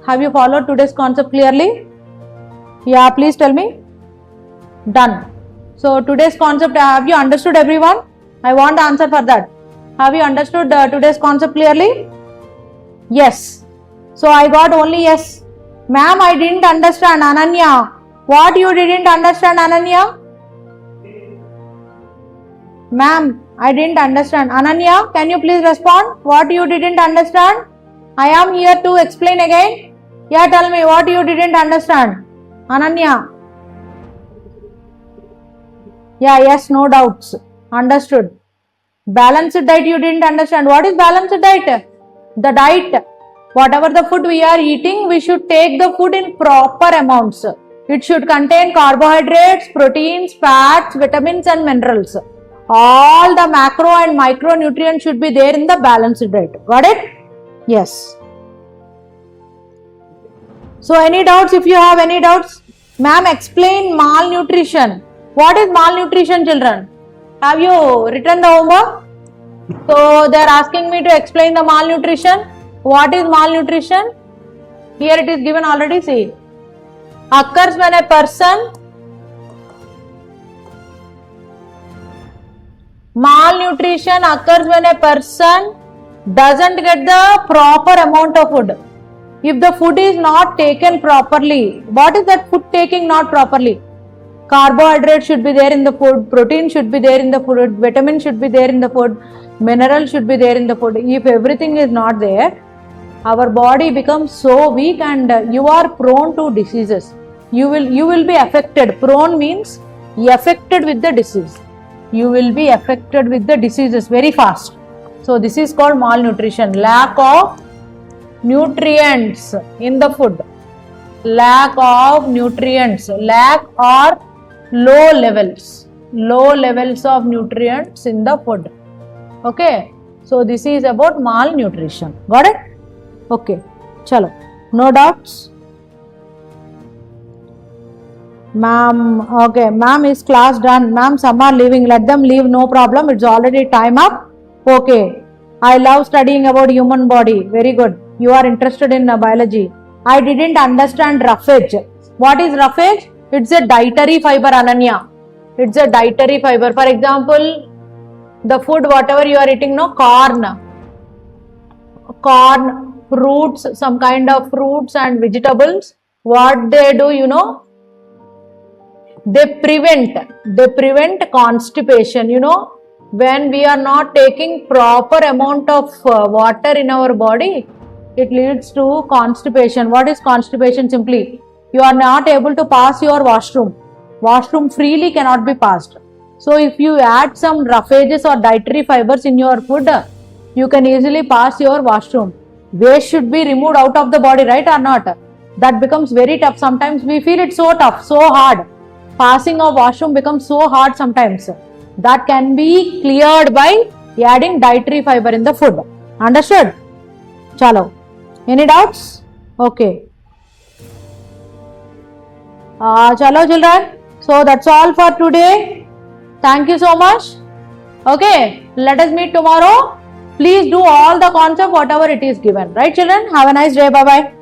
Have you followed today's concept clearly? Yeah, please tell me. Done. So today's concept, have you understood everyone? I want the answer for that. Have you understood today's concept clearly? Yes. So I got only yes. Ma'am, I didn't understand. Ananya. What you didn't understand, Ananya? Ma'am, I didn't understand. Ananya, can you please respond? What you didn't understand? I am here to explain again. Yeah, tell me what you didn't understand. Ananya. Yeah, yes, no doubts. Understood. Balanced diet you didn't understand. What is balanced diet? The diet. Whatever the food we are eating, we should take the food in proper amounts. It should contain carbohydrates, proteins, fats, vitamins and minerals. All the macro and micronutrients should be there in the balanced diet. Got it? Yes. So any doubts? If you have any doubts, ma'am, explain malnutrition. What is malnutrition, children? Have you written the homework? So they are asking me to explain the malnutrition. What is malnutrition? Here it is given already. See, occurs when a person malnutrition occurs when a person doesn't get the proper amount of food. If the food is not taken properly, what is that food taking not properly? Carbohydrate should be there in the food, protein should be there in the food, vitamin should be there in the food, mineral should be there in the food. If everything is not there, our body becomes so weak and you are prone to diseases. You will be affected. Prone means affected with the disease. You will be affected with the diseases very fast. So this is called malnutrition. Lack of nutrients in the food. Lack of nutrients. Lack or low levels of nutrients in the food. Okay. So this is about malnutrition. Got it? Okay. Chalo. No doubts? Ma'am, okay, ma'am, is class done? Ma'am, some are leaving, let them leave, no problem, it's already time up. Okay, I love studying about human body, very good. You are interested in biology. I didn't understand roughage. What is roughage? It's a dietary fiber, Ananya. It's a dietary fiber. For example, the food whatever you are eating, no, corn, fruits, some kind of fruits and vegetables, what they do, you know, they prevent constipation. You know, when we are not taking proper amount of water in our body, it leads to constipation. What is constipation? Simply, you are not able to pass your washroom freely cannot be passed. So if you add some roughages or dietary fibers in your food, you can easily pass your washroom. Waste should be removed out of the body, right or not? That becomes very tough. Sometimes we feel it so tough, so hard. Passing of washroom becomes so hard sometimes. That can be cleared by adding dietary fiber in the food. Understood? Chalo. Any doubts? Okay. Chalo children. So that's all for today. Thank you so much. Okay. Let us meet tomorrow. Please do all the concept whatever it is given. Right children? Have a nice day. Bye bye.